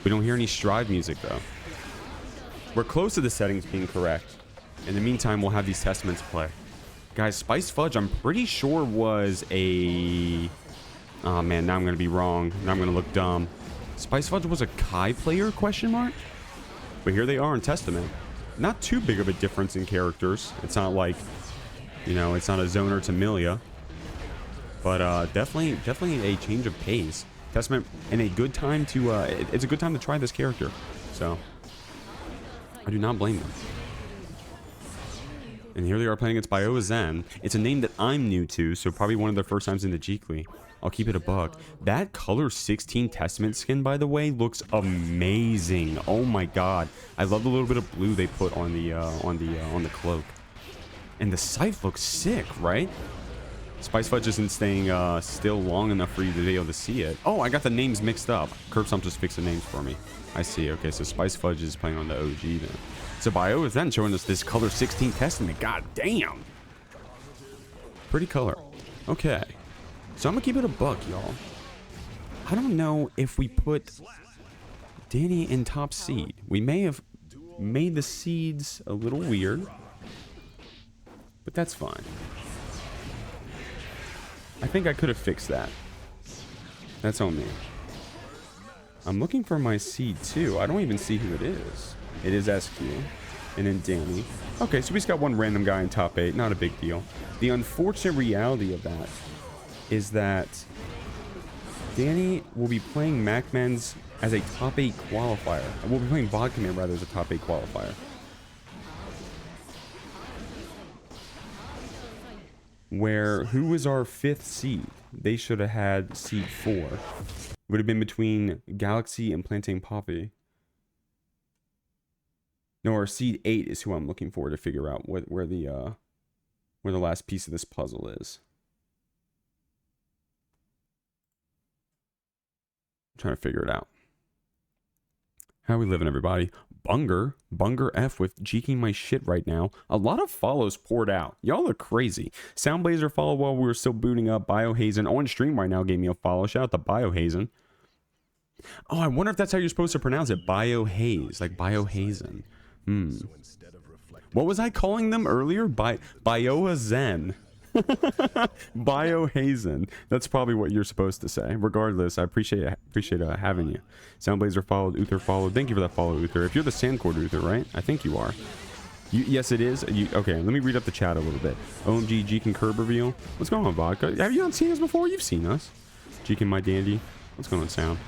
We don't hear any Strive music, though. We're close to the settings being correct. In the meantime, we'll have these testaments play. Guys, SpicedFudge, I'm pretty sure was a... Oh, man, now I'm going to be wrong. Now I'm going to look dumb. SpicedFudge was a Kai player, question mark? But here they are in Testament. Not too big of a difference in characters. It's not like, you know, it's not a Zoner to Milia. But definitely a change of pace. Testament, and a good time to, it's a good time to try this character. So, I do not blame them. And here they are playing against BiohaZen. It's a name that I'm new to, so probably one of the first times in the Jeekly. I'll keep it a buck. That color 16 Testament skin, by the way, looks amazing. Oh my god. I love the little bit of blue they put on the cloak. And the scythe looks sick, right? SpicedFudge isn't staying still long enough for you to be able to see it. Oh, I got the names mixed up. Curbstomp just fixed the names for me. I see. Okay, so SpicedFudge is playing on the OG then. So BiohaZen showing us this color 16 Testament. God damn. Pretty color. Okay. So I'm gonna keep it a buck, y'all. I don't know if we put Dany in top seed. We may have made the seeds a little weird, but that's fine. I think I could have fixed that. That's on me. I'm looking for my seed too. I don't even see who it is. It is SQ. And then Dany. Okay, so we just got one random guy in top 8. Not a big deal. The unfortunate reality of that is that Dany will be playing MacMens as a top 8 qualifier. We'll be playing Vod Command rather as a top 8 qualifier. Where, who was our 5th seed? They should have had seed 4. Would have been between Galaxy and PlantainPapi. No, our seed 8 is who I'm looking for to figure out where the last piece of this puzzle is. I'm trying to figure it out. How we living, everybody? Bunger F with jeeking my shit right now. A lot of follows poured out. Y'all are crazy. Soundblazer followed while we were still booting up. BiohaZen on stream right now gave me a follow. Shout out to BiohaZen. Oh, I wonder if that's how you're supposed to pronounce it. BiohaZen, like BiohaZen. What was I calling them earlier? BiohaZen. BiohaZen. That's probably what you're supposed to say. Regardless, I appreciate having you. Soundblazer followed. Uther followed. Thank you for that follow, Uther. If you're the Sandcord Uther, right? I think you are. Yes, it is. Okay, let me read up the chat a little bit. OMG, Jeek and Curb reveal. What's going on, Vodka? Have you not seen us before? You've seen us. Jeek and my dandy. What's going on, Sound?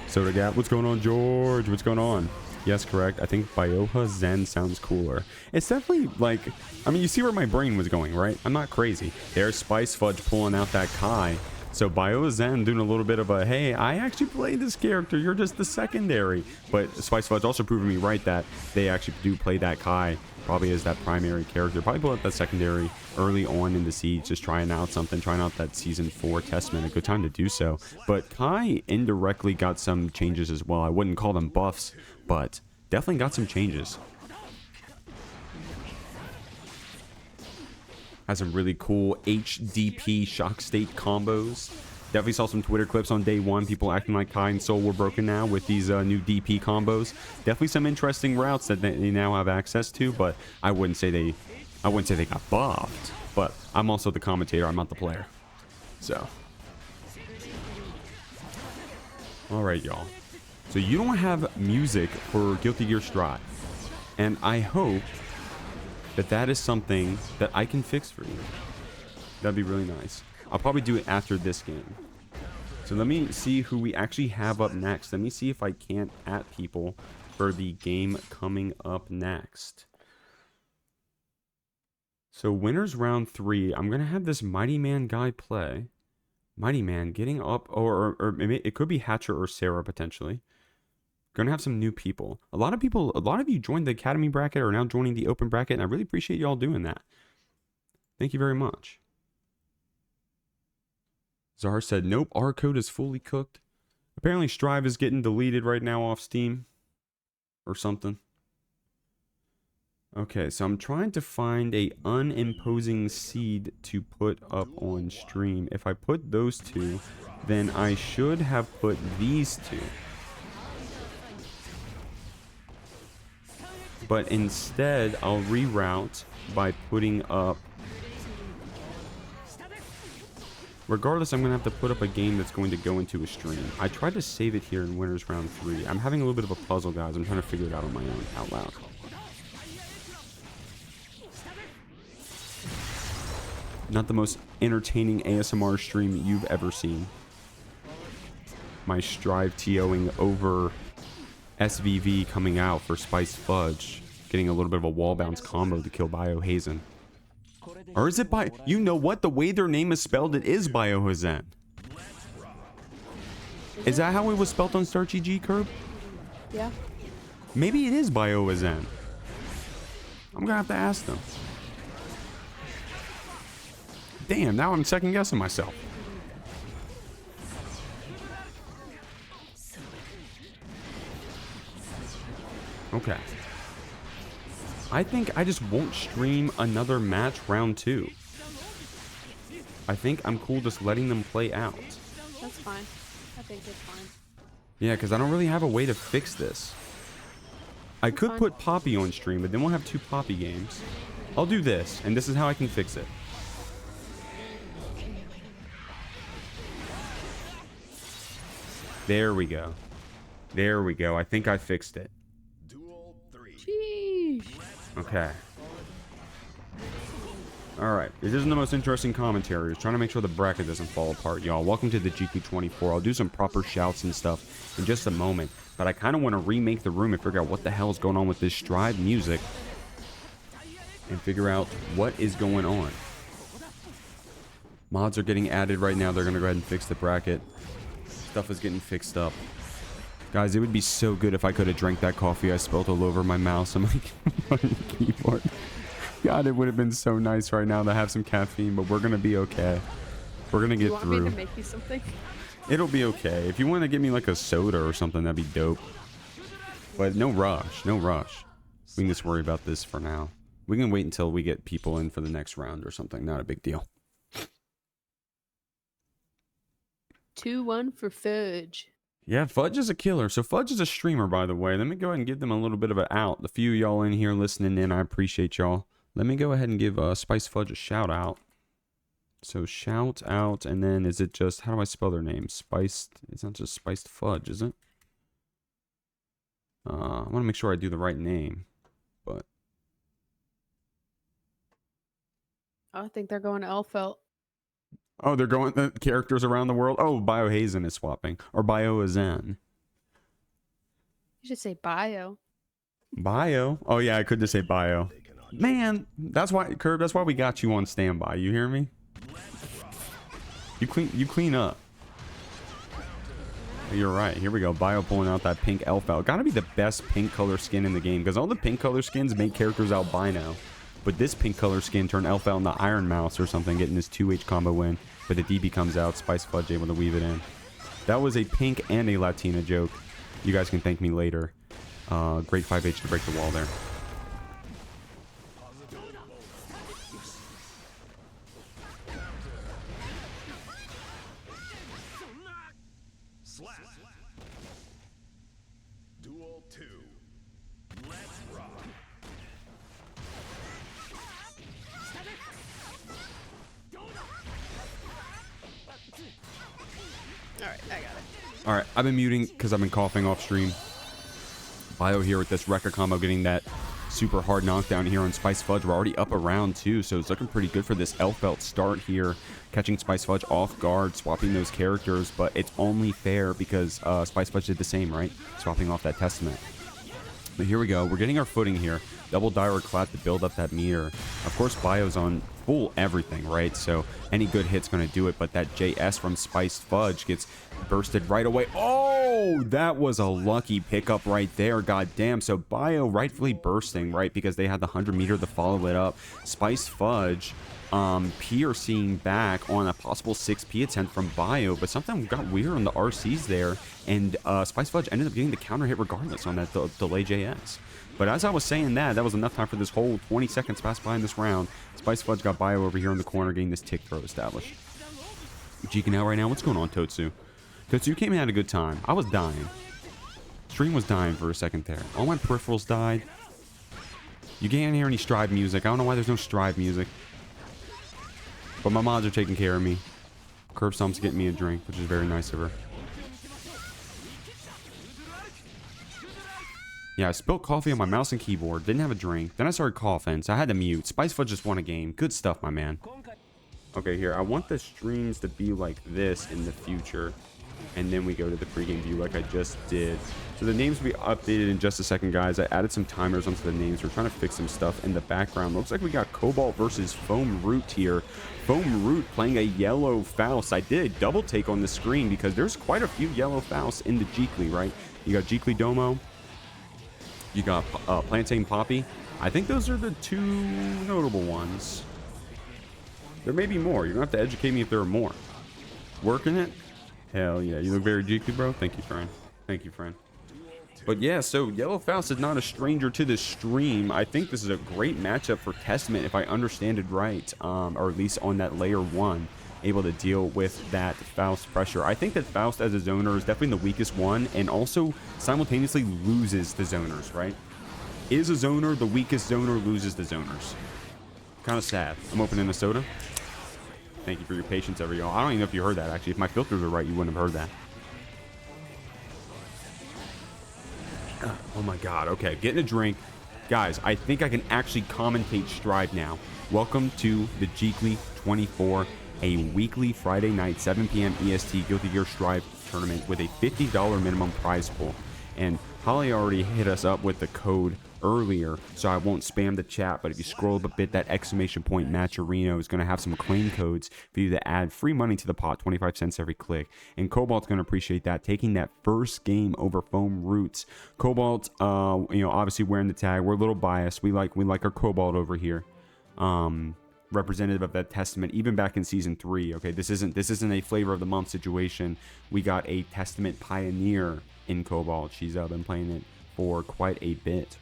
Soda Gap. What's going on, George? What's going on? Yes, correct. I think BiohaZen sounds cooler. It's definitely like, I mean, you see where my brain was going, right? I'm not crazy. There's SpicedFudge pulling out that Kai. So BiohaZen doing a little bit of a, hey, I actually played this character. You're just the secondary. But SpicedFudge also proving me right that they actually do play that Kai. Probably as that primary character. Probably pull out that secondary early on in the siege. Just trying out something. Trying out that Season 4 Testament. A good time to do so. But Kai indirectly got some changes as well. I wouldn't call them buffs, but definitely got some changes. Has some really cool HDP shock state combos. Definitely saw some Twitter clips on day 1. People acting like Kai and Soul were broken now with these new DP combos. Definitely some interesting routes that they now have access to, but I wouldn't say they got buffed. But I'm also the commentator. I'm not the player. So, all right, y'all. So you don't have music for Guilty Gear Strive, and I hope that is something that I can fix for you. That'd be really nice. I'll probably do it after this game. So let me see who we actually have up next. Let me see if I can't at people for the game coming up next. So winners round 3. I'm going to have this Mighty Man guy play. Mighty Man getting up, or maybe it could be Hatcher or Sarah potentially. Gonna have some new people. A lot of you joined the Academy bracket, are now joining the open bracket, and I really appreciate y'all doing that. Thank you very much. Zahar said, nope, our code is fully cooked. Apparently Strive is getting deleted right now off Steam. Or something. Okay, so I'm trying to find a unimposing seed to put up on stream. If I put those two, then I should have put these two. But instead, I'll reroute by putting up... Regardless, I'm going to have to put up a game that's going to go into a stream. I tried to save it here in Winners Round 3. I'm having a little bit of a puzzle, guys. I'm trying to figure it out on my own, out loud. Not the most entertaining ASMR stream you've ever seen. My Strive TOing over SVV coming out for SpicedFudge. Getting a little bit of a wall bounce combo to kill BiohaZen. Or is it Bio... You know what? The way their name is spelled, it is BiohaZen. Is that how it was spelled on StarGG, Curb? Yeah. Maybe it is BiohaZen. I'm gonna have to ask them. Damn, now I'm second guessing myself. Okay. I think I just won't stream another match round 2. I think I'm cool just letting them play out. That's fine. I think it's fine. Yeah, because I don't really have a way to fix this. I could put Poppy on stream, but then we'll have 2 Poppy games. I'll do this, and this is how I can fix it. There we go. There we go. I think I fixed it. Sheesh. Okay. Alright. This isn't the most interesting commentary. Just trying to make sure the bracket doesn't fall apart, y'all. Welcome to the GGST 24. I'll do some proper shouts and stuff in just a moment. But I kind of want to remake the room and figure out what the hell is going on with this Strive music. And figure out what is going on. Mods are getting added right now. They're going to go ahead and fix the bracket. Stuff is getting fixed up. Guys, it would be so good if I could have drank that coffee I spilled all over my mouse on my keyboard. God, it would have been so nice right now to have some caffeine, but we're going to be okay. We're going to get through. You want me to make you something? It'll be okay. If you want to give me like a soda or something, that'd be dope. But no rush. No rush. We can just worry about this for now. We can wait until we get people in for the next round or something. Not a big deal. 2-1 for Fudge. Yeah, Fudge is a killer. So Fudge is a streamer, by the way. Let me go ahead and give them a little bit of an out. The few of y'all in here listening in, I appreciate y'all. Let me go ahead and give SpicedFudge a shout out. So shout out, and then is it just, how do I spell their name? Spiced, it's not just SpicedFudge, is it? I want to make sure I do the right name, but. I think they're going to Elfelt. Oh, they're going the characters around the world. Oh, BiohaZen is swapping, or BiohaZen. You should say Bio. Bio. Oh yeah, I could just say Bio. Man, that's why, Curb. That's why we got you on standby. You hear me? You clean up. You're right. Here we go. Bio pulling out that pink elf out. Gotta be the best pink color skin in the game, because all the pink color skins make characters albino. But this pink color skin turned Elf out into Iron Mouse or something, getting this 2H combo win. But the DB comes out, SpicedFudge able to weave it in. That was a pink and a Latina joke. You guys can thank me later. Great 5H to break the wall there. Alright, I got it. Alright, I've been muting because I've been coughing off stream. Bio here with this Rekka combo getting that super hard knockdown here on SpicedFudge. We're already up around 2, so it's looking pretty good for this Elfelt start here. Catching SpicedFudge off guard, swapping those characters, but it's only fair because SpicedFudge did the same, right? Swapping off that Testament. But here we go. We're getting our footing here. Double Dire Clap to build up that meter. Of course, Bio's on full everything, right? So any good hit's going to do it, but that JS from SpicedFudge gets bursted right away. Oh, that was a lucky pickup right there. God damn. So Bio rightfully bursting, right? Because they had the 100 meter to follow it up. SpicedFudge piercing back on a possible 6P attempt from Bio, but something got weird on the RCs there, and SpicedFudge ended up getting the counter hit regardless on that delay JS. But as I was saying that was enough time for this whole 20 seconds pass by in this round. SpicedFudge got Bio over here in the corner, getting this tick throw established. Jeeking out right now. What's going on, Totsu? Totsu, you came and had a good time. I was dying. Stream was dying for a second there. All my peripherals died. You can't hear any Strive music. I don't know why there's no Strive music. But my mods are taking care of me. Curb Stomp's getting me a drink, which is very nice of her. Yeah, I spilled coffee on my mouse and keyboard. Didn't have a drink. Then I started coughing, so I had to mute. SpicedFudge just won a game. Good stuff, my man. Okay, here. I want the streams to be like this in the future. And then we go to the pregame view like I just did. So the names will be updated in just a second, guys. I added some timers onto the names. We're trying to fix some stuff in the background. Looks like we got Cobalt versus Foam Root here. Foam Root playing a yellow Faust. I did a double take on the screen because there's quite a few yellow Fausts in the Jeekly, right? You got Jeekly Domo. You got PlantainPapi. I think those are the two notable ones. There may be more. You're going to have to educate me if there are more. Working it? Hell yeah. You look very Jeekly, bro. Thank you, friend. Thank you, friend. But yeah, so Yellow Faust is not a stranger to the stream. I think this is a great matchup for Testament, if I understand it right. Or at least on that layer 1, able to deal with that Faust pressure. I think that Faust as a zoner is definitely the weakest one, and also simultaneously loses the zoners, right? Is a zoner the weakest zoner, loses the zoners. Kind of sad. I'm opening a soda. Thank you for your patience, y'all. I don't even know if you heard that, actually. If my filters are right, you wouldn't have heard that. Oh my god. Okay, getting a drink. Guys, I think I can actually commentate Stride now. Welcome to the Jeekly 24, a weekly Friday night, 7 p.m. EST Guilty Gear Strive tournament with a $50 minimum prize pool. And Holly already hit us up with the code earlier, so I won't spam the chat, but if you scroll up a bit, that exclamation point Matcherino is going to have some claim codes for you to add free money to the pot, 25 cents every click, and Cobalt's going to appreciate that, taking that first game over Foam Roots. Cobalt, you know, obviously wearing the tag. We're a little biased. We like our Cobalt over here. Representative of that Testament, even back in season 3. Okay, this isn't a flavor of the month situation. We got a Testament pioneer in Cobalt. She's been playing it for quite a bit.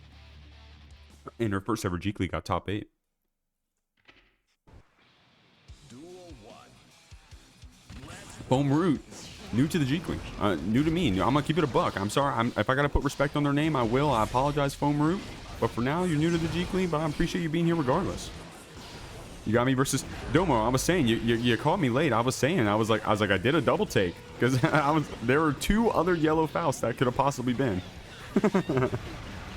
In her first ever Jeekly, got top 8. Foam Root, new to the Jeekly, new to me. I'm gonna keep it a buck. I'm sorry. If I gotta put respect on their name, I will. I apologize, Foam Root. But for now, you're new to the Jeekly, but I appreciate you being here regardless. You got me versus Domo. I was saying you called me late. I was like I did a double take because there were 2 other yellow Fausts that could have possibly been.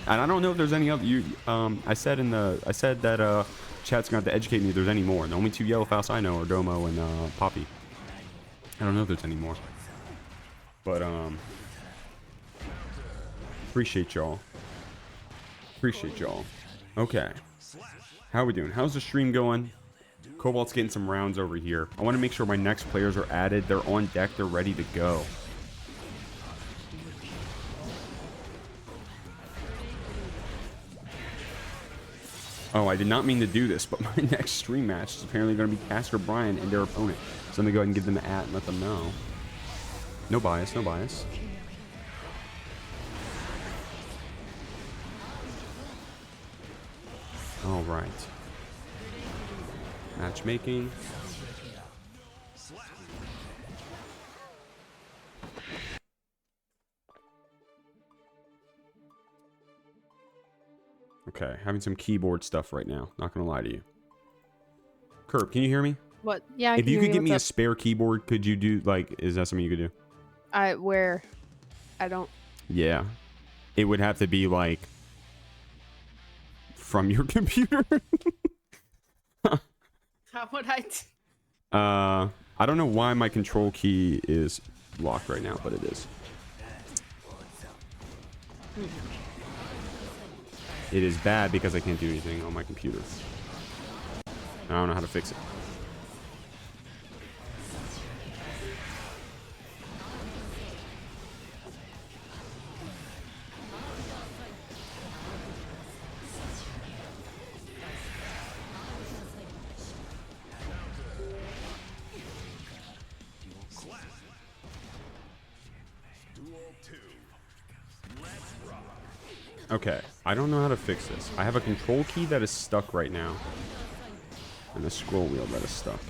And I don't know if there's any other. I said that chat's gonna have to educate me if there's any more. The only 2 yellow Fausts I know are Domo and Papi. I don't know if there's any more. But appreciate y'all. Okay. How are we doing? How's the stream going? Cobalt's getting some rounds over here. I want to make sure my next players are added. They're on deck. They're ready to go. Oh, I did not mean to do this, but my next stream match is apparently going to be tskrBrian and their opponent. So let me go ahead and give them an @ and let them know. No bias, no bias. All right. Matchmaking. Okay, having some keyboard stuff right now. Not gonna lie to you. Curb, can you hear me? What? Yeah, if you could get me a spare keyboard, could you do, like, is that something you could do? Where? I don't. Yeah. It would have to be, like, from your computer. How would I? I don't know why my control key is locked right now, but it is. It is bad because I can't do anything on my computer. I don't know how to fix it. Okay, I don't know how to fix this. I have a control key that is stuck right now, and a scroll wheel that is stuck.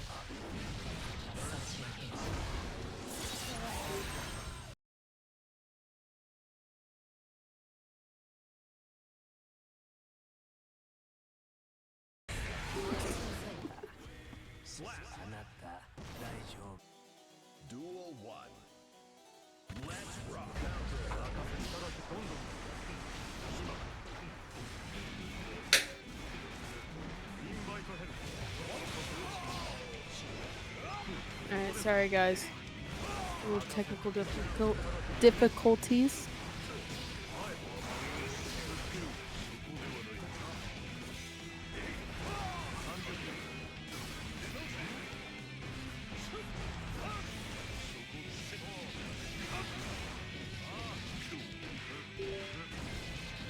Alright, sorry guys. A little technical difficulties.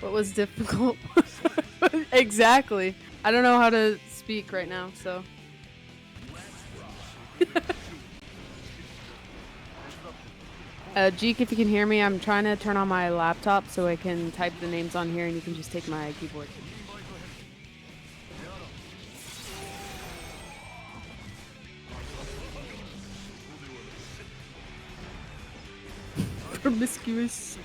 What was difficult? Exactly. I don't know how to speak right now, so. Jeek, if you can hear me, I'm trying to turn on my laptop so I can type the names on here and you can just take my keyboard. Promiscuous.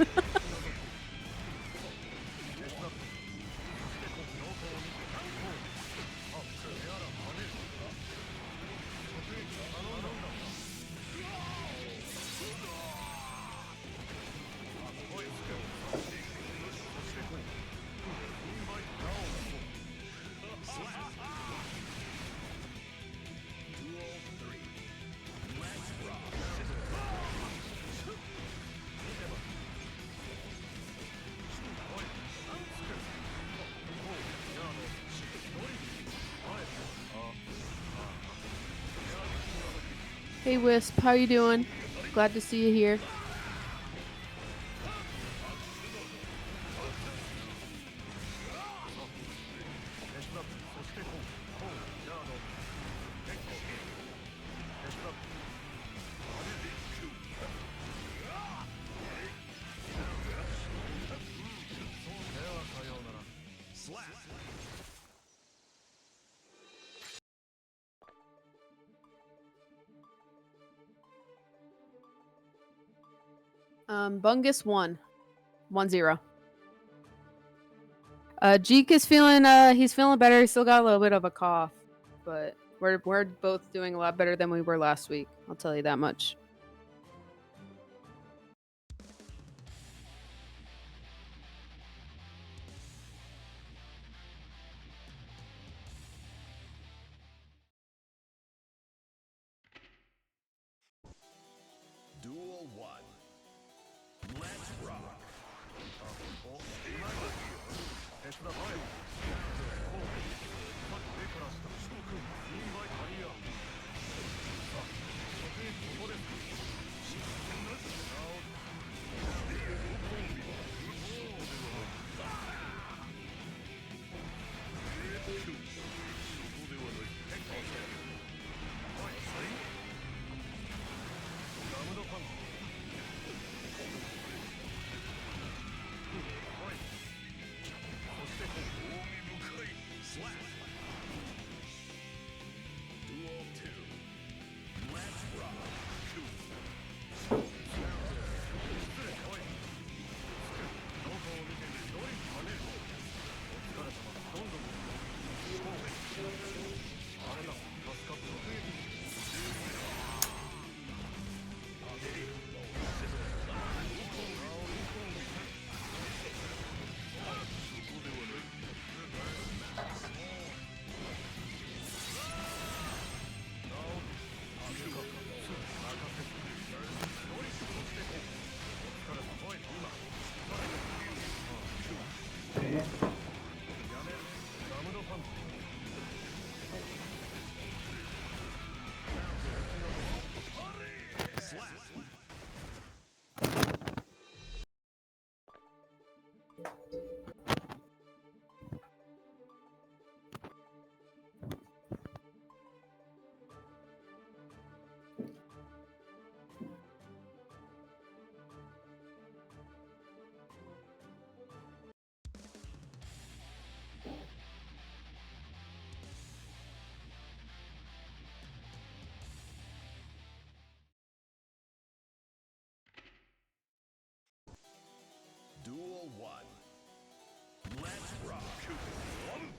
Hey Wisp, how you doing? Glad to see you here. Bungus 1-0. Jeek is feeling he's feeling better. He's still got a little bit of a cough, but we're both doing a lot better than we were last week. I'll tell you that much. Duel 1. Let's rock. Duel 1. Let's rock. Counter.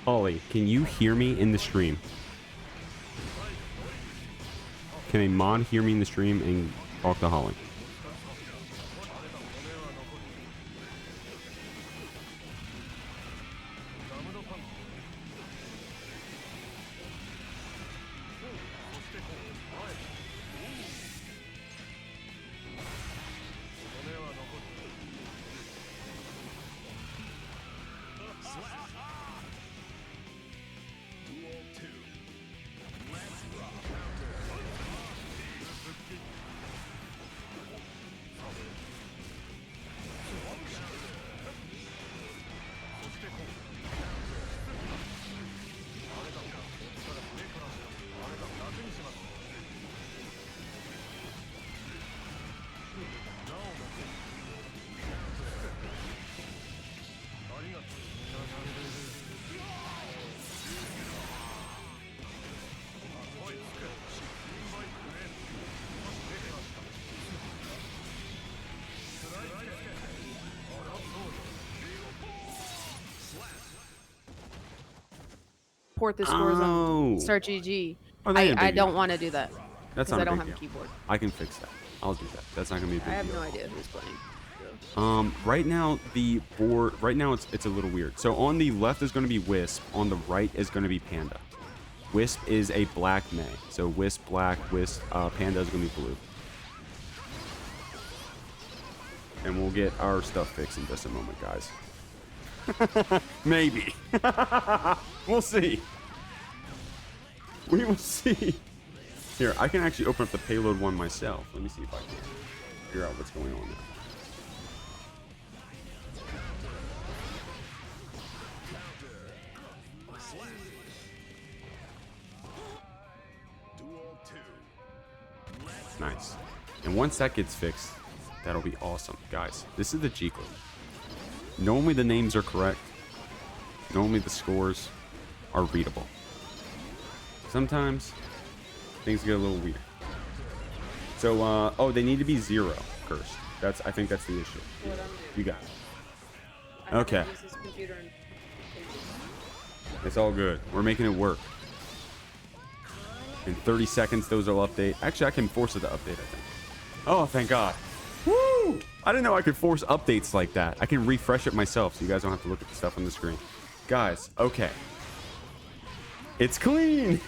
Ollie, can you hear me in the stream? Can a mod hear me in the stream and talk to Holly? Port the scores on Start GG. Oh, I don't want to do that. That's because not I a don't big have a deal. keyboard. I can fix that. I'll do that. That's not gonna be a big I have deal. no idea who's playing. Right now the board. Right now it's a little weird. So on the left is going to be Wisp. On the right is going to be Panda. Wisp is a black May. So Wisp black. Wisp Panda is going to be blue. And we'll get our stuff fixed in just a moment, guys. Maybe. We'll see. We will see. Here, I can actually open up the payload one myself. Let me see if I can figure out what's going on there. Nice. And once that gets fixed, that'll be awesome. Guys, this is the Jeekly. Normally the names are correct. Normally the scores are readable. Sometimes things get a little weird. So, oh, they need to be 0 cursed. I think that's the issue. You got it. Okay. It's all good. We're making it work. In 30 seconds, those will update. Actually, I can force it to update, I think. Oh, thank God. Woo! I didn't know I could force updates like that. I can refresh it myself so you guys don't have to look at the stuff on the screen. Guys, okay. It's clean.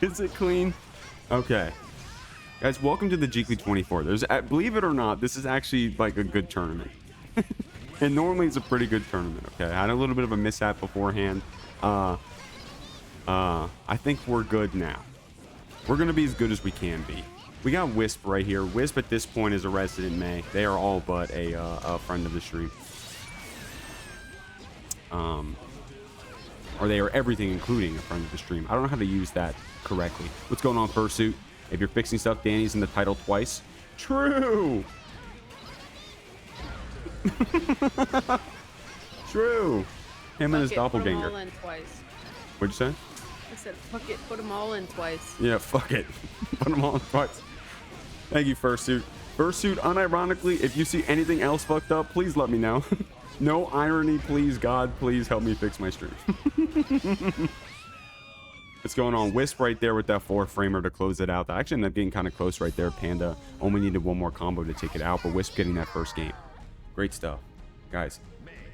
Is it clean? Okay. Guys, welcome to the Jeekly 24. Believe it or not, this is actually like a good tournament. And normally it's a pretty good tournament, okay? I had a little bit of a mishap beforehand. I think we're good now. We're going to be as good as we can be. We got Wisp right here. Wisp at this point is a resident May. They are all but a friend of the stream. Or they are everything, including a friend of the stream. I don't know how to use that correctly. What's going on, Fursuit? If you're fixing stuff, Dany's in the title twice. True. True. Him and his doppelganger. Put them all in twice. What'd you say? I said, fuck it, put them all in twice. Yeah, fuck it. Put them all in twice. Thank you, Fursuit. Fursuit, unironically, if you see anything else fucked up, please let me know. No irony, please. God, please help me fix my stream. What's going on? Wisp right there with that 4-framer to close it out. That actually ended up getting kind of close right there. Panda only needed one more combo to take it out, but Wisp getting that first game. Great stuff. Guys,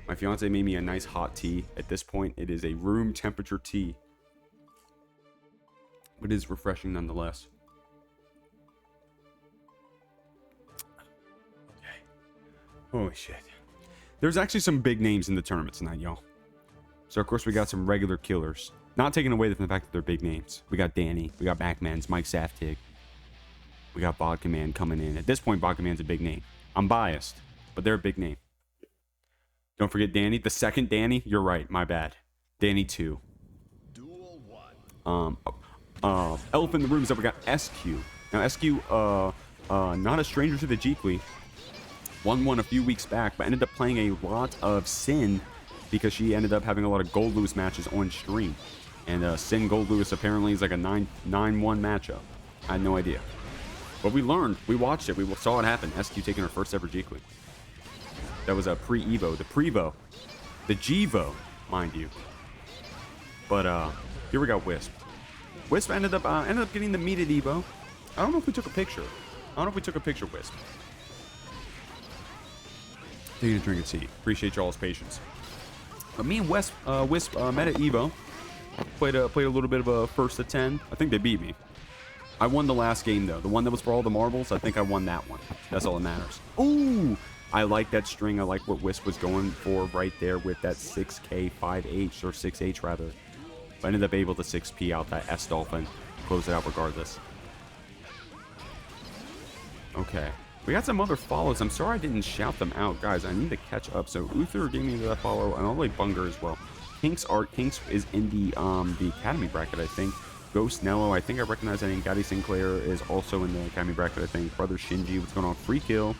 my fiance made me a nice hot tea. At this point, it is a room temperature tea. But it is refreshing nonetheless. Okay. Holy shit. There's actually some big names in the tournament tonight, y'all. So, of course, we got some regular killers. Not taking away from the fact that they're big names. We got Dany. We got MacMens, Mike Saftig. We got Vod Command coming in. At this point, Vod Command's a big name. I'm biased, but they're a big name. Don't forget Dany. The second Dany, you're right. My bad. Dany 2. Duel 1. Elephant in the room is that we got SQ. Now, SQ, not a stranger to the Jeekly. Won one a few weeks back, but ended up playing a lot of Sin because she ended up having a lot of Goldlewis matches on stream. And Sin Goldlewis apparently is like a 9-1 matchup. I had no idea. But we learned. We watched it. We saw it happen. SQ taking her first ever Jeekly. That was a pre-Evo. The Prevo. The Gvo, mind you. But here we got Wisp. Wisp ended up getting the meated Evo. I don't know if we took a picture. Wisp. Taking a drink of tea. Appreciate y'all's patience. But me and Wisp met at Evo. Played a little bit of a 1st to 10. I think they beat me. I won the last game though. The one that was for all the marbles. I think I won that one. That's all that matters. Ooh, I like that string. I like what Wisp was going for right there with that 6K 5H or 6H rather. But I ended up able to 6P out that S Dolphin. Close it out regardless. Okay. We got some other follows. I'm sorry I didn't shout them out. Guys, I need to catch up. So Uther gave me that follow, and I'll like Bunger as well. Kinks is in the Academy bracket, I think. Ghost Nello, I think I recognize that name. Gaddy Sinclair is also in the Academy bracket, I think. Brother Shinji, what's going on? Free kill.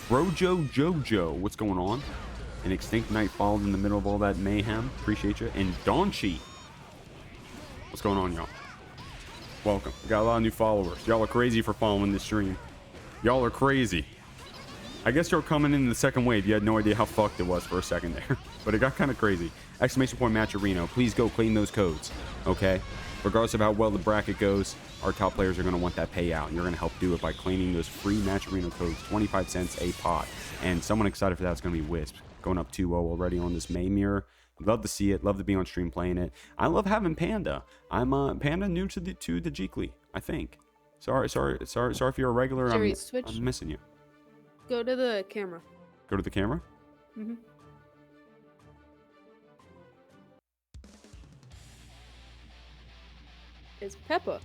Rojo Jojo, what's going on? An Extinct Knight followed in the middle of all that mayhem. Appreciate you. And Donchi. What's going on, y'all? Welcome. We got a lot of new followers. Y'all are crazy for following this stream. Y'all are crazy. I guess you're coming in the second wave. You had no idea how fucked it was for a second there. But it got kind of crazy. Exclamation point Matcherino. Please go claim those codes. Okay? Regardless of how well the bracket goes, our top players are going to want that payout. And you're going to help do it by claiming those free Matcherino codes. 25 cents a pot. And someone excited for that is going to be Wisp. Going up 2-0 already on this May mirror. Love to see it. Love to be on stream playing it. I love having Panda. I'm Panda new to the Jeekly, I think. Sorry if you're a regular. Jerry, I'm missing you. Go to the camera. Go to the camera? Mm-hmm. It's Peppa.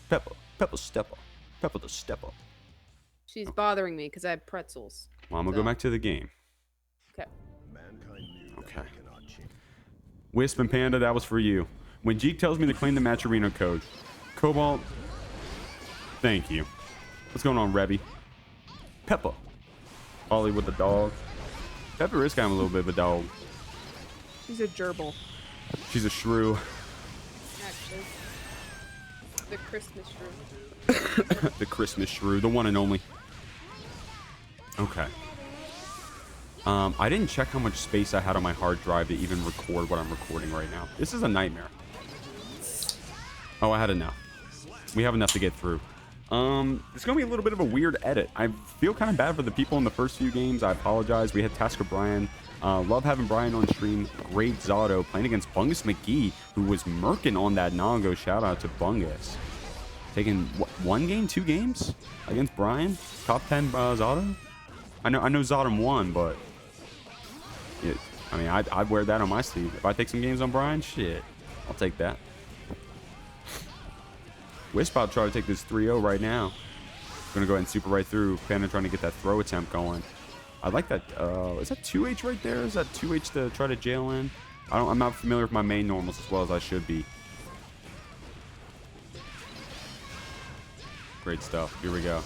Peppa the stepper. She's bothering me because I have pretzels. Well, I'm gonna go back to the game. Okay. Okay. Wisp and Panda, that was for you. When Jeek tells me to claim the Matcherino code, Cobalt, thank you. What's going on, Rebby? Peppa. Ollie with the dog. Peppa is kind of a little bit of a dog. She's a gerbil. She's a shrew. Actually. The Christmas shrew. The Christmas shrew. The one and only. Okay. I didn't check how much space I had on my hard drive to even record what I'm recording right now. This is a nightmare. Oh, I had enough. We have enough to get through. It's gonna be a little bit of a weird edit. I feel kind of bad for the people in the first few games. I apologize. We had tskrBrian. Love having Brian on stream. Great Zotto playing against Bungus McGee, who was murking on that Nago. Shout out to Bungus. Taking what, 1 game, 2 games against Brian. Top 10 Zotto. I know Zottom won, but I mean, I'd wear that on my sleeve. If I take some games on Brian, shit, I'll take that. Wisp out trying to take this 3-0 right now. Gonna go ahead and super right through. Panda trying to get that throw attempt going. I like that. Is that 2H right there? Is that 2H to try to jail in? I'm not familiar with my main normals as well as I should be. Great stuff. Here we go.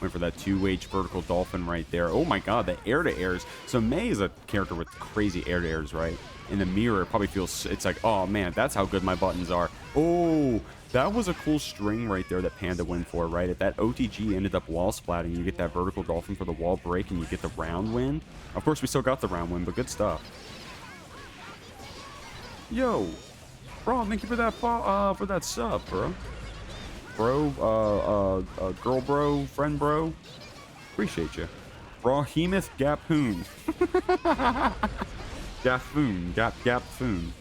Went for that 2H vertical dolphin right there. Oh my god, the air-to-airs. So Mei is a character with crazy air-to-airs, right? In the mirror, it probably feels... It's like, oh man, that's how good my buttons are. Oh, that was a cool string right there that Panda went for, right? If that OTG ended up wall splatting, you get that vertical dolphin for the wall break, and you get the round win. Of course, we still got the round win, but good stuff. Yo, bro, thank you for that sub, bro. Bro, girl bro, friend bro. Appreciate you. Rahimeth Gapoon. Gafoon. Gapfoon.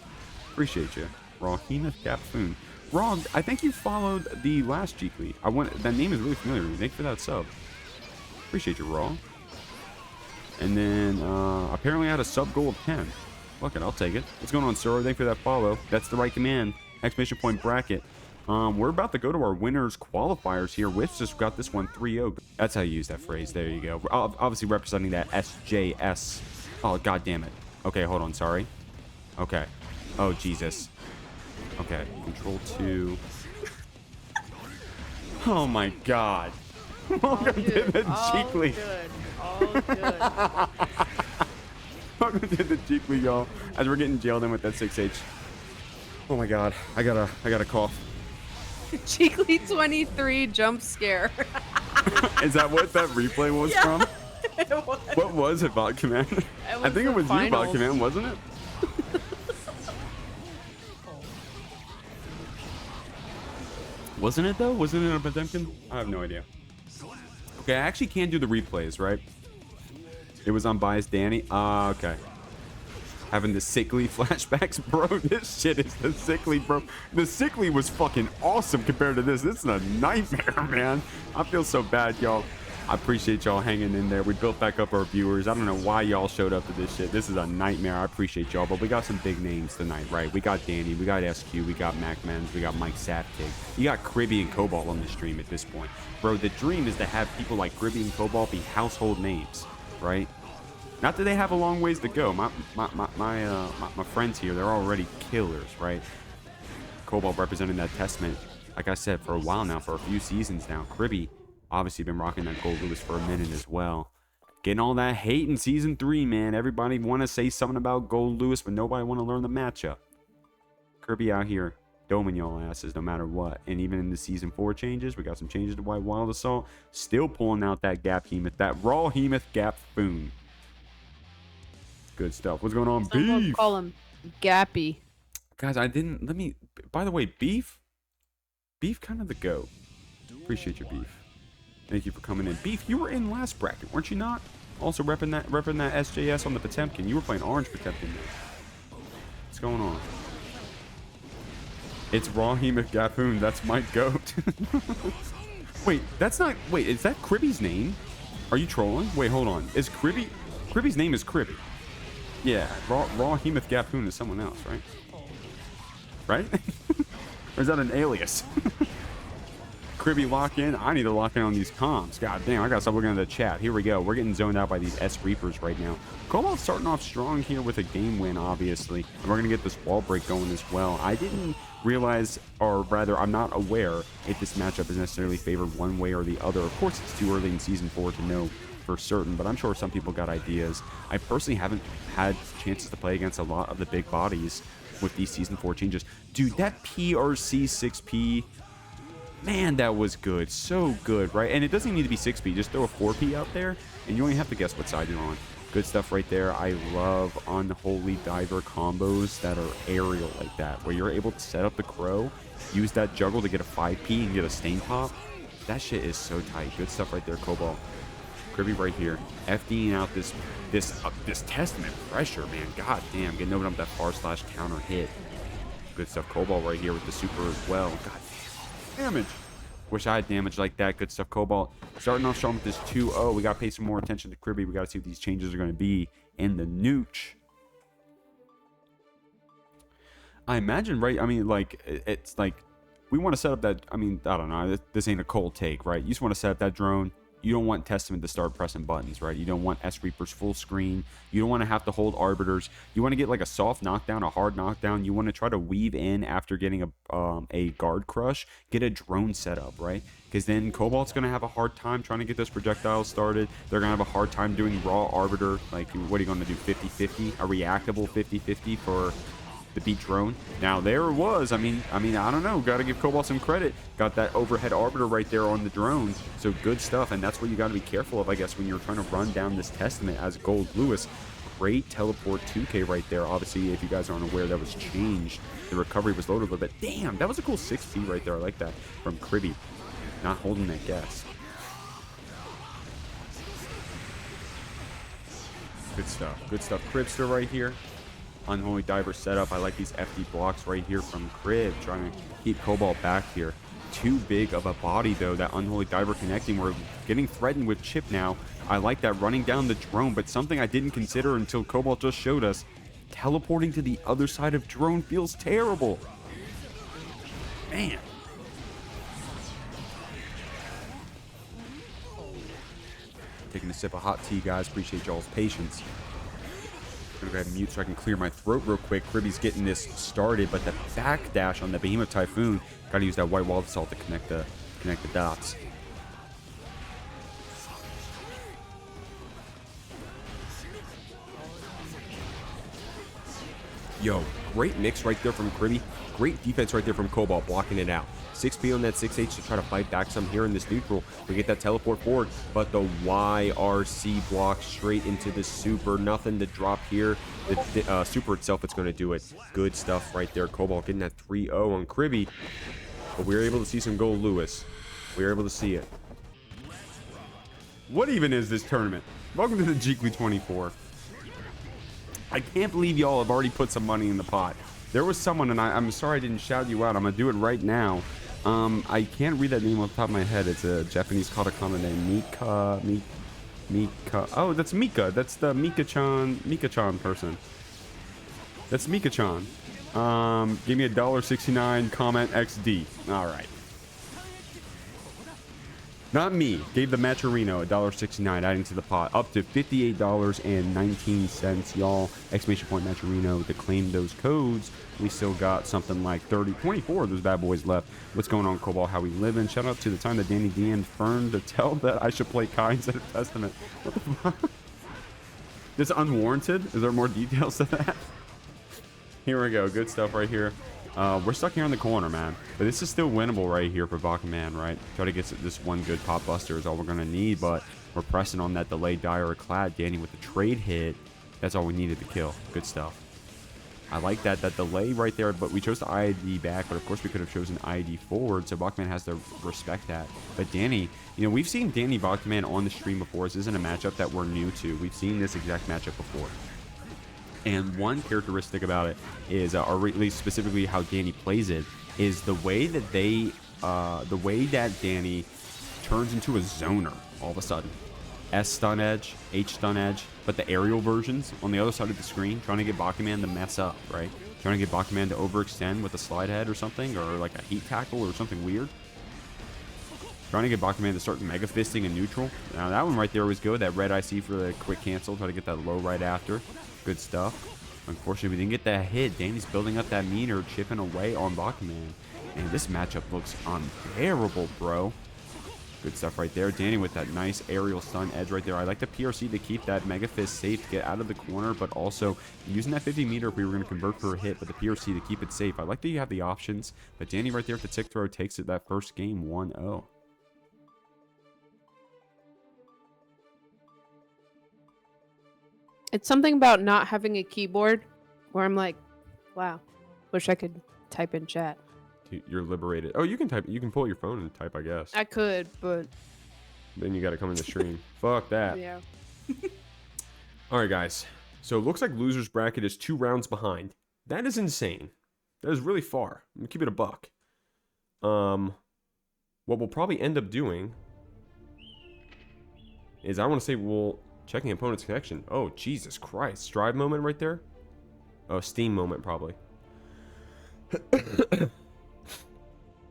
Appreciate you. Rahimeth Gapoon. Raw, I think you followed the last Jeekly. That name is really familiar to me. Thank you for that sub. Appreciate you, Raw. And then, apparently I had a sub goal of 10. Look it, I'll take it. What's going on, sir? Thank you for that follow. That's the right command. Exclamation point bracket. We're about to go to our winners qualifiers here. Wisp just got this one 3-0. That's how you use that phrase. There you go. Obviously representing that SJS. Oh, god damn it. Okay, hold on. Sorry. Okay. Oh, Jesus. Okay. Control 2. Oh, my God. Welcome to the Jeekly. All good. Welcome to the Jeekly, y'all. As we're getting jailed in with that 6H. Oh, my God. I gotta cough. Jeekly 23 jump scare. Is that what that replay was from? It was. What was it, Vod Command? I think it was you, Vod Command, wasn't it? Wasn't it, though? Wasn't it a Potemkin? I have no idea. Okay, I actually can do the replays, right? It was unbiased Dany. Okay. Having the sickly flashbacks, bro. This shit is the sickly, bro. The sickly was fucking awesome compared to this. This is a nightmare, man. I feel so bad, y'all. I appreciate y'all hanging in there. We built back up our viewers. I don't know why y'all showed up to this shit. This is a nightmare. I appreciate y'all, but we got some big names tonight, right? We got Dany, we got SQ, we got MacMens, we got Mike Saptig. You got Kriby and Cobalt on the stream at this point. Bro, the dream is to have people like Kriby and Cobalt be household names, right? Not that they have a long ways to go. My friends here, they're already killers, right? Cobalt representing that testament, like I said, for a while now, for a few seasons now. Kriby, obviously been rocking that Goldlewis for a minute as well. Getting all that hate in Season 3, man. Everybody want to say something about Goldlewis, but nobody want to learn the matchup. Kriby out here doming y'all asses no matter what. And even in the Season 4 changes, we got some changes to White Wild Assault. Still pulling out that Gap Hemoth, that raw Hemoth Gap Foon. Good stuff. What's going on, Someone Beef? call him Gappy. Guys, by the way, Beef kind of the GOAT. Appreciate your Beef. Thank you for coming in. Beef, you were in last bracket, weren't you not? Also repping that SJS on the Potemkin. You were playing orange Potemkin. What's going on? It's Raw Hemoth Gapoon. That's my GOAT. Wait, that's not... Wait, is that Kriby's name? Are you trolling? Wait, hold on. Is Kriby... Kriby's name is Kriby. Yeah, Raw Hemoth Gapoon is someone else, right? Right? Or is that an alias? Kriby lock in. I need to lock in on these comms. God damn, I gotta stop looking at the chat. Here we go. We're getting zoned out by these S Reapers right now. Cobalt's starting off strong here with a game win, obviously. And we're gonna get this wall break going as well. I didn't realize, or rather, I'm not aware if this matchup is necessarily favored one way or the other. Of course, it's too early in Season 4 to know for certain, but I'm sure some people got ideas. I personally haven't had chances to play against a lot of the big bodies with these Season 4 changes. Dude, that PRC 6P, man, that was good. So good, right? And it doesn't even need to be 6P. Just throw a 4P out there, and you only have to guess what side you're on. Good stuff right there. I love unholy diver combos that are aerial like that, where you're able to set up the crow, use that juggle to get a 5P and get a stain pop. That shit is so tight. Good stuff right there, Cobalt. Kriby right here. FDing out this Testament pressure, man. God damn. Getting opened up that far slash counter hit. Good stuff. Cobalt right here with the super as well. God damn. Damage. Wish I had damage like that. Good stuff, Cobalt. Starting off strong with this 2-0. We got to pay some more attention to Kriby. We got to see what these changes are going to be in the nooch. I imagine, right? I mean, like, it's like, we want to set up that, I mean, I don't know. This ain't a cold take, right? You just want to set up that drone. You don't want Testament to start pressing buttons, right? You don't want S-Reapers full screen. You don't want to have to hold Arbiters. You want to get like a soft knockdown, a hard knockdown. You want to try to weave in after getting a guard crush. Get a drone set up, right? Because then Cobalt's going to have a hard time trying to get those projectiles started. They're going to have a hard time doing raw Arbiter. Like, what are you going to do, 50-50? A reactable 50-50 for the beat drone. Now there it was. I mean, I don't know. Got to give Cobalt some credit. Got that overhead arbiter right there on the drone. So good stuff. And that's what you got to be careful of, I guess, when you're trying to run down this Testament as Goldlewis. Great teleport 2K right there. Obviously, if you guys aren't aware, that was changed. The recovery was loaded a little bit. Damn, that was a cool 6P right there. I like that from Kriby. Not holding that gas. Good stuff. Good stuff. Cribster right here. Unholy Diver setup. I like these FD blocks right here from Krib, trying to keep Cobalt back here. Too big of a body, though, that Unholy Diver connecting. We're getting threatened with chip now. I like that running down the drone, but something I didn't consider until Cobalt just showed us. Teleporting to the other side of drone feels terrible. Man. Taking a sip of hot tea, guys. Appreciate y'all's patience. I'm gonna go ahead and mute so I can clear my throat real quick. Kriby's getting this started, but the backdash on the Behemoth Typhoon, gotta use that white wall assault to connect the dots. Yo, great mix right there from Kriby. Great defense right there from Cobalt, blocking it out. 6P on that 6H to try to fight back some here in this neutral. We get that teleport forward, but the YRC block straight into the super. Nothing to drop here. The super itself is going to do it. Good stuff right there. Cobalt getting that 3-0 on Kriby. But we were able to see some Goldlewis. We were able to see it. What even is this tournament? Welcome to the JKLY 24. I can't believe y'all have already put some money in the pot. There was someone, and I'm sorry I didn't shout you out. I'm going to do it right now. I can't read that name off the top of my head. It's a Japanese katakana name. Mika. Oh, that's Mika. That's the Mika-chan person. That's Mika-chan. Give me a $1.69 comment XD. All right. Not me. Gave the Maturino a $1.69, adding to the pot. Up to $58.19, y'all. Exclamation point Maturino to claim those codes. We still got something like 24 of those bad boys left. What's going on, Cobalt? How we living? Shout out to the time that Dany DM'd Fern to tell that I should play Kai instead of Testament. What the fuck? This unwarranted? Is there more details to that? Here we go. Good stuff right here. We're stuck here in the corner, man. But this is still winnable right here for Bakaman, right? Try to get this one good pop buster is all we're going to need, but we're pressing on that delayed dire clad. Dany with the trade hit. That's all we needed to kill. Good stuff. I like that delay right there, but we chose the IID back, but of course we could have chosen IID forward, so Bakaman has to respect that. But Dany, you know, we've seen Dany Bakaman on the stream before. This isn't a matchup that we're new to. We've seen this exact matchup before. And one characteristic about it is, or at least specifically how Dany plays it, is the way that Dany turns into a zoner all of a sudden. S stun edge, H stun edge, but the aerial versions on the other side of the screen, trying to get Bakaman to mess up, right? Trying to get Bakaman to overextend with a slide head or something, or like a heat tackle or something weird. Trying to get Bakaman to start mega fisting in neutral. Now that one right there was good. That red IC for the quick cancel. Try to get that low right after. Good stuff. Unfortunately, we didn't get that hit. Dany's building up that meter, chipping away on Bakaman. And this matchup looks unbearable, bro. Good stuff right there. Dany with that nice aerial stun edge right there. I like the PRC to keep that Mega Fist safe to get out of the corner, but also using that 50 meter if we were going to convert for a hit, but the PRC to keep it safe. I like that you have the options, but Dany right there at the tick throw takes it that first game 1-0. It's something about not having a keyboard where I'm like, wow, wish I could type in chat. You're liberated. Oh, you can type. You can pull your phone and type, I guess. I could, but Then you got to come in the stream. Fuck that. yeah. All right, guys. So it looks like loser's bracket is 2 rounds behind. That is insane. That is really far. I'm gonna keep it a buck. What we'll probably end up doing is I want to say we'll checking opponent's connection. Oh, Jesus Christ. Strive moment right there? Oh, Steam moment probably.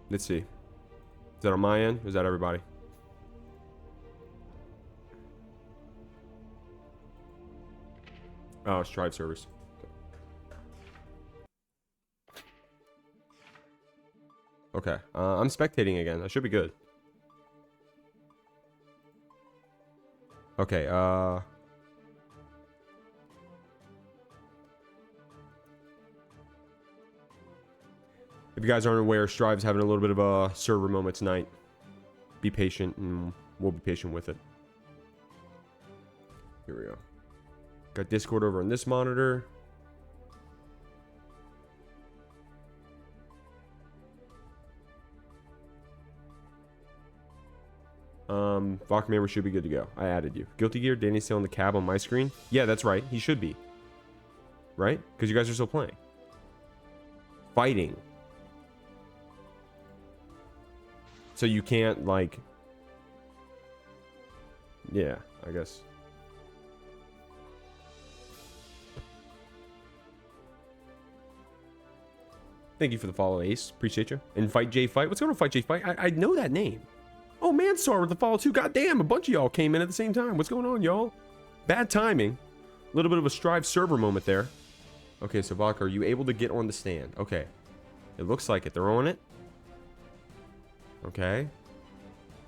Let's see. Is that on my end? Or is that everybody? Oh, Strive servers. Okay, I'm spectating again. I should be good. Okay, if you guys aren't aware, Strive's having a little bit of a server moment tonight. Be patient, and we'll be patient with it. Here we go. Got Discord over on this monitor. Vodka we should be good to go. I added you. Guilty Gear, Danny's still in the cab on my screen. Yeah, that's right. He should be. Right? Because you guys are still playing. Fighting. So you can't, like... Yeah, I guess. Thank you for the follow, Ace. Appreciate you. And Fight J Fight. What's going on, Fight J Fight? I know that name. Oh, Mansar with the follow too. God damn, a bunch of y'all came in at the same time. What's going on, y'all? Bad timing. A little bit of a Strive server moment there. Okay, so Vodka, are you able to get on the stand? Okay. It looks like it. They're on it. Okay.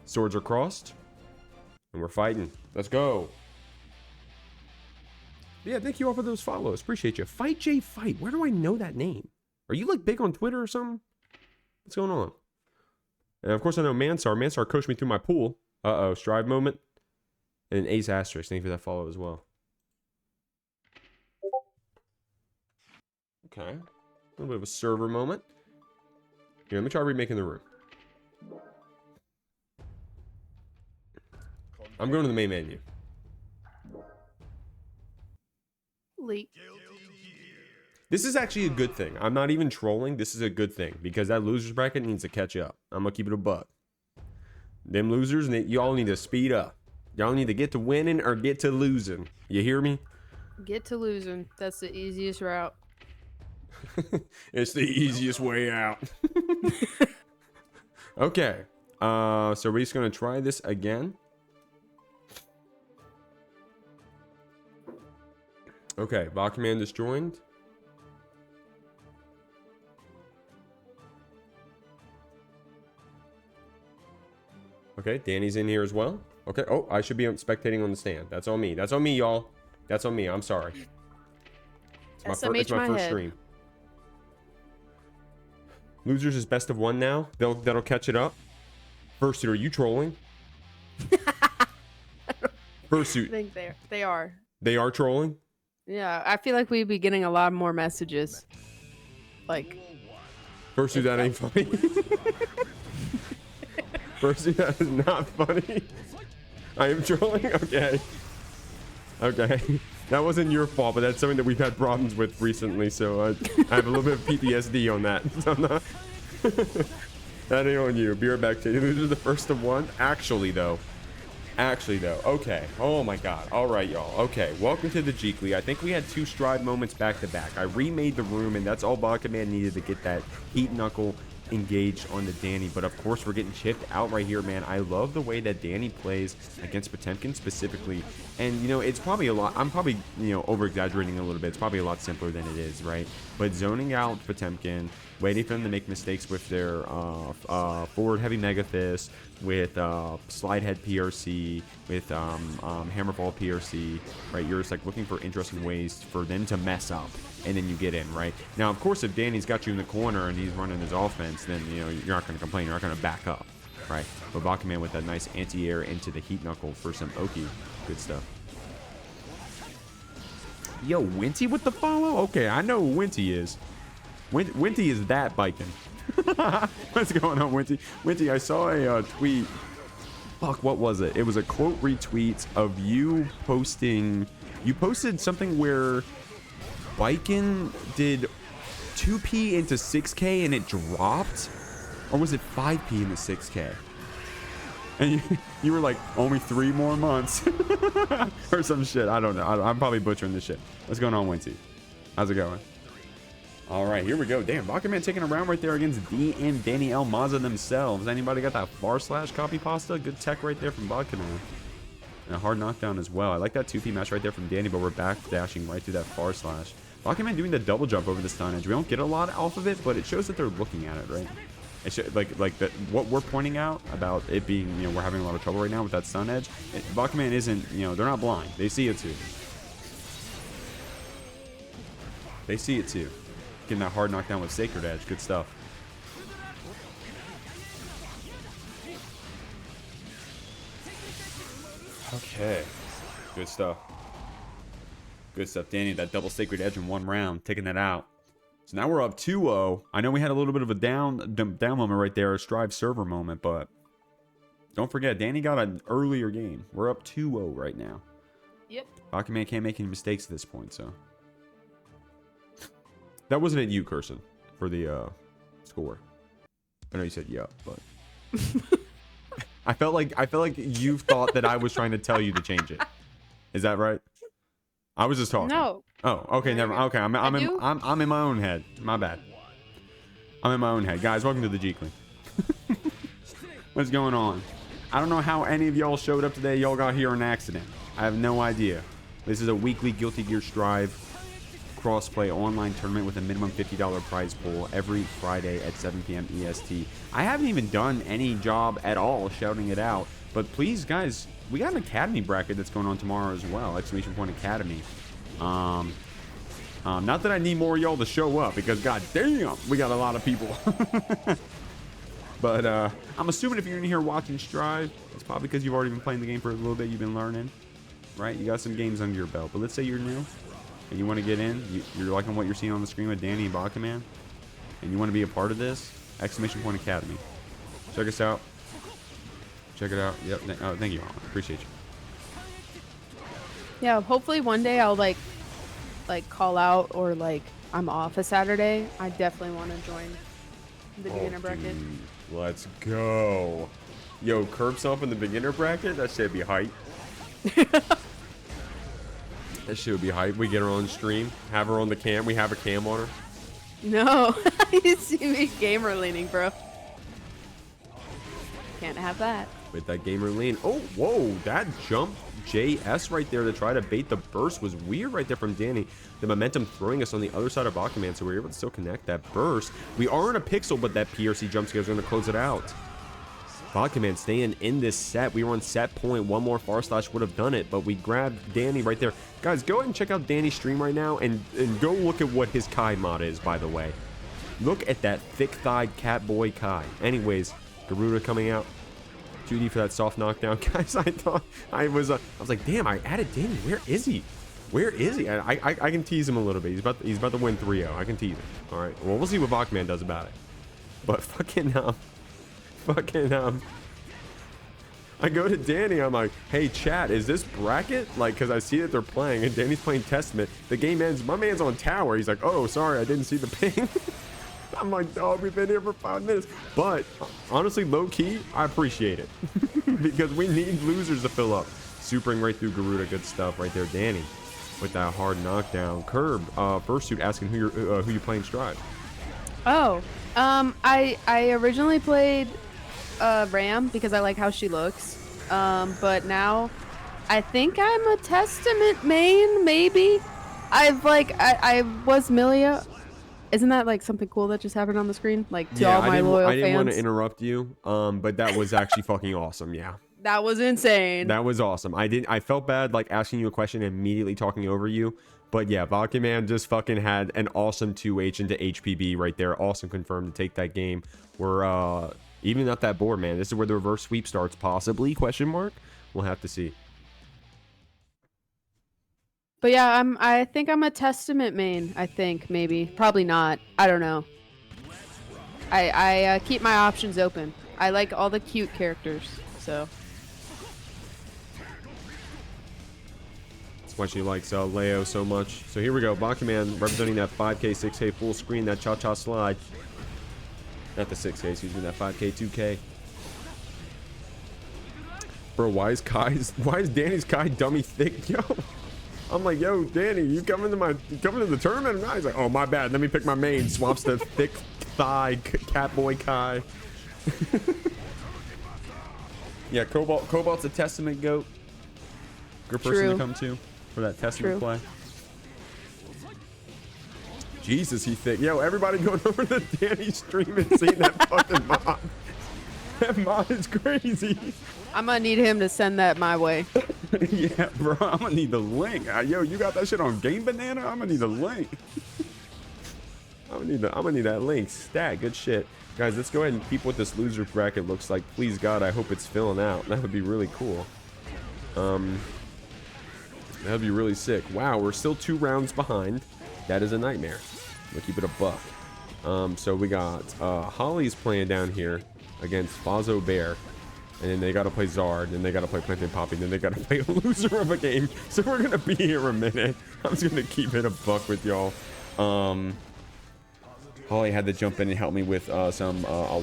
Swords are crossed. And we're fighting. Let's go. Yeah, thank you all for those follows. Appreciate you. Fight J Fight. Where do I know that name? Are you like big on Twitter or something? What's going on? And of course I know Mansar. Mansar coached me through my pool. Uh-oh, Strive moment. And Ace Asterisk. Thank you for that follow as well. Okay. A little bit of a server moment. Here, let me try remaking the room. I'm going to the main menu. Leak. This is actually a good thing. I'm not even trolling. This is a good thing because that losers bracket needs to catch up. I'm gonna keep it a buck. Them losers, y'all need to speed up. Y'all need to get to winning or get to losing. You hear me? Get to losing. That's the easiest route. It's the easiest way out. Okay. So we're just gonna try this again. Okay, Bot Command is joined. Okay, Danny's in here as well. Okay, oh, I should be spectating on the stand. That's on me. That's on me, y'all. That's on me. I'm sorry. It's my first stream. Losers is best of 1 now. That'll catch it up. Fursuit, are you trolling? Fursuit. I think they are. They are trolling? Yeah, I feel like we'd be getting a lot more messages. Like, Fursuit, that ain't funny. Fursuit, that is not funny. I am trolling? Okay. Okay. That wasn't your fault, but that's something that we've had problems with recently, so I have a little bit of PTSD on that. So I'm not... That ain't on you. Be right back to you. This is the first of 1. Actually, though. Okay. Oh, my God. All right, y'all. Okay. Welcome to the Jeekly. I think we had 2 Strive moments back to back. I remade the room, and that's all Bot Command needed to get that Heat Knuckle engaged on the Dany, but of course we're getting chipped out right here, man. I love the way that Dany plays against Potemkin specifically, and you know, it's probably a lot, I'm probably, you know, over exaggerating a little bit. It's probably a lot simpler than it is, right? But zoning out Potemkin, waiting for them to make mistakes with their forward heavy mega fist, with slide head PRC, with hammerfall PRC, right? You're just like looking for interesting ways for them to mess up, and then you get in, right? Now, of course, if Danny's got you in the corner and he's running his offense, then you know you're not going to complain. You're not going to back up, right? But Bakaman with that nice anti-air into the heat knuckle for some Oki, good stuff. Yo, Winty with the follow? Okay, I know who Winty is. Winty is that biking. What's going on, Winty? Winty, I saw a tweet. Fuck, what was it? It was a quote retweet of you posting. You posted something where Biken did 2p into 6k and it dropped? Or was it 5p into 6k? And you were like, only 3 more months. Or some shit. I don't know. I'm probably butchering this shit. What's going on, Winty? How's it going? All right, here we go. Damn, Rocketman taking a round right there against D and Dany Maza themselves. Anybody got that far slash copy pasta? Good tech right there from Rocketman. And a hard knockdown as well. I like that 2p match right there from Dany, but we're back dashing right through that far slash. Rocketman doing the double jump over the stun edge. We don't get a lot off of it, but it shows that they're looking at it, right? It should, like that. What we're pointing out about it being, you know, we're having a lot of trouble right now with that stun edge. Rocketman isn't, you know, they're not blind. They see it too. They see it too. Getting that hard knockdown with Sacred Edge. Good stuff. Okay. Good stuff. Good stuff. Dany, that double Sacred Edge in 1 round. Taking that out. So now we're up 2-0. I know we had a little bit of a down moment right there. A Strive server moment. But don't forget, Dany got an earlier game. We're up 2-0 right now. Yep. Rocketman can't make any mistakes at this point, so. That wasn't at you, Curson, for the score. I know you said yup, but I felt like you thought that I was trying to tell you to change it. Is that right? I was just talking. No. Oh, okay, never. Okay, I'm in my own head. My bad. I'm in my own head, guys. Welcome to the Jeekly. What's going on? I don't know how any of y'all showed up today. Y'all got here on accident. I have no idea. This is a weekly Guilty Gear Strive crossplay online tournament with a minimum $50 prize pool every Friday at 7 p.m. EST. I haven't even done any job at all shouting it out, but please, guys, we got an Academy bracket that's going on tomorrow as well. Exclamation point Academy. Not that I need more of y'all to show up because god damn, we got a lot of people. But I'm assuming if you're in here watching Strive, it's probably because you've already been playing the game for a little bit. You've been learning, right? You got some games under your belt. But let's say you're new and you want to get in, you're liking what you're seeing on the screen with Dany and Bakaman, and you want to be a part of this, exclamation point Academy. Check us out. Check it out. Yep. Oh, thank you, Holland. Appreciate you. Yeah, hopefully one day I'll like call out, or like I'm off a Saturday. I definitely want to join the beginner bracket. Dude, let's go. Yo, curb self in the beginner bracket? That should be hype. That shit would be hype. We get her on stream, have her on the cam. We have a cam on her. No, you see me gamer leaning, bro. Can't have that. With that gamer lean. Oh, whoa, that jump JS right there to try to bait the burst was weird right there from Dany. The momentum throwing us on the other side of Bakaman, so we were able to still connect that burst. We are in a pixel, but that PRC jump scare is going to close it out. Bakaman staying in this set. We were on set point. One more far slash would have done it, but we grabbed Dany right there. Guys, go ahead and check out Dany's stream right now and go look at what his Kai mod is, by the way. Look at that thick-thighed Catboy Kai. Anyways, Garuda coming out. 2D for that soft knockdown. Guys, I thought I was like, damn, I added Dany. Where is he? Where is he? I can tease him a little bit. He's about to win 3-0. I can tease him. All right. Well, we'll see what Bachman does about it. But I go to Dany. I'm like, hey, chat, is this bracket? Like, because I see that they're playing, and Danny's playing Testament. The game ends. My man's on tower. He's like, oh, sorry, I didn't see the ping. I'm like, dog, we've been here for 5 minutes. But honestly, low key, I appreciate it because we need losers to fill up. Supering right through Garuda. Good stuff right there, Dany, with that hard knockdown. Curb, Fursuit asking who you playing Strive. Oh, I originally played Ram because I like how she looks. But now I think I'm a Testament main, maybe. I was Milia. Isn't that like something cool that just happened on the screen? Like to all my loyal fans. I didn't want to interrupt you, but that was actually fucking awesome. Yeah. That was insane. That was awesome. I felt bad like asking you a question and immediately talking over you. But yeah, Bakaman just fucking had an awesome 2H into HPB right there. Awesome confirmed to take that game. We're evening up that board, man. This is where the reverse sweep starts, possibly, question mark. We'll have to see. But yeah, I think I'm a Testament main. I think maybe, probably not. I don't know. I keep my options open. I like all the cute characters, so. That's why she likes Leo so much. So here we go. Bakuman representing that 5K, 6K full screen, that cha-cha slide. Not the 6K, excuse me, that 5K, 2K. Bro, why is Dany's Kai dummy thick, yo? I'm like, yo, Dany, you coming to the tournament or not? He's like, oh, my bad. Let me pick my main. Swaps the thick thigh Catboy Kai. Yeah, Cobalt's a Testament goat. Good person to come to for that Testament play. Jesus, he thick. Yo, everybody going over to Dany stream and seeing that fucking mod. That mod is crazy. I'm gonna need him to send that my way. Yeah, bro, I'm gonna need the link. Yo, you got that shit on Game Banana? I'm gonna need the link. I'm gonna need that link. Stat, good shit. Guys, let's go ahead and keep what this loser bracket looks like. Please God, I hope it's filling out. That would be really cool. That'd be really sick. Wow, we're still 2 rounds behind. That is a nightmare. We'll keep it a buck. So we got Holly's playing down here against Fazo Bear. And then they got to play Zard, and they got to play PlantainPapi, and then they got to play a loser of a game. So we're going to be here a minute. I'm just going to keep it a buck with y'all. Holly had to jump in and help me with a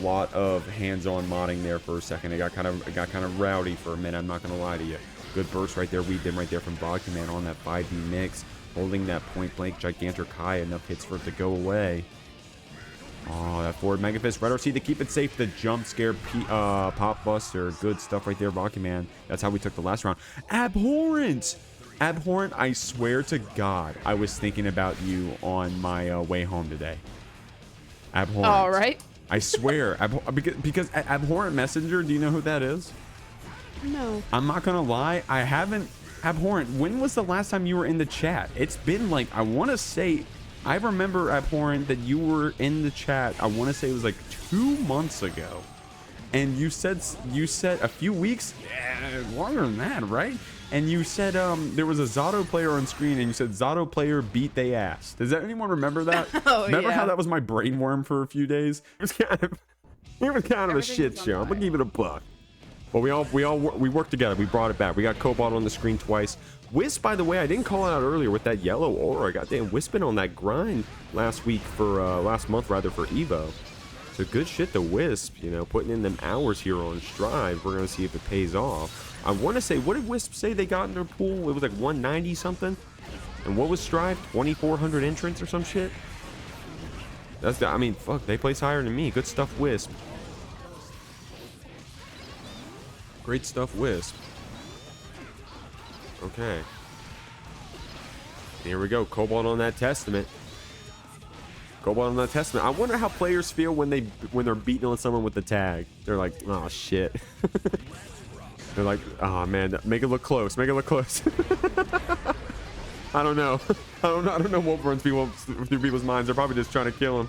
lot of hands-on modding there for a second. It got kind of rowdy for a minute. I'm not going to lie to you. Good burst right there. Weaved in right there from Bakuman on that 5D mix. Holding that point-blank Gigantor Kai. Enough hits for it to go away. Oh, that forward Mega Fist. Red RC to keep it safe. The jump scare pop buster. Good stuff right there, Bakuman. That's how we took the last round. Abhorrent! Abhorrent, I swear to God, I was thinking about you on my way home today. Abhorrent. All right. I swear. Because Abhorrent Messenger, do you know who that is? No. I'm not going to lie. I haven't. Abhorrent, when was the last time you were in the chat? It's been like, I want to say... I remember, Abhorrent, that you were in the chat. I want to say it was like 2 months ago. And you said a few weeks, longer than that, right? And you said there was a Zato player on screen, and you said Zato player beat they ass. Does anyone remember that? Remember how that was my brainworm for a few days? It was kind of a shit show. I'm gonna give it a buck. But we worked together. We brought it back. We got Cobalt on the screen twice. Wisp, by the way, I didn't call it out earlier with that yellow aura. Goddamn, Wisp been on that grind last month rather for Evo. So good shit to Wisp, you know, putting in them hours here on Strive. We're gonna see if it pays off. I want to say, what did Wisp say they got in their pool? It was like 190 something. And what was Strive? 2,400 entrants or some shit. I mean, fuck, they place higher than me. Good stuff, Wisp. Great stuff, Wisp. Okay. Here we go. Cobalt on that Testament. Cobalt on that Testament. I wonder how players feel when they're beating on someone with the tag. They're like, oh shit. They're like, oh man, make it look close. Make it look close. I don't know. I don't know what runs through people's minds. They're probably just trying to kill him.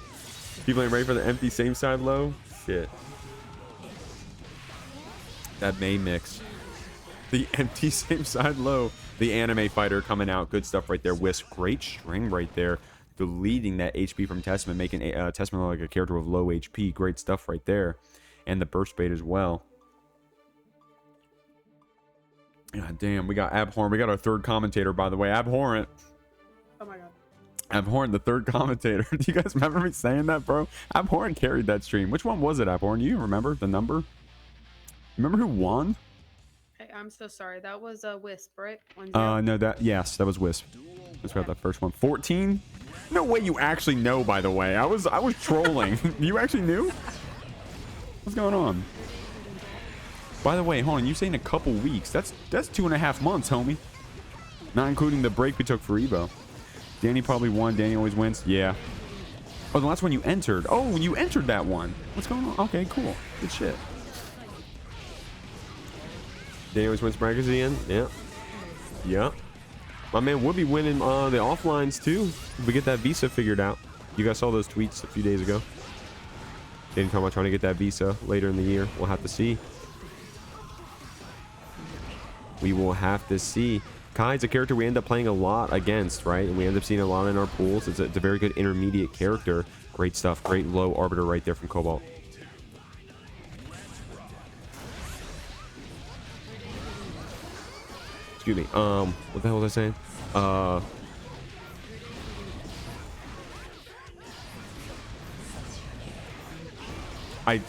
People ain't ready for the empty same side low. Shit. That May mix. The empty same side low. The anime fighter coming out. Good stuff right there. Wisp. Great string right there. Deleting that HP from Testament. Making Testament look like a character with low HP. Great stuff right there. And the burst bait as well. God damn. We got Abhorrent. We got our third commentator, by the way. Abhorrent. Oh my god. Abhorrent, the third commentator. Do you guys remember me saying that, bro? Abhorrent carried that stream. Which one was it, Abhorrent? Do you remember the number? Remember who won? Hey, I'm so sorry. That was a Wisp, right? No, that was Wisp. Let's grab that first one. 14? No way you actually know, by the way. I was trolling. You actually knew? What's going on? By the way, hold on. You saying a couple weeks. That's 2.5 months, homie. Not including the break we took for Evo. Dany probably won. Dany always wins. Yeah. Oh, the last one you entered. Oh, you entered that one. What's going on? Okay, cool. Good shit. Dany always wins brackets at the end. Yeah. Yeah. My man would be winning the offlines too if we get that visa figured out. You guys saw those tweets a few days ago. Dany talking about trying to get that visa later in the year. We'll have to see. We will have to see. Kai's a character we end up playing a lot against, right? And we end up seeing a lot in our pools. It's a very good intermediate character. Great stuff. Great low arbiter right there from Cobalt. Excuse me. What the hell was I saying?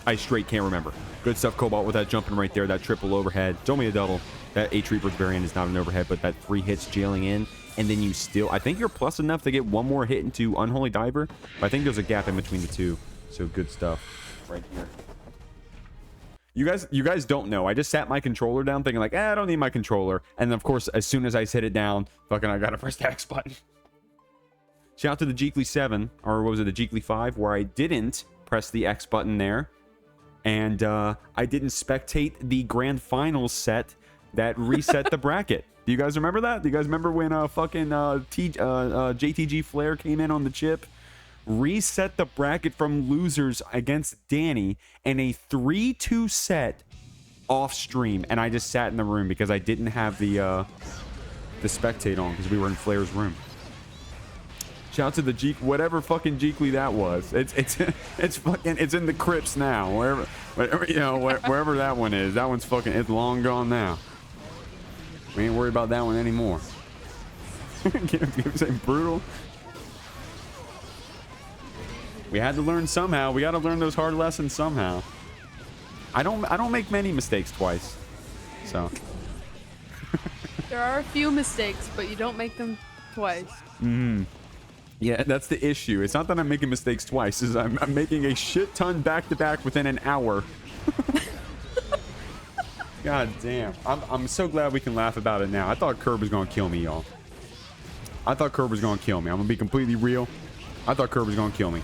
I straight can't remember. Good stuff, Cobalt, with that jumping right there. That triple overhead. It's only a double. That H Reaper's variant is not an overhead, but that 3 hits jailing in. And then you still... I think you're plus enough to get one more hit into Unholy Diver. But I think there's a gap in between the two. So good stuff right here. You guys don't know. I just sat my controller down thinking like, I don't need my controller. And of course, as soon as I sit it down, fucking I gotta press the X button. Shout out to the JKLY 7, or what was it, the JKLY 5, where I didn't press the X button there. And I didn't spectate the grand finals set that reset the bracket. Do you guys remember that? Do you guys remember when fucking JTG Flair came in on the chip? Reset the bracket from losers against Dany in a 3-2 set off stream, and I just sat in the room because I didn't have the spectate on because we were in Flair's room. Shout out to the Jeek, whatever fucking JKLY that was. It's fucking, it's in the crypts now. Wherever you know, wherever that one is, that one's fucking, it's long gone now. We ain't worried about that one anymore. Say brutal. We had to learn somehow. We got to learn those hard lessons somehow. I don't make many mistakes twice. So. There are a few mistakes, but you don't make them twice. Mm-hmm. Yeah, that's the issue. It's not that I'm making mistakes twice. It's I'm making a shit ton back to back within an hour. God damn. I'm so glad we can laugh about it now. I thought Curb was gonna kill me, y'all. I thought Curb was gonna kill me. I'm gonna be completely real. I thought Curb was gonna kill me.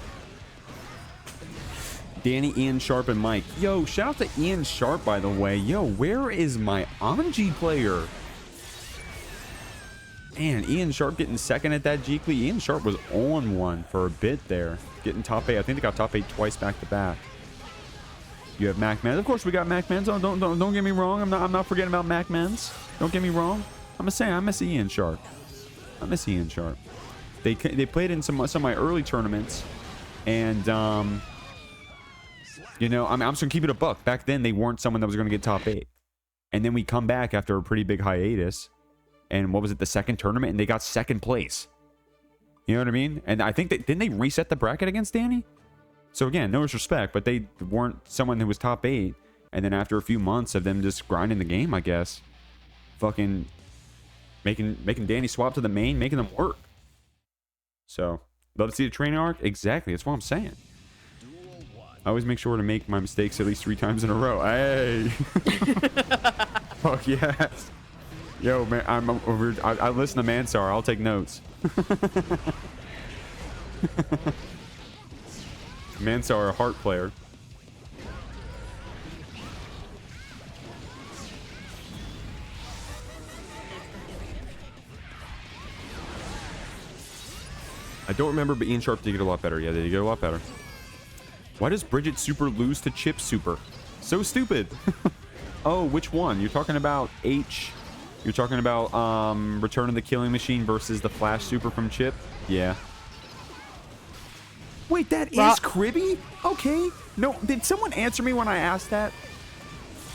Dany, Ian Sharp, and Mike. Yo, shout out to Ian Sharp, by the way. Yo, where is my Anji player? Man, Ian Sharp getting second at that JKLY. Ian Sharp was on one for a bit there. Getting top 8. I think they got top 8 twice back to back. You have MacMens. Of course, we got MacMens. Oh, don't get me wrong. I'm not forgetting about MacMens. Don't get me wrong. I'm just saying, I miss Ian Sharp. I miss Ian Sharp. They played in some of my early tournaments, and you know, I'm just gonna keep it a buck. Back then, they weren't someone that was gonna get top 8, and then we come back after a pretty big hiatus. And what was it, the second tournament? And they got second place. You know what I mean? And I think didn't they reset the bracket against Dany? So again, no disrespect, but they weren't someone who was top 8. And then after a few months of them just grinding the game, I guess, fucking making Dany swap to the main, making them work. So, love to see the training arc? Exactly, that's what I'm saying. I always make sure to make my mistakes at least 3 times in a row. Hey! Fuck yes! Yo, man, I listen to Mansar. I'll take notes. Mansar, a heart player. I don't remember, but Ian Sharp did get a lot better. Yeah, they did get a lot better. Why does Bridget Super lose to Chip Super? So stupid. Oh, which one? You're talking about H... You're talking about Return of the Killing Machine versus the Flash Super from Chip? Yeah. Wait, that is Kriby? Okay. No, did someone answer me when I asked that?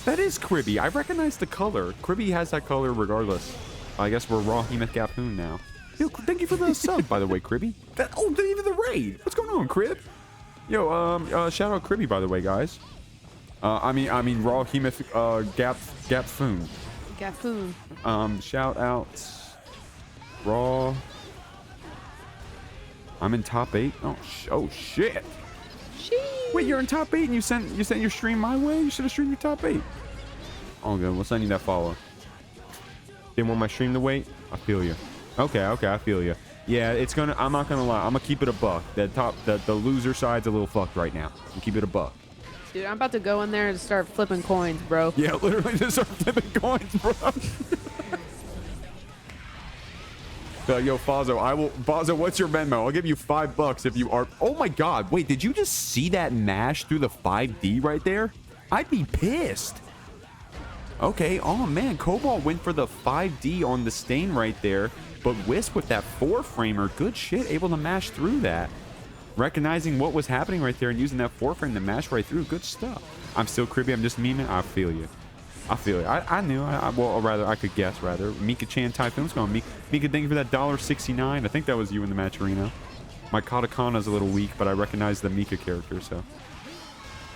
That is Kriby. I recognize the color. Kriby has that color regardless. I guess we're Raw Hemoth Gapoon now. Yo, thank you for the sub, by the way, Kriby. Even the raid. What's going on, Krib? Yo, shout out Kriby, by the way, guys. I mean Raw Hemoth Gapoon. Gafoon. Shout out Raw. I'm in top 8. Oh shit. Sheesh. Wait, you're in top 8 and you sent your stream my way? You should have streamed your top 8. Oh good, we'll send you that follow. Didn't want my stream to wait? I feel you. Okay, I feel you. Yeah, I'm not gonna lie, I'm gonna keep it a buck. The loser side's a little fucked right now. Keep it a buck. Dude, I'm about to go in there and start flipping coins, bro. Yeah, literally just start flipping coins, bro. Yo, Fazo, what's your Venmo? I'll give you $5 if you are... Oh my god, wait, did you just see that mash through the 5D right there? I'd be pissed. Okay, oh man, Cobalt went for the 5D on the stain right there, but Wisp with that 4-framer, good shit, able to mash through that. recognizing what was happening right there and using that foreframe to mash right through. Good stuff. I'm still Kriby. I'm just memeing. I feel you. I feel you. I knew. Well, or rather, I could guess, rather. Mika-chan Typhoon's going. Mika, thank you for that $1.69. I think that was you in the match arena. My katakana's a little weak, but I recognize the Mika character, so.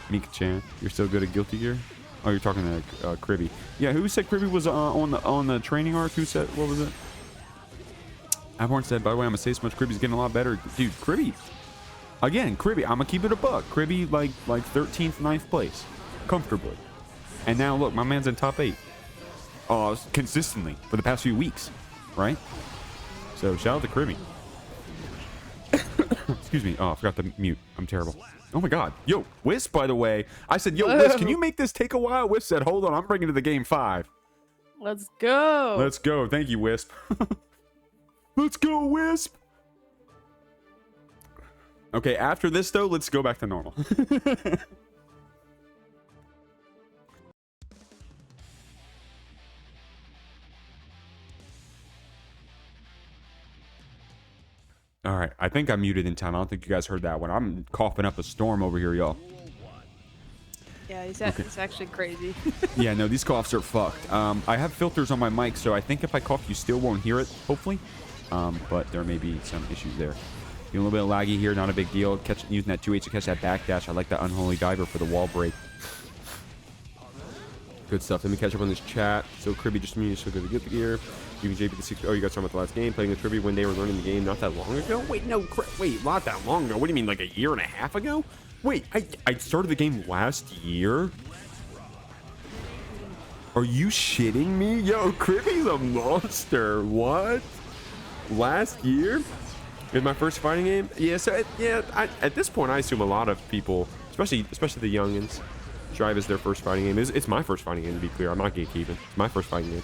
Mika-chan, you're still good at Guilty Gear? Oh, you're talking to Kriby. Yeah, who said Kriby was on the training arc? Who said, what was it? Abhorn said, by the way, I'm gonna say so much, Kriby's getting a lot better. Dude, Kriby. Again, Kriby, I'm gonna keep it a buck. Kriby, like 13th, 9th place. Comfortably. And now, look, my man's in top 8. Consistently for the past few weeks, right? So, shout out to Kriby. Excuse me. Oh, I forgot to mute. I'm terrible. Oh my god. Yo, Wisp, by the way. I said, yo, Wisp, can you make this take a while? Wisp said, hold on, I'm bringing to the game 5. Let's go. Let's go. Thank you, Wisp. Let's go, Wisp. Okay, after this, though, let's go back to normal. All right, I think I muted in time. I don't think you guys heard that one. I'm coughing up a storm over here, y'all. Yeah, it's actually crazy. Yeah, no, these coughs are fucked. I have filters on my mic, so I think if I cough, you still won't hear it, hopefully. But there may be some issues there. A little bit of laggy here, not a big deal. Using that 2H to catch that backdash. I like that unholy diver for the wall break. Good stuff. Let me catch up on this chat. So Kriby just me, so good to get the gear. Even JP the 6. Oh, you guys talking about the last game, playing with Kriby when they were learning the game not that long ago. Wait, no, wait, not that long ago. What do you mean, like a year and a half ago? Wait, I started the game last year. Are you shitting me? Yo, Kriby's a monster. What? Last year? In my first fighting game? Yeah, so at this point, I assume a lot of people, especially the youngins, Drive is their first fighting game. It's my first fighting game, to be clear. I'm not gatekeeping. It's my first fighting game.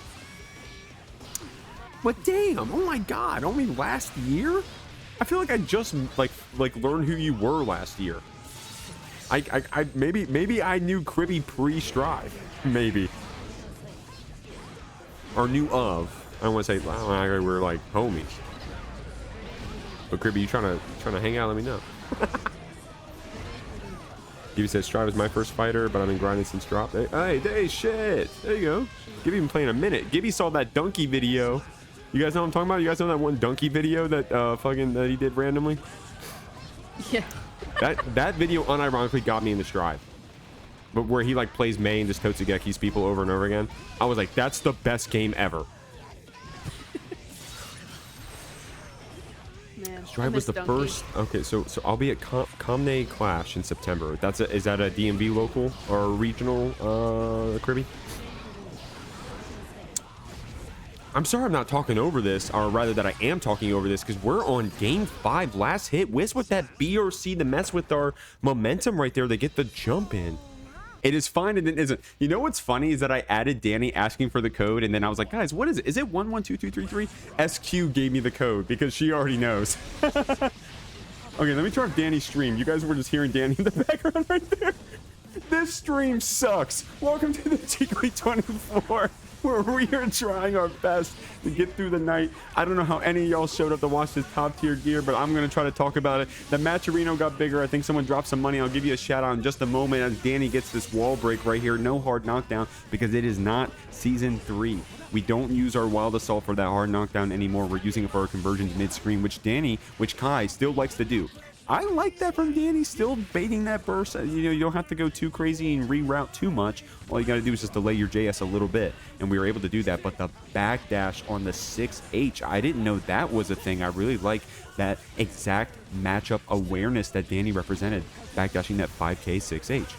But damn, oh my god, only last year? I feel like I just like learned who you were last year. I maybe I knew Kriby pre-Strive, maybe, or knew of. I don't want to say we were like homies. But Kriby, you trying to hang out? Let me know. Gibby says Strive is my first fighter, but I've been grinding since drop. Hey, shit. There you go. Gibby been playing a minute. Gibby saw that donkey video. You guys know what I'm talking about? You guys know that one donkey video that that he did randomly? Yeah. That video unironically got me into Strive. But where he like plays Mei and just Totsugeki's people over and over again. I was like, that's the best game ever. Man, Strive was the first. Okay, so I'll be at Comne Clash in September. Is that a DMV local or regional, Kriby? I'm sorry I'm not talking over this, or rather that I am talking over this, because we're on game 5, last hit. Wisp with that BRC to mess with our momentum right there. They get the jump in. It is fine and it isn't. You know what's funny is that I added Dany asking for the code, and then I was like, guys, what is it? Is it 112233? SQ gave me the code because she already knows. Okay, let me turn off Dany's stream. You guys were just hearing Dany in the background right there. This stream sucks. Welcome to the JKLY 24. Where we are trying our best to get through the night. I don't know how any of y'all showed up to watch this top tier gear, but I'm going to try to talk about it. The Matcherino got bigger. I think someone dropped some money. I'll give you a shout out in just a moment as Dany gets this wall break right here. No hard knockdown because it is not season 3. We don't use our wild assault for that hard knockdown anymore. We're using it for our conversions mid-screen, which Kai still likes to do. I like that from Dany, still baiting that burst. You don't have to go too crazy and reroute too much. All you got to do is just delay your JS a little bit. And we were able to do that. But the backdash on the 6H, I didn't know that was a thing. I really like that exact matchup awareness that Dany represented. Backdashing that 5K 6H.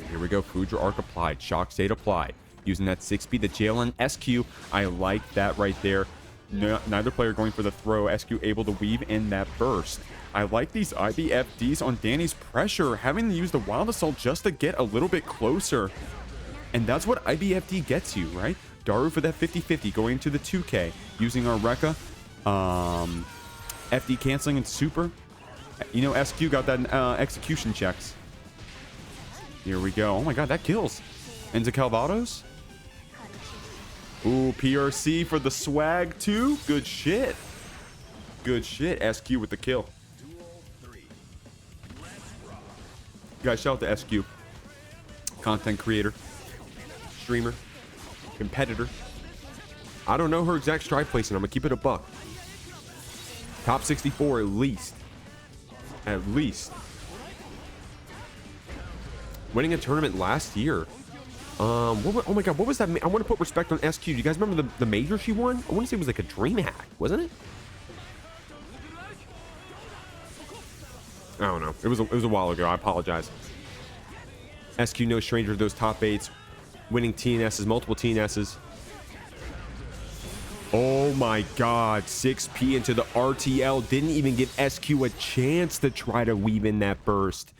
Here we go. Fudra Arc applied. Shock State applied. Using that 6B, the JLN SQ. I like that right there. No, neither player going for the throw. SQ able to weave in that burst. I like these IBFDs on Dany's pressure, having to use the Wild Assault just to get a little bit closer. And that's what IBFD gets you, right? Daru for that 50-50 going to the 2K. Using our Rekka. FD canceling and super. You know, SQ got that execution checks. Here we go. Oh my god, that kills. Into Calvados. Ooh, PRC for the swag too. Good shit. Good shit. SQ with the kill. Guys, shout out to SQ. Content creator. Streamer. Competitor. I don't know her exact stride placement. I'm going to keep it a buck. Top 64 at least. At least. Winning a tournament last year. Oh my god, what was that? I want to put respect on SQ. Do you guys remember the major she won? I want to say it was like a dream hack, wasn't it? I don't know. It was a while ago. I apologize. SQ no stranger to those top 8s. Winning TNSs, multiple TNSs. Oh my god, 6P into the RTL. Didn't even give SQ a chance to try to weave in that burst.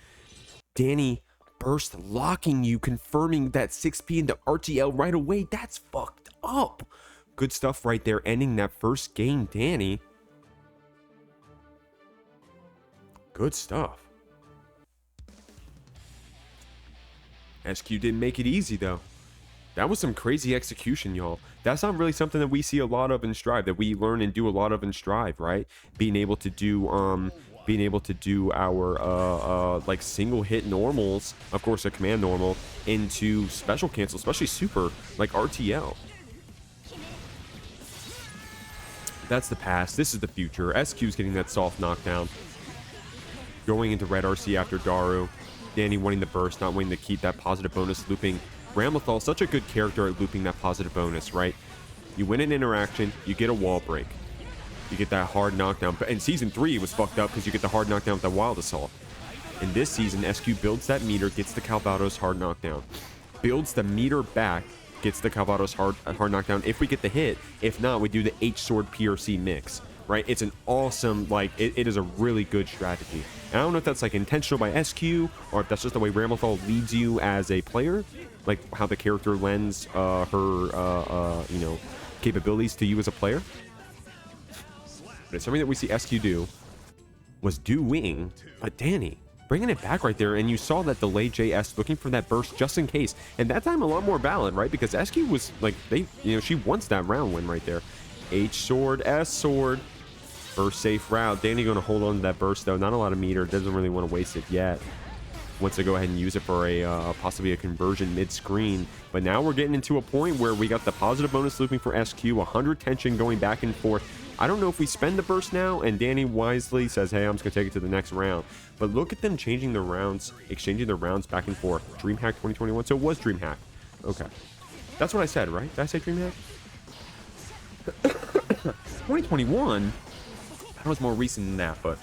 Dany burst locking you, confirming that 6P into RTL right away. That's fucked up. Good stuff right there, ending that first game, Dany. Good stuff. SQ didn't make it easy though. That was some crazy execution, y'all. That's not really something that we see a lot of in Strive, that we learn and do a lot of in Strive, right? Being able to do our like single hit normals, of course a command normal, into special cancel, especially super, like RTL. That's the past. This is the future. SQ's getting that soft knockdown. Going into red RC after Daru. Dany winning the burst, not winning to keep that positive bonus looping. Ramlethal, such a good character at looping that positive bonus, right? You win an interaction, you get a wall break. You get that hard knockdown. But in Season 3, it was fucked up because you get the hard knockdown with the Wild Assault. In this season, SQ builds that meter, gets the Calvados hard knockdown. Builds the meter back, gets the Calvados hard knockdown if we get the hit. If not, we do the H-Sword PRC mix, right? It's an awesome, like, it is a really good strategy. And I don't know if that's, like, intentional by SQ, or if that's just the way Ramlethal leads you as a player. Like, how the character lends her, you know, capabilities to you as a player. But it's something that we see SQ do, was doing, but Dany bringing it back right there, and you saw that delay JS looking for that burst just in case, and that time a lot more valid, right? Because SQ was like, she wants that round win right there. H sword, S sword, burst safe route. Dany going to hold on to that burst though. Not a lot of meter, doesn't really want to waste it yet. Wants to go ahead and use it for a possibly a conversion mid-screen. But now we're getting into a point where we got the positive bonus looping for SQ, 100 tension going back and forth. I don't know if we spend the burst now, and Dany wisely says, hey, I'm just going to take it to the next round. But look at them changing the rounds, exchanging the rounds back and forth. DreamHack 2021, so it was DreamHack. Okay. That's what I said, right? Did I say DreamHack? 2021? That was more recent than that, but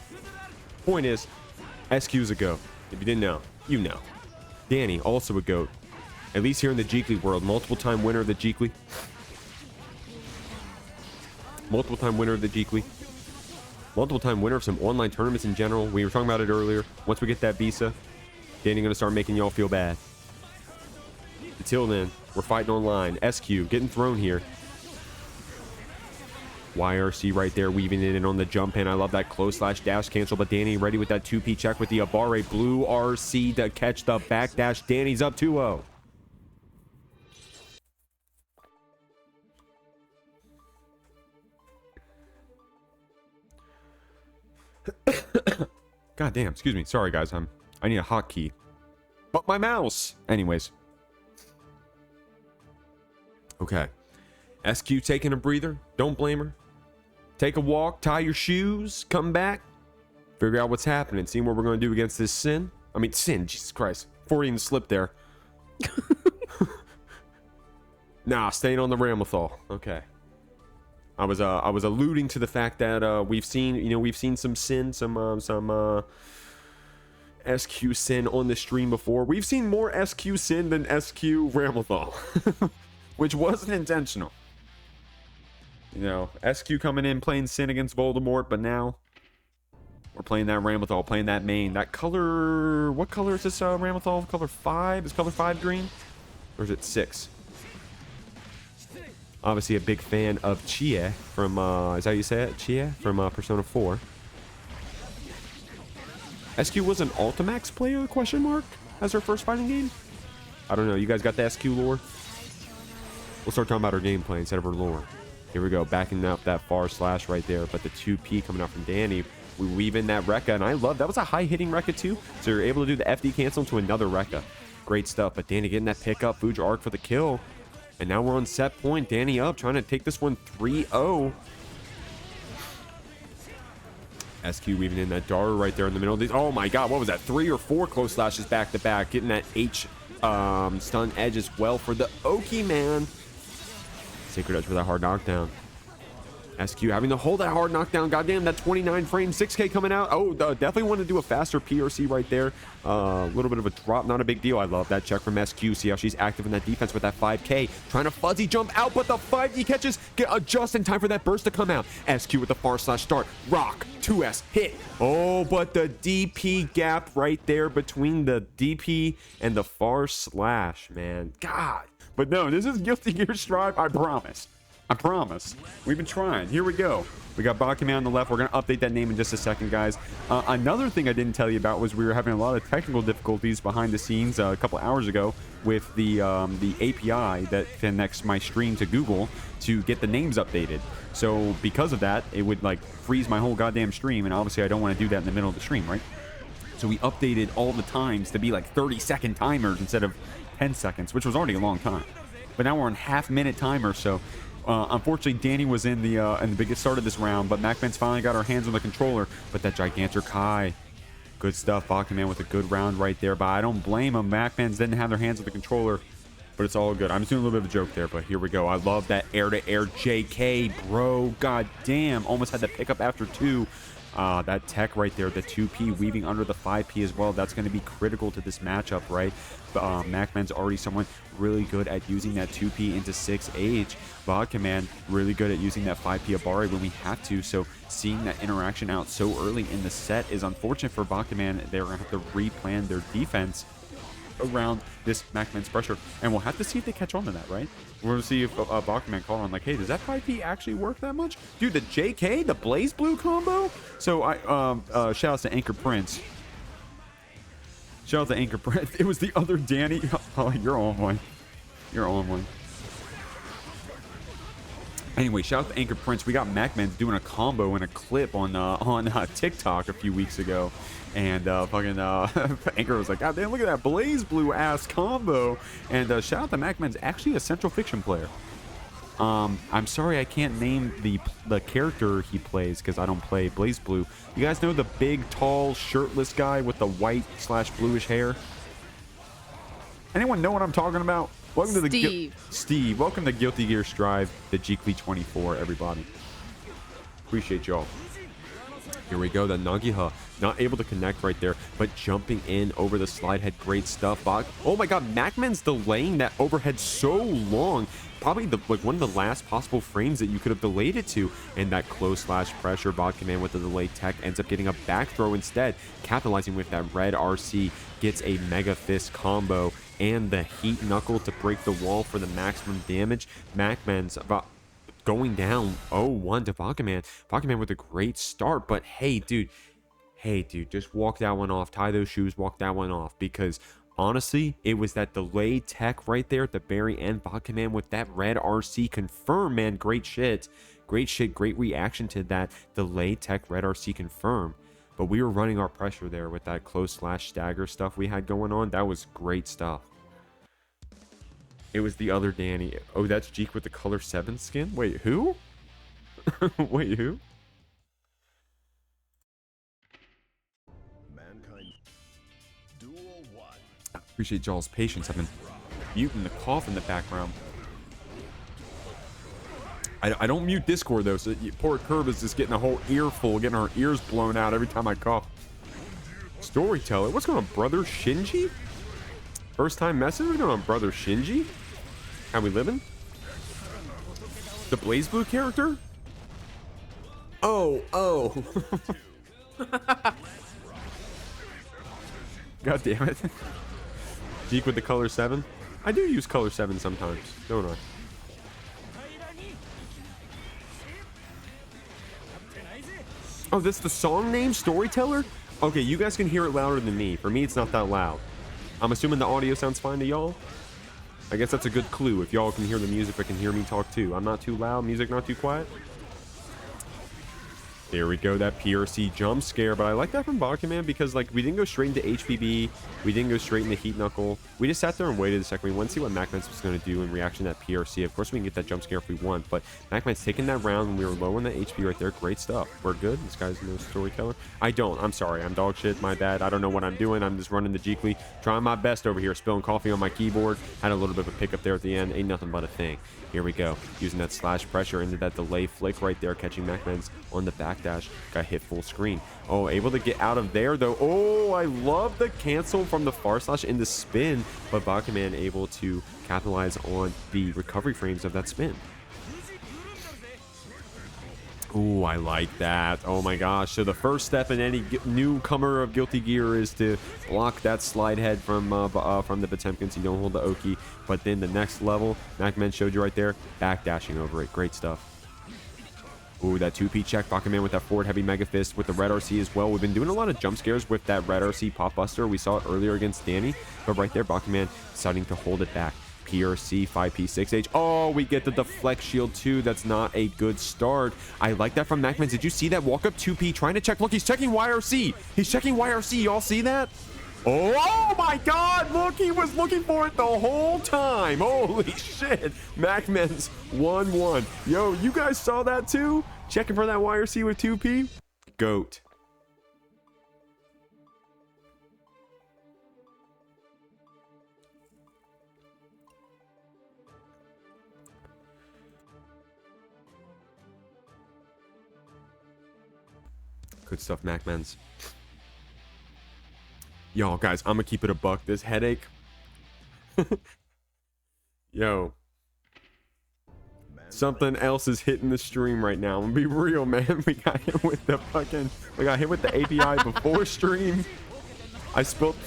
point is, SQ's a GOAT. If you didn't know, you know. Dany, also a GOAT. At least here in the Jeekly world. Multiple-time winner of the Jeekly. Multiple-time winner of the Jeekly. Multiple-time winner of some online tournaments in general. We were talking about it earlier. Once we get that visa, Dany gonna start making y'all feel bad. Until then, we're fighting online. SQ getting thrown here. YRC right there, weaving it in on the jump in. I love that close slash dash cancel, but Dany ready with that 2P check with the Abare blue RC to catch the backdash. Dany's up 2-0. God damn, excuse me. Sorry guys, I need a hotkey. But my mouse. Anyways. Okay. SQ taking a breather. Don't blame her. Take a walk, tie your shoes, come back, figure out what's happening, see what we're going to do against this sin. I mean, sin, Jesus Christ. 40 in the slip there. Nah, staying on the Ramlethal. Okay. I was alluding to the fact that we've seen some sin, some SQ sin on the stream before. We've seen more SQ sin than SQ Ramlethal, which wasn't intentional. You know, SQ coming in playing Sin against Voldemort, but now we're playing that Ramlethal, playing that main. That color, what color is this Ramlethal? Color 5? Is color 5 green? Or is it 6? Obviously a big fan of Chie from, is that how you say it? Chie from Persona 4. SQ was an Ultimax player, question mark, as her first fighting game? I don't know, you guys got the SQ lore? We'll start talking about her gameplay instead of her lore. Here we go, backing up that far slash right there, but the 2P coming out from Dany. We weave in that Rekka, and I love that was a high hitting Rekka too. So you're able to do the FD cancel to another Rekka. Great stuff. But Dany getting that pick up, Fuge arc for the kill. And now we're on set point. Dany up, trying to take this one 3-0. SQ weaving in that Daru right there in the middle of these. Oh my god, what was that? 3 or 4 close slashes back to back. Getting that H stun edge as well for the Oki, man. Sacred Edge for that hard knockdown. SQ having to hold that hard knockdown. Goddamn, that 29 frame 6K coming out. Oh, definitely want to do a faster PRC right there. A little bit of a drop, not a big deal. I love that check from SQ. See how she's active in that defense with that 5K. Trying to fuzzy jump out, but the 5D catches get just in time for that burst to come out. SQ with the far slash start. Rock, 2S, hit. Oh, but the DP gap right there between the DP and the far slash, man. God. But no, this is Guilty Gear Strive, I promise. I promise. We've been trying. Here we go. We got Bakuman on the left. We're going to update that name in just a second, guys. Another thing I didn't tell you about was we were having a lot of technical difficulties behind the scenes a couple hours ago with the API that connects my stream to Google to get the names updated. So because of that, it would like freeze my whole goddamn stream, and obviously I don't want to do that in the middle of the stream, right? So we updated all the times to be like 30-second timers instead of 10 seconds, which was already a long time. But now we're on half-minute timers, so unfortunately, Dany was in the biggest start of this round, but MacMens finally got our hands on the controller. But that Gigantor Kai, good stuff. Bakuman with a good round right there, but I don't blame him. MacMens didn't have their hands on the controller, but it's all good. I'm just doing a little bit of a joke there, but here we go. I love that air-to-air JK, bro. God damn, almost had the pickup after 2. That tech right there, the 2P weaving under the 5P as well. That's going to be critical to this matchup, right? MacMen's already someone really good at using that 2P into 6H. Bakuman really good at using that 5P Abari when we have to. So seeing that interaction out so early in the set is unfortunate for Bakuman. They're going to have to replan their defense around this MacMen's pressure, and we'll have to see if they catch on to that, right? We're going to see if Bakuman call on like, hey, does that 5P actually work that much? Dude, the JK, the Blaze Blue combo? So I shout out to Anchor Prince. Shout out to Anchor Prince. It was the other Dany. Oh, you're on one. You're on one. Anyway, shout out to Anchor Prince. We got MacMens doing a combo in a clip on TikTok a few weeks ago. And Anchor was like, God damn, look at that Blaze Blue ass combo. And shout out to MacMens, actually a Central Fiction player. I'm sorry I can't name the character he plays because I don't play Blaze Blue. You guys know the big, tall, shirtless guy with the white/bluish hair? Anyone know what I'm talking about? Welcome to the Steve. Welcome to Guilty Gear Strive, the JKLY 24, everybody. Appreciate y'all. Here we go, the Nagoriyuki, not able to connect right there, but jumping in over the slide head, great stuff. Oh my god, MacMen's delaying that overhead so long. Probably one of the last possible frames that you could have delayed it to. And that close slash pressure, Bakuman with the delayed tech ends up getting a back throw instead, capitalizing with that red RC, gets a Mega Fist combo and the Heat Knuckle to break the wall for the maximum damage. MacMen's about going down 0-1 to Bakuman. Bakuman with a great start, but hey, dude, just walk that one off. Tie those shoes, walk that one off, because honestly, it was that delayed tech right there at the very end. Bakuman with that red RC confirm, man. Great shit. Great reaction to that delayed tech red RC confirm. But we were running our pressure there with that close slash stagger stuff we had going on. That was great stuff. It was the other Dany. Oh, that's Jeek with the color 7 skin? Wait, who? Wait, who? Mankind. Duel 1. Appreciate y'all's patience. I've been muting the cough in the background. I don't mute Discord though, so poor Curb is just getting a whole earful, getting her ears blown out every time I cough. Storyteller, what's going on, brother Shinji? First time message? What's going on, brother Shinji? How we living? The Blaze Blue character? Oh. God damn it. Jeek with the color 7? I do use color 7 sometimes, don't I? Oh, that's the song name? Storyteller? Okay, you guys can hear it louder than me. For me, it's not that loud. I'm assuming the audio sounds fine to y'all? I guess that's a good clue. If y'all can hear the music, but can hear me talk too. I'm not too loud, music not too quiet. There we go, that PRC jump scare. But I like that from Bakaman because, like, we didn't go straight into HPB. We didn't go straight into Heat Knuckle. We just sat there and waited a second. We wanted to see what MacMens was going to do in reaction to that PRC. Of course, we can get that jump scare if we want. But MacMens taking that round when we were low on the HP right there. Great stuff. We're good. This guy's no storyteller. I don't. I'm sorry. I'm dog shit. My bad. I don't know what I'm doing. I'm just running the Jeekly. Trying my best over here. Spilling coffee on my keyboard. Had a little bit of a pickup there at the end. Ain't nothing but a thing. Here we go. Using that slash pressure into that delay flick right there. Catching MacMens on the backdash. Got hit full screen. Oh, able to get out of there though. Oh, I love the cancel from the far slash in the spin, but Bakaman able to capitalize on the recovery frames of that spin. Oh, I like that. Oh my gosh. So the first step in any newcomer of Guilty Gear is to block that slide head from the Potemkin so you don't hold the Oki. But then the next level, MacMen showed you right there, backdashing over it. Great stuff. Ooh, that 2P check. Bakaman with that forward heavy Mega Fist with the red RC as well. We've been doing a lot of jump scares with that red RC Pop Buster. We saw it earlier against Dany. But right there, Bakaman deciding to hold it back. PRC, 5P, 6H. Oh, we get the deflect shield too. That's not a good start. I like that from MacMens. Did you see that walk up 2P trying to check? Look, he's checking YRC. He's checking YRC. Y'all see that? Oh my god, look, he was looking for it the whole time. Holy shit. MacMens 1-1. Yo, you guys saw that too? Checking for that YRC with 2P? Goat. Good stuff, MacMens. Yo, guys, I'm gonna keep it a buck. This headache. Yo. Something else is hitting the stream right now. I'm gonna be real, man. We got hit with the API before stream. I spilt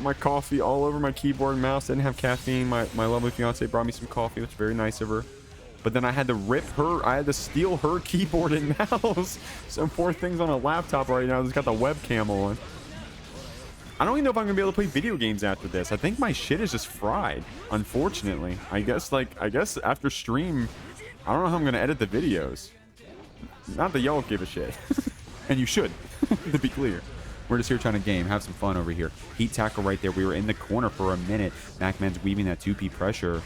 my coffee all over my keyboard and mouse. Didn't have caffeine. My lovely fiance brought me some coffee, which was very nice of her. But then I had to steal her keyboard and mouse. Some poor thing's on a laptop right now. It's got the webcam on. I don't even know if I'm gonna be able to play video games after this. I think my shit is just fried, unfortunately. I guess after stream, I don't know how I'm gonna edit the videos. Not that y'all give a shit. And you should, to be clear. We're just here trying to game, have some fun over here. Heat tackle right there. We were in the corner for a minute. MacMen's weaving that 2P pressure.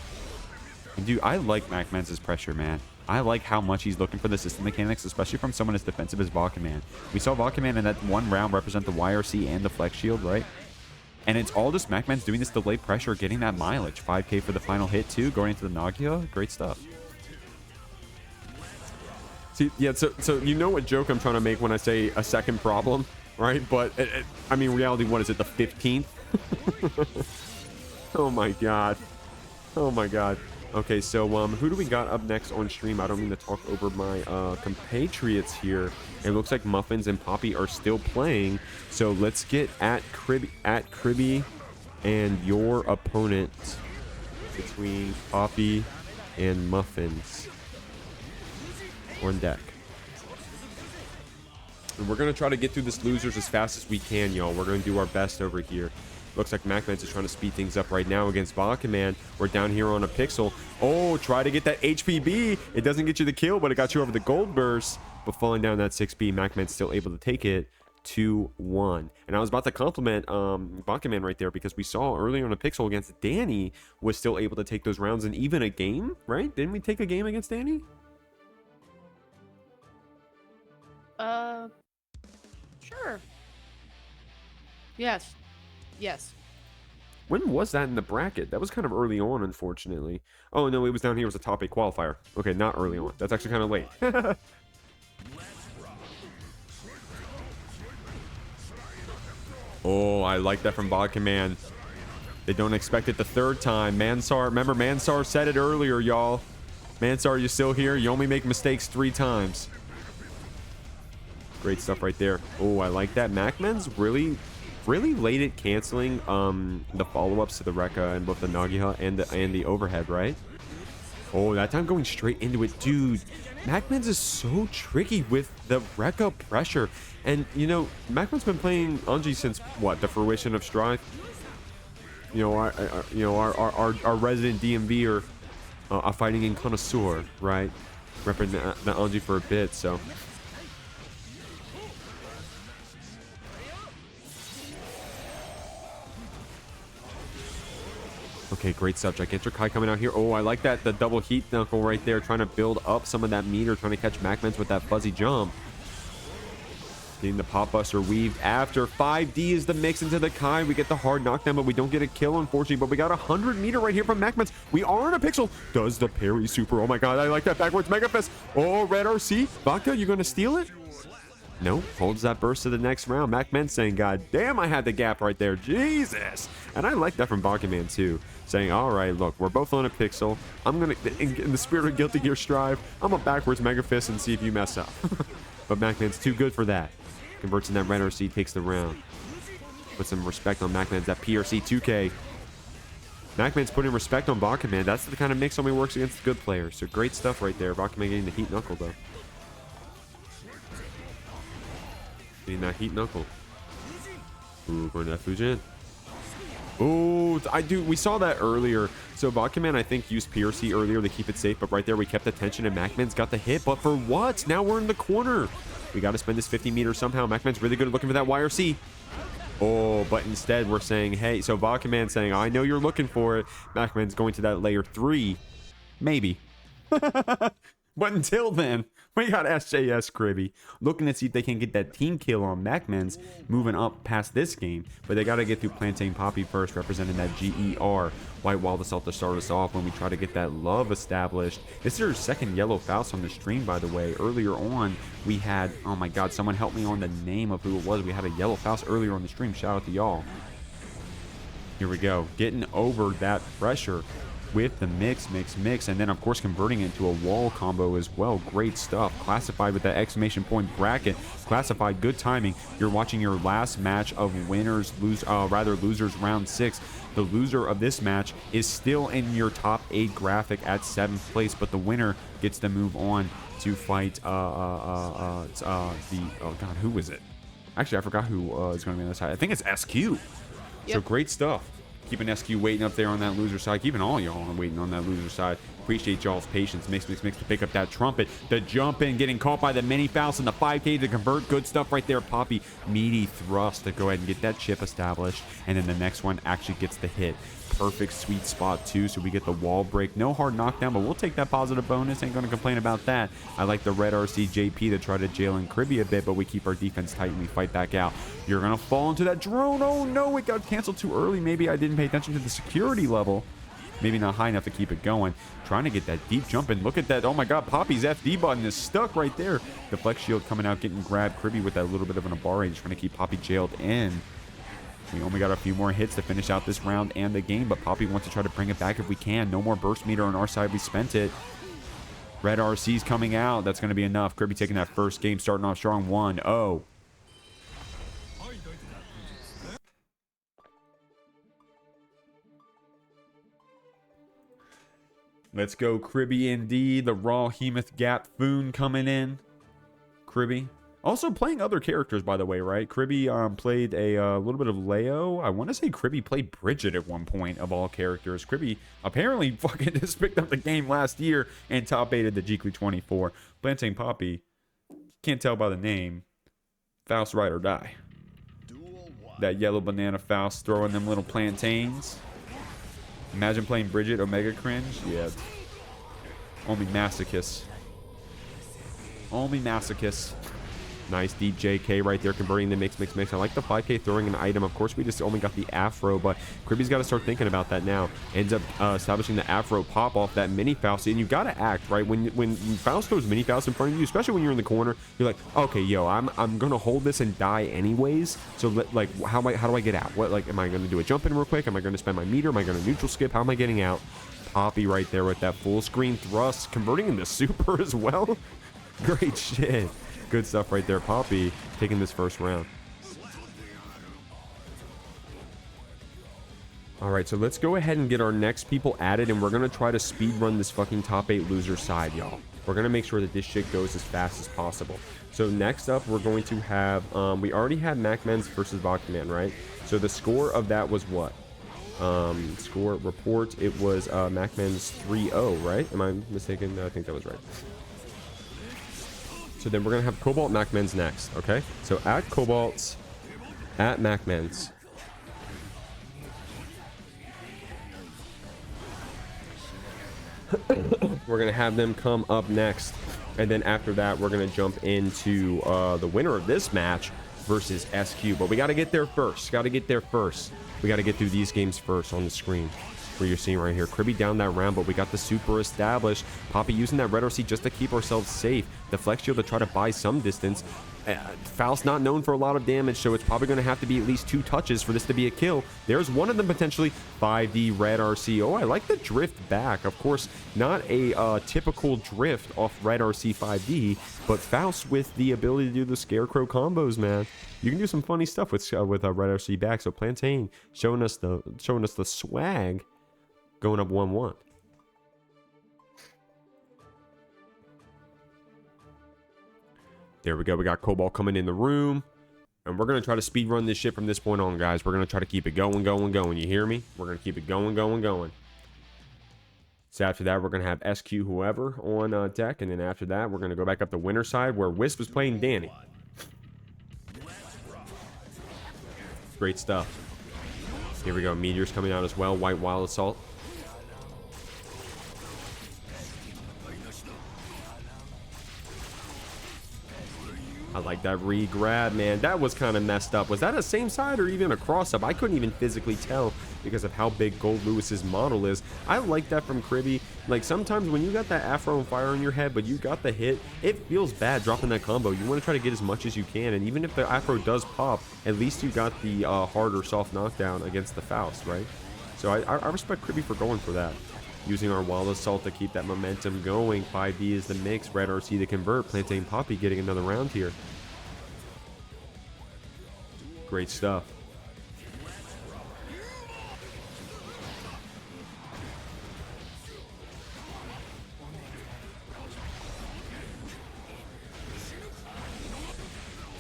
And dude, I like MacMen's pressure, man. I like how much he's looking for the system mechanics, especially from someone as defensive as Bakaman. We saw Bakaman in that one round represent the YRC and the flex shield, right? And it's all just MacMen's doing this delay pressure, getting that mileage. 5K for the final hit too, going into the Nagoriyuki. Great stuff. See, yeah, so you know what joke I'm trying to make when I say a second problem, right? But, I mean, reality, what is it, the 15th? Oh my god. Oh my god. Okay, so who do we got up next on stream? I don't mean to talk over my compatriots here. It looks like Muffins and Poppy are still playing. So let's get at Kriby and your opponent between Poppy and Muffins on deck. And we're going to try to get through this losers as fast as we can, y'all. We're going to do our best over here. Looks like MacMens is trying to speed things up right now against Bakaman. We're down here on a pixel. Oh, try to get that HPB. It doesn't get you the kill, but it got you over the gold burst. But falling down that 6B, MacMen's still able to take it 2-1. And I was about to compliment Bakaman right there because we saw earlier on a pixel against Dany was still able to take those rounds and even a game, right? Didn't we take a game against Dany? Sure. Yes. Yes. When was that in the bracket? That was kind of early on, unfortunately. Oh, no, it was down here as a top 8 qualifier. Okay, not early on. That's actually kind of late. Oh, I like that from Bakaman. They don't expect it the third time. Mansar, remember Mansar said it earlier, y'all. Mansar, you still here? You only make mistakes 3 times. Great stuff right there. Oh, I like that. MacMen's really late at canceling the follow-ups to the Rekka and both the Nagoriyuki and the overhead, right? Oh, that time going straight into it. Dude, MacMen's is so tricky with the Rekka pressure. And, you know, MacMen's been playing Anji since, what, the fruition of Strife? You know, our resident DMV or a fighting in connoisseur, right? Repping the Anji for a bit, so... Okay, great stuff. Gigantic Kai coming out here. Oh, I like that. The double heat knuckle right there, trying to build up some of that meter, trying to catch MacMens with that fuzzy jump. Getting the pop buster weaved after. 5D is the mix into the Kai. We get the hard knockdown, but we don't get a kill, unfortunately. But we got 100 meter right here from MacMens. We are in a pixel. Does the parry super. Oh my god, I like that backwards Mega Fist. Oh, Red RC. Vodka, you gonna steal it? Nope, holds that burst to the next round. MacMens saying, god damn, I had the gap right there. Jesus. And I like that from Vodka too. Saying, all right, look, we're both on a pixel. I'm gonna, in the spirit of Guilty Gear Strive, I'm a backwards Mega Fist and see if you mess up. But MacMens too good for that. Converts in that Red RC, takes the round. Put some respect on MacMens, that PRC 2K. MacMens putting respect on Vodka. That's the kind of mix only works against good players. So great stuff right there. Vodka getting the heat knuckle though. Getting that heat knuckle. Ooh, going to that Fujin. Ooh, we saw that earlier. So Vodka I think used PRC earlier to keep it safe, but right there we kept the tension and MacMens got the hit. But for what? Now we're in the corner. We got to spend this 50 meters somehow. MacMens really good at looking for that YRC. Oh, but instead we're saying, hey, so Vodka saying, I know you're looking for it. MacMens going to that layer 3. Maybe. But until then, we got SJS Kriby looking to see if they can get that team kill on MacMens moving up past this game. But they got to get through PlantainPapi first, representing that GER. White Wild Assault to start us off when we try to get that love established. This is our second yellow Faust on the stream, by the way. Earlier on, we had, oh my god, someone help me on the name of who it was. We had a yellow Faust earlier on the stream. Shout out to y'all. Here we go. Getting over that pressure with the mix, and then of course converting it into a wall combo as well. Great stuff. Classified with that exclamation point bracket. Classified, good timing. You're watching your last match of losers round 6. The loser of this match is still in your top 8 graphic at 7th place, but the winner gets to move on to fight oh god, who was it? Actually, I forgot who is going to be on the side. I think it's SQ. Yep. So great stuff. Keeping SQ waiting up there on that loser side. Keeping all y'all waiting on that loser side. Appreciate y'all's patience. Mix to pick up that trumpet. The jump in, getting caught by the mini Faust and the 5K to convert. Good stuff right there. Papi, meaty thrust to go ahead and get that chip established. And then the next one actually gets the hit. Perfect sweet spot too, so we get the wall break. No hard knockdown, but we'll take that positive bonus. Ain't going to complain about that. I like the Red RC JP to try to jail in Kriby a bit, but we keep our defense tight and we fight back out. You're going to fall into that drone. Oh no, it got canceled too early. Maybe I didn't pay attention to the security level. Maybe not high enough to keep it going. Trying to get that deep jump in. Look at that. Oh my god, Papi's FD button is stuck right there. The flex shield coming out, getting grabbed. Kriby with that little bit of an Abare, just trying to keep Papi jailed in. We only got a few more hits to finish out this round and the game, but Papi wants to try to bring it back if we can. No more burst meter on our side. We spent it. Red RC's coming out. That's going to be enough. Kriby taking that first game, starting off strong 1-0. Let's go, Kriby indeed. The raw Hemoth Gap Foon coming in. Kriby. Also playing other characters, by the way, right? Kriby played a little bit of Leo. I want to say Kriby played Bridget at one point, of all characters. Kriby apparently fucking just picked up the game last year and top 8 the Jeekly 24. PlantainPapi, can't tell by the name. Faust ride or die. That yellow banana Faust throwing them little plantains. Imagine playing Bridget, Omega cringe. Yeah. Only masochists. Only masochists. Nice deep JK right there, converting the mix. I like the 5K throwing an item. Of course, we just only got the Afro, but Kriby's got to start thinking about that now. Ends up establishing the Afro pop off that mini Faust, and you've got to act, right? When Faust throws mini Faust in front of you, especially when you're in the corner, you're like, okay, yo, I'm gonna hold this and die anyways. So how do I get out? What, like, am I gonna do a jump in real quick? Am I gonna spend my meter? Am I gonna neutral skip? How am I getting out? Papi right there with that full screen thrust, converting into super as well. Great shit. Good stuff right there. Papi taking this first round. All right, so let's go ahead and get our next people added, and we're going to try to speed run this fucking top 8 loser side, y'all. We're going to make sure that this shit goes as fast as possible. So next up, we're going to have, we already had MacMens versus Vodka, right? So the score of that was what? Score report, it was MacMens 3-0, right? Am I mistaken? No, I think that was right. So then we're going to have Cobalt MacMens next, okay? So at Cobalt, at MacMens. We're going to have them come up next. And then after that, we're going to jump into the winner of this match versus SQ. But we got to get there first. Got to get there first. We got to get through these games first on the screen. Where you're seeing right here. Kriby down that round, but we got the super established. Papi using that red RC just to keep ourselves safe. The flex shield to try to buy some distance. Faust not known for a lot of damage, so it's probably going to have to be at least 2 touches for this to be a kill. There's one of them potentially. 5D red RC. Oh, I like the drift back. Of course, not a typical drift off red RC 5D, but Faust with the ability to do the scarecrow combos, man. You can do some funny stuff with red RC back. So Plantain showing us the swag, going up 1-1. There we go. We got Cobalt coming in the room. And we're going to try to speed run this shit from this point on, guys. We're going to try to keep it going. You hear me? We're going to keep it going. So after that, we're going to have SQ whoever on deck. And then after that, we're going to go back up the winner side where Wisp is playing Dany. Great stuff. Here we go. Meteors coming out as well. White Wild Assault. I like that re-grab, man. That was kind of messed up. Was that a same side or even a cross-up? I couldn't even physically tell because of how big Goldlewis's model is. I like that from Kriby. Like, sometimes when you got that Afro and fire in your head, but you got the hit, it feels bad dropping that combo. You want to try to get as much as you can, and even if the Afro does pop, at least you got the hard or soft knockdown against the Faust, right? So I respect Kriby for going for that. Using our Wild Assault to keep that momentum going. 5D is the mix. Red RC to convert. PlantainPapi getting another round here. Great stuff.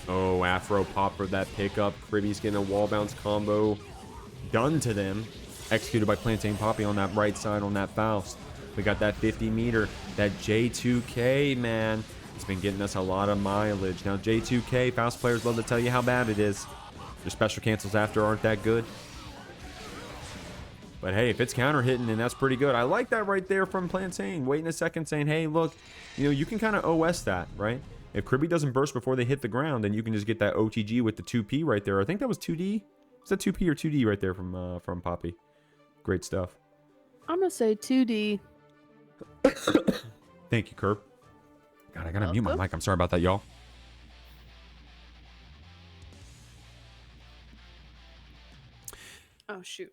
Oh, Afro pop for that pickup. Kriby's getting a wall bounce combo done to them. Executed by PlantainPapi on that right side on that Faust. We got that 50 meter, that J2K, man. It's been getting us a lot of mileage. Now, J2K, Faust players love to tell you how bad it is. Their special cancels after aren't that good. But hey, if it's counter hitting, then that's pretty good. I like that right there from Plantain. Waiting a second saying, hey, look, you know, you can kind of OS that, right? If Kriby doesn't burst before they hit the ground, then you can just get that OTG with the 2P right there. I think that was 2D. Is that 2P or 2D right there from Papi? Great stuff. I'm gonna say 2D. Thank you, Curb. God, I gotta mute my mic. I'm sorry about that, y'all. Oh, shoot.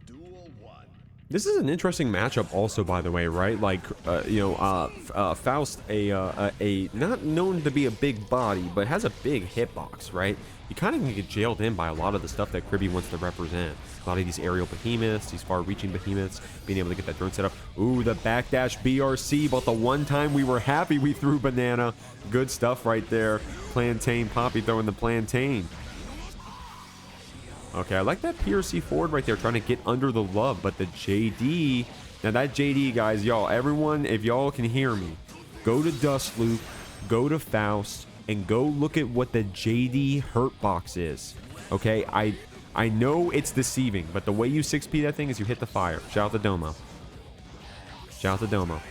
Duel 1. This is an interesting matchup also, by the way, right? Like, Faust, not known to be a big body, but has a big hitbox, right? You kind of can get jailed in by a lot of the stuff that Kriby wants to represent. A lot of these aerial behemoths, these far-reaching behemoths, being able to get that drone set up. Ooh, the backdash BRC, but the one time we were happy we threw banana. Good stuff right there. PlantainPapi throwing the plantain. Okay, I like that PRC forward right there, trying to get under the love, but the JD... Now that JD, guys, y'all, everyone, if y'all can hear me, go to Dustloop, go to Faust, and go look at what the JD hurt box is. Okay, I know it's deceiving, but the way you 6P that thing is you hit the fire. Shout out to Domo. Shout out to Domo.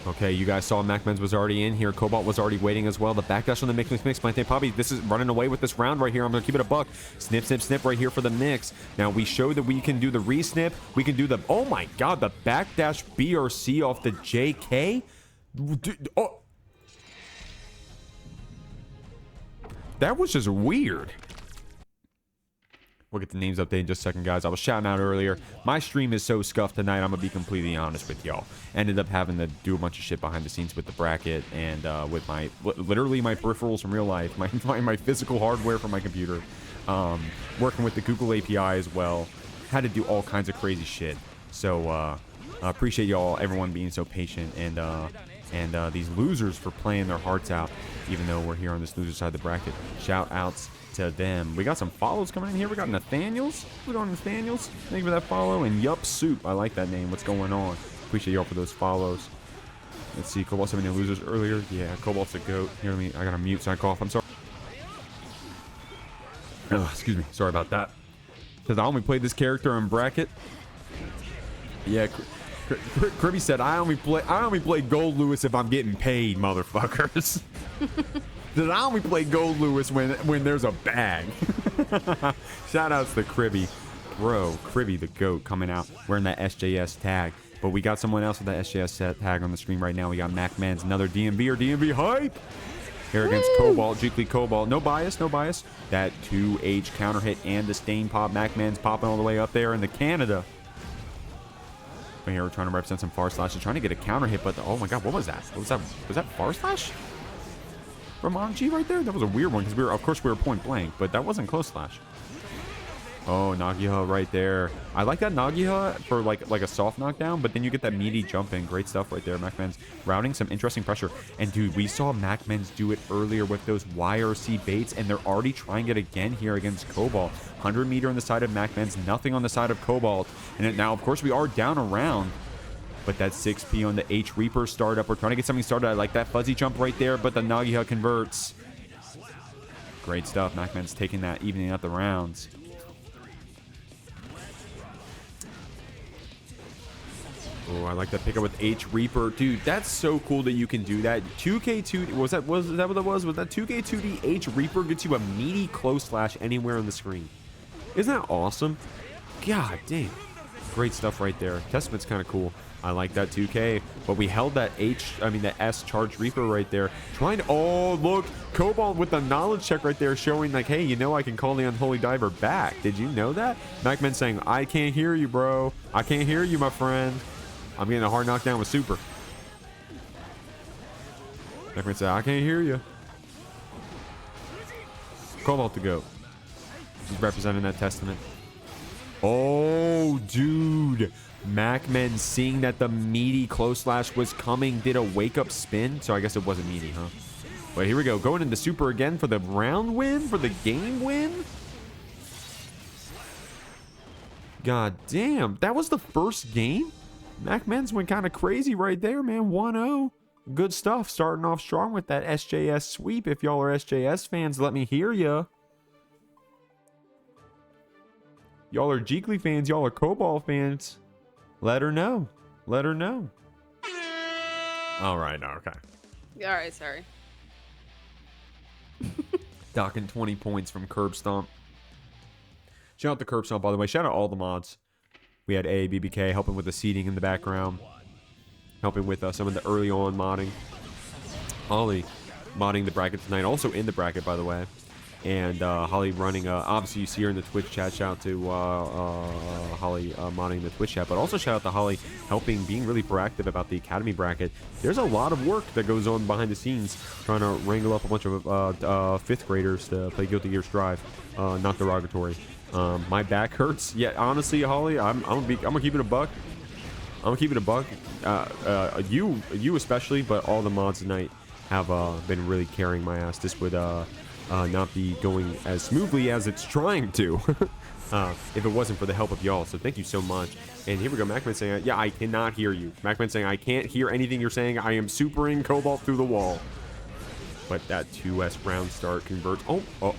Okay, you guys saw MacMens was already in here. Cobalt was already waiting as well. The backdash on the mix. PlantainPapi, this is running away with this round right here. I'm going to keep it a buck. Snip, snip, snip right here for the mix. Now, we showed that we can do the re-snip. We can do the... Oh, my God. The backdash BRC off the JK. Oh. That was just weird. We'll get the names updated in just a second, guys. I was shouting out earlier. My stream is so scuffed tonight, I'm going to be completely honest with y'all. Ended up having to do a bunch of shit behind the scenes with the bracket and with my, literally my peripherals from real life, my physical hardware from my computer. Working with the Google API as well. Had to do all kinds of crazy shit. So, I appreciate y'all, everyone being so patient and these losers for playing their hearts out, even though we're here on this loser side of the bracket. Shout outs to them. We got some follows coming in here. We got Nathaniels. What's on Nathaniels? Thank you for that follow. And Yup Soup. I like that name. What's going on? Appreciate y'all for those follows. Let's see. Cobalt's having any losers earlier. Yeah, Cobalt's a goat. Here, I gotta mute so I cough. I'm sorry. Oh, excuse me. Sorry about that. Because I only played this character in bracket. Yeah, Kriby said I only play Goldlewis if I'm getting paid, motherfuckers. Said I only play Goldlewis when there's a bag. Shout outs to Kriby. Bro, Kriby the GOAT coming out wearing that SJS tag. But we got someone else with that SJS tag on the screen right now. We got MacMens, another DMV or DMV hype. Here against Cobalt, JKLY Cobalt. No bias, no bias. That 2H counter hit and the stain pop. MacMens popping all the way up there in the Canada. But here we're trying to represent some far slash and trying to get a counter hit, but oh my god, what was that? What was that? Was that far slash? From Anji right there? That was a weird one because of course we were point blank, but that wasn't close slash. Oh, Nagoriyuki right there. I like that Nagoriyuki for like a soft knockdown, but then you get that meaty jump in. Great stuff right there. MacMens routing some interesting pressure. And dude, we saw MacMens do it earlier with those YRC baits, and they're already trying it again here against Cobalt. 100 meter on the side of MacMens, nothing on the side of Cobalt. And now, of course, we are down around. But that 6P on the H Reaper startup. We're trying to get something started. I like that fuzzy jump right there, but the Nagoriyuki converts. Great stuff. MacMens taking that, evening out the rounds. Oh, I like that pickup with H Reaper. Dude, that's so cool that you can do that. 2K2, was that what that was? Was that 2K2D H Reaper gets you a meaty close slash anywhere on the screen? Isn't that awesome? God damn. Great stuff right there. Testament's kind of cool. I like that 2K. But we held that the S charged Reaper right there. Trying to, oh, look. Cobalt with the knowledge check right there showing like, hey, you know I can call the Unholy Diver back. Did you know that? MacMen saying, I can't hear you, bro. I can't hear you, my friend. I'm getting a hard knockdown with Super. MacMen said, I can't hear you. Cobalt to go. He's representing that Testament. Oh, dude. MacMen seeing that the meaty close slash was coming did a wake up spin. So I guess it wasn't meaty, huh? But here we go. Going into Super again for the round win, for the game win. God damn. That was the first game? MacMens went kind of crazy right there, man. 1-0. Good stuff. Starting off strong with that SJS sweep. If y'all are SJS fans, let me hear ya. Y'all are JKLY fans. Y'all are Cobalt fans. Let her know. Let her know. All right. Okay. All right. Sorry. Docking 20 points from Curb Stomp. Shout out to Curb Stomp, by the way. Shout out all the mods. We had BBK helping with the seeding in the background. Helping with some of the early on modding. Holly modding the bracket tonight. Also in the bracket, by the way. And Holly running, obviously you see her in the Twitch chat. Shout out to Holly modding the Twitch chat. But also shout out to Holly helping, being really proactive about the Academy bracket. There's a lot of work that goes on behind the scenes. Trying to wrangle up a bunch of 5th graders to play Guilty Gear Strive. Not derogatory. My back hurts. Yeah, honestly, Holly, I'm gonna keep it a buck. I'm gonna keep it a buck. You especially, but all the mods tonight have been really carrying my ass. This would not be going as smoothly as it's trying to if it wasn't for the help of y'all. So thank you so much. And here we go. MacMen saying, yeah, I cannot hear you. MacMen saying, I can't hear anything you're saying. I am supering Cobalt through the wall. But that 2S round start converts. Oh.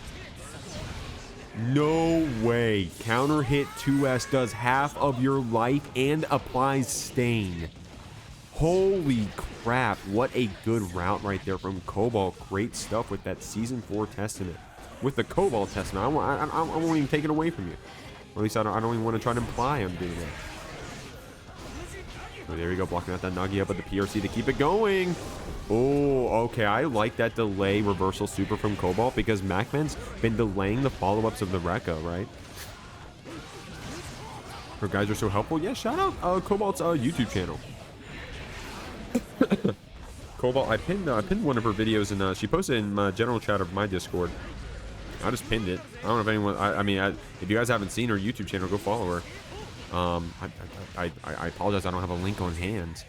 No way. Counter hit 2S does half of your life and applies stain. Holy crap. What a good route right there from Cobalt. Great stuff with that Season 4 Testament. With the Cobalt Testament. I won't even take it away from you. Or at least I don't even want to try to imply I'm doing that. Oh, there we go. Blocking out that Nagi up at the PRC to keep it going. Oh, okay. I like that delay reversal super from Cobalt because MacMen's been delaying the follow-ups of the Rekka, right? Her guys are so helpful. Yeah, shout out Cobalt's YouTube channel. Cobalt, I pinned one of her videos and she posted in my general chat of my Discord. I just pinned it. I don't know if anyone. I mean, if you guys haven't seen her YouTube channel, go follow her. I apologize. I don't have a link on hand.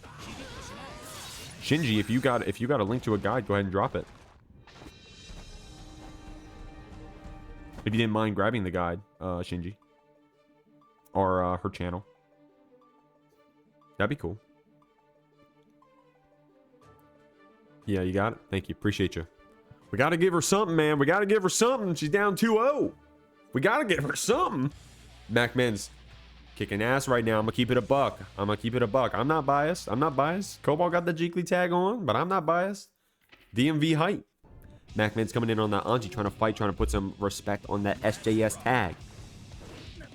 Shinji, if you got a link to a guide, go ahead and drop it. If you didn't mind grabbing the guide, Shinji, or her channel, that'd be cool. Yeah, you got it. Thank you. Appreciate you. We got to give her something, man. We got to give her something. She's down 2-0. We gotta give her something. MacMens kicking ass right now. I'm gonna keep it a buck. I'm not biased. Cobalt got the Jeekly tag on, but I'm not biased. DMV hype. MacMens coming in on that Anji, trying to fight, trying to put some respect on that SJS tag.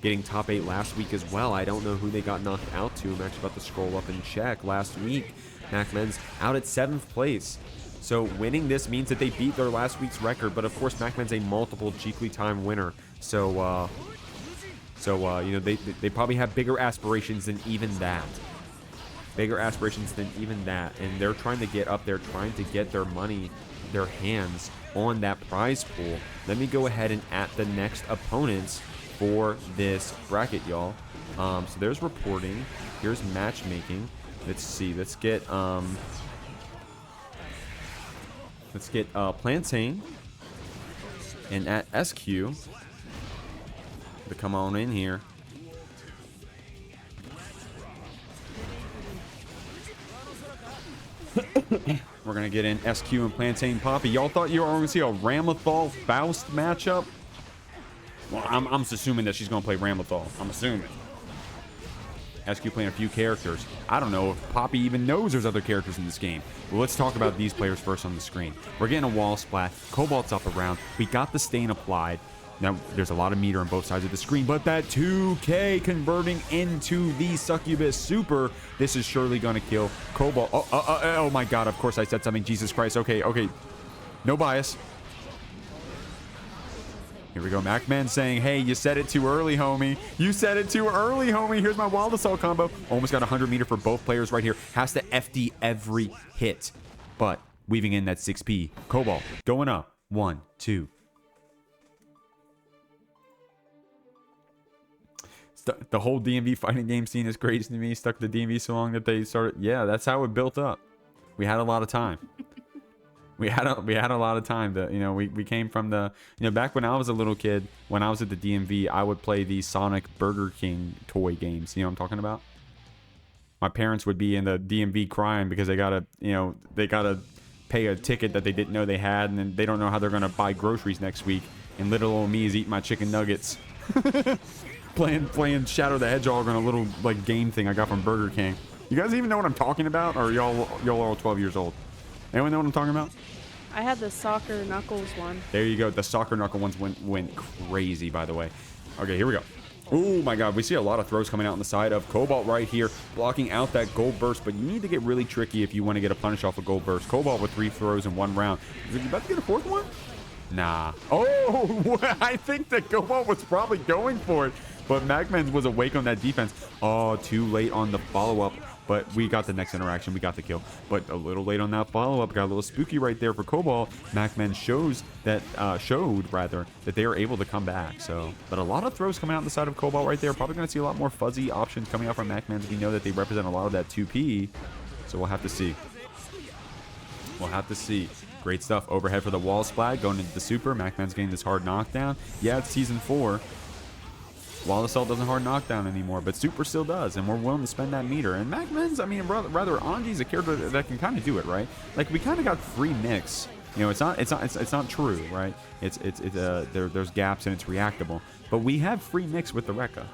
Getting top 8 last week as well. I don't know who they got knocked out to. I'm actually about to scroll up and check. Last week, MacMens out at 7th place. So winning this means that they beat their last week's record. But of course, MacMens a multiple Jeekly time winner. So, you know, they probably have bigger aspirations than even that. And they're trying to get up there, trying to get their money, their hands on that prize pool. Let me go ahead and at the next opponents for this bracket, y'all. So there's reporting. Here's matchmaking. Let's see. Let's get Plantain and at SQ to come on in here. We're gonna get in SQ and PlantainPapi. Y'all thought you were gonna see a Ramlethal Faust matchup? Well, I'm assuming that she's gonna play Ramlethal. I'm assuming. SQ playing a few characters. I don't know if Papi even knows there's other characters in this game. Well, let's talk about these players first on the screen. We're getting a wall splat. Cobalt's up around. We got the stain applied. Now, there's a lot of meter on both sides of the screen, but that 2K converting into the Succubus Super, this is surely going to kill Cobalt. Oh my God, of course I said something. Jesus Christ. Okay. No bias. Here we go. MacMens saying, hey, you said it too early, homie. Here's my Wild Assault combo. Almost got 100 meter for both players right here. Has to FD every hit, but weaving in that 6P. Cobalt going up. 1, 2. The whole DMV fighting game scene is crazy to me. Stuck to DMV so long that they started. Yeah, that's how it built up. We had a lot of time. We had a lot of time. To, you know, we came from the, you know, back when I was a little kid, when I was at the DMV, I would play the Sonic Burger King toy games. You know what I'm talking about? My parents would be in the DMV crying because they gotta pay a ticket that they didn't know they had, and then they don't know how they're gonna buy groceries next week. And little old me is eating my chicken nuggets. Playing Shadow the Hedgehog on a little like game thing I got from Burger King. You guys even know what I'm talking about, or y'all are all 12 years old? Anyone know what I'm talking about? I had the Soccer Knuckles one. There you go. The Soccer Knuckle ones went crazy, by the way. Okay, here we go. Oh my God, we see a lot of throws coming out on the side of Cobalt right here, blocking out that gold burst, but you need to get really tricky if you want to get a punish off a gold burst. Cobalt with 3 throws in 1 round. Is he about to get a 4th one? Nah. Oh, I think that Cobalt was probably going for it. But MacMens was awake on that defense. Oh, too late on the follow-up. But we got the next interaction. We got the kill. But a little late on that follow-up. Got a little spooky right there for Cobalt. MacMens showed that they are able to come back. So, but a lot of throws coming out on the side of Cobalt right there. Probably going to see a lot more fuzzy options coming out from MacMens. We know that they represent a lot of that 2P. So we'll have to see. Great stuff. Overhead for the wall splat. Going into the super. MacMens getting this hard knockdown. Yeah, it's season 4. Wild Assault doesn't hard knockdown anymore, but Super still does, and we're willing to spend that meter. And MacMens, I mean, rather Anji's a character that can kind of do it, right? Like we kind of got free mix. You know, it's not true, right? There's gaps and it's reactable, but we have free mix with the Rekka.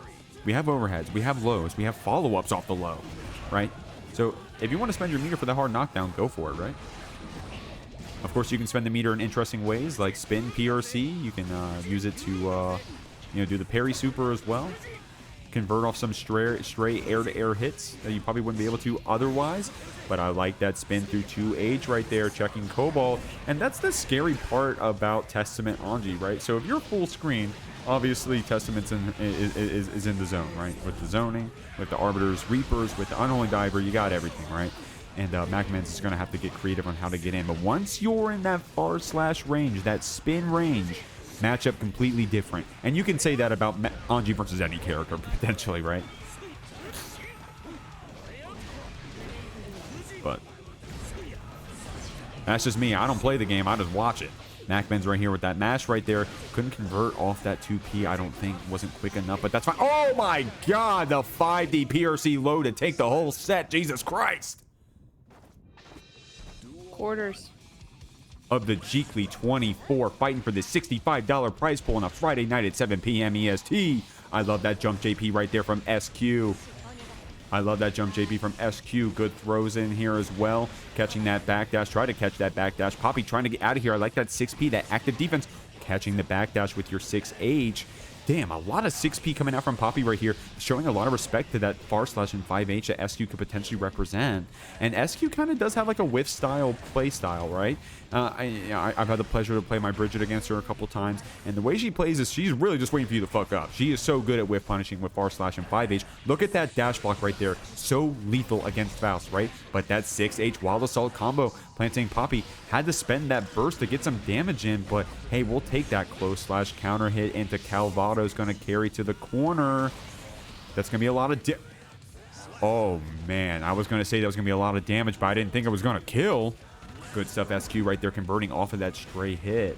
We have overheads, we have lows, we have follow-ups off the low, right? So if you want to spend your meter for the hard knockdown, go for it, right? Of course, you can spend the meter in interesting ways, like spin PRC. You can use it to do the parry super as well. Convert off some stray air-to-air hits that you probably wouldn't be able to otherwise. But I like that spin through 2H right there, checking Cobalt. And that's the scary part about Testament Anji, right? So if you're full screen, obviously Testament's is in the zone, right? With the zoning, with the Arbiters, Reapers, with the Unholy Diver, you got everything, right? And MacMens is going to have to get creative on how to get in. But once you're in that far/slash range, that spin range, matchup completely different. And you can say that about Anji versus any character, potentially, right? But that's just me. I don't play the game. I just watch it. MacMens right here with that mash right there. Couldn't convert off that 2P, I don't think. Wasn't quick enough, but that's fine. Oh my God, the 5D PRC low to take the whole set. Jesus Christ. Quarters. of the Jeekly 24, fighting for the $65 prize pool on a Friday night at 7 p.m. EST. I love that jump JP right there from SQ. I love that jump JP from SQ. Good throws in here as well. Catching that backdash. Try to catch that backdash. Papi trying to get out of here. I like that 6P, that active defense. Catching the backdash with your 6H. Damn, a lot of 6P coming out from Papi right here, showing a lot of respect to that far slash and 5H that SQ could potentially represent. And SQ kind of does have like a whiff style play style, right? I've had the pleasure to play my Bridget against her a couple times, and the way she plays is she's really just waiting for you to fuck up. She is so good at whiff punishing with far slash and 5H. Look at that dash block right there. So lethal against Faust, right? But that 6H Wild Assault combo, PlantainPapi had to spend that burst to get some damage in, but hey, we'll take that close slash counter hit into Calvado's going to carry to the corner. That's going to be a lot of oh man, I was going to say that was going to be a lot of damage, but I didn't think it was going to kill. Good stuff, SQ right there, converting off of that stray hit.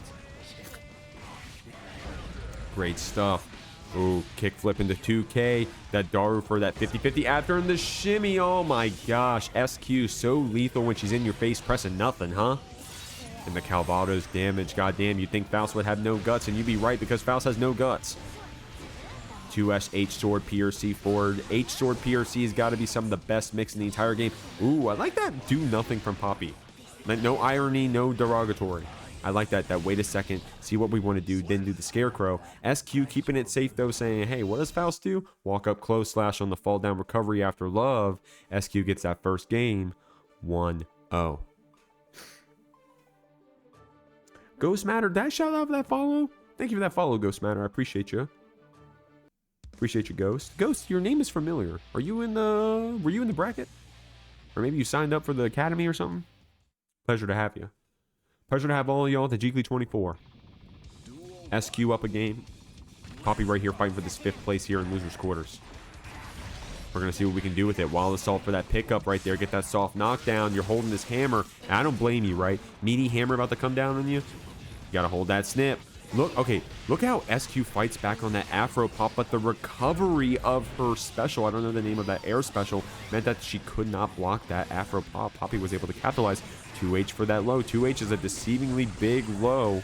Great stuff. Ooh, kick flip into 2K. That Daru for that 50-50 after in the shimmy. Oh my gosh, SQ so lethal when she's in your face pressing nothing, huh? And the Calvado's damage. Goddamn, you'd think Faust would have no guts, and you'd be right because Faust has no guts. 2S H sword PRC forward. H sword PRC has got to be some of the best mix in the entire game. Ooh, I like that do nothing from Papi. No irony, no derogatory. I like that. That wait a second, see what we want to do, then do the scarecrow. SQ keeping it safe though, saying, hey, what does Faust do? Walk up close slash on the fall down recovery after love. SQ gets that first game 1-0. Ghost Matter, did I shout out for that follow? Thank you for that follow, Ghost Matter. I appreciate you. Appreciate you, Ghost. Ghost, your name is familiar. Were you in the bracket? Or maybe you signed up for the academy or something? Pleasure to have you. Pleasure to have all y'all at the Jeekly 24. SQ up a game. Papi right here fighting for this 5th place here in losers quarters. We're going to see what we can do with it. Wild Assault for that pickup right there. Get that soft knockdown. You're holding this hammer. And I don't blame you, right? Meaty hammer about to come down on you. You got to hold that snip. Look, okay, look how SQ fights back on that Afro pop, but the recovery of her special, I don't know the name of that air special, meant that she could not block that Afro pop. Papi was able to capitalize. 2H for that low. 2H is a deceivingly big low.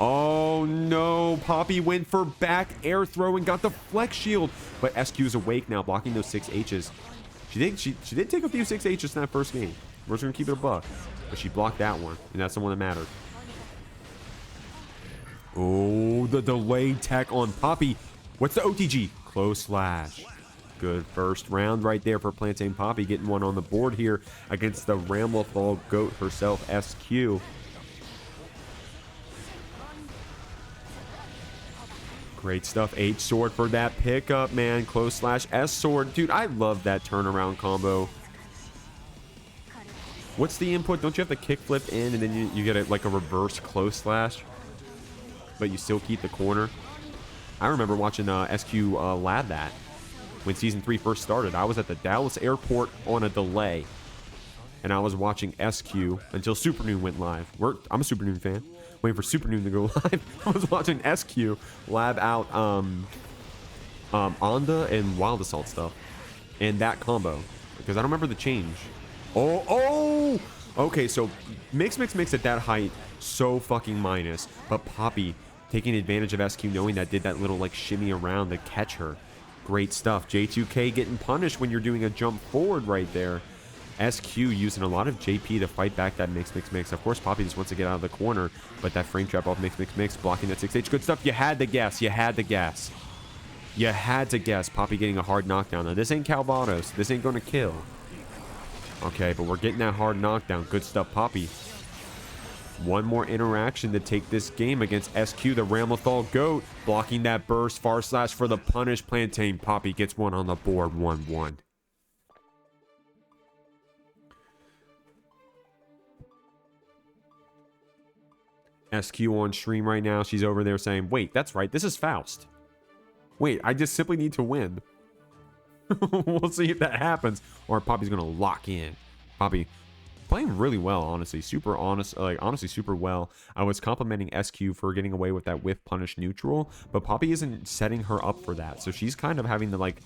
Oh no, Papi went for back air throw and got the flex shield, but SQ is awake now, blocking those 6Hs. She did take a few 6Hs in that first game. We're just gonna keep it a buck, but she blocked that one, and that's the one that mattered. Oh, the delayed tech on Papi. What's the OTG? Close slash. Good first round right there for PlantainPapi, getting one on the board here against the Ramlethal goat herself, SQ. Great stuff. H sword for that pickup, man. Close slash S sword. Dude, I love that turnaround combo. What's the input? Don't you have to kick flip in and then you get like a reverse close slash? But you still keep the corner. I remember watching SQ lab that when season 3 first started. I was at the Dallas airport on a delay, and I was watching SQ until Supernoon went live. I'm a Supernoon fan, waiting for Supernoon to go live. I was watching SQ lab out Onda and Wild Assault stuff, and that combo because I don't remember the change. Oh, okay. So mix at that height, so fucking minus, but Papi taking advantage of SQ, knowing that did that little like shimmy around to catch her. Great stuff. J2K getting punished when you're doing a jump forward right there. SQ using a lot of JP to fight back that mix. Of course, Papi just wants to get out of the corner, but that frame trap off mix, blocking that 6H. Good stuff. You had to guess. You had to guess. Papi getting a hard knockdown. Now, this ain't Calvados. This ain't going to kill. Okay, but we're getting that hard knockdown. Good stuff, Papi. One more interaction to take this game against SQ, the Ramlethal GOAT. Blocking that burst, far slash for the punish. PlantainPapi gets one on the board, 1-1. SQ on stream right now. She's over there saying, wait, that's right. This is Faust. Wait, I just simply need to win. We'll see if that happens. Or Papi's going to lock in. Papi playing really well, honestly. Super honest, like honestly super well. I was complimenting SQ for getting away with that whiff punish neutral, but Papi isn't setting her up for that. So she's kind of having to like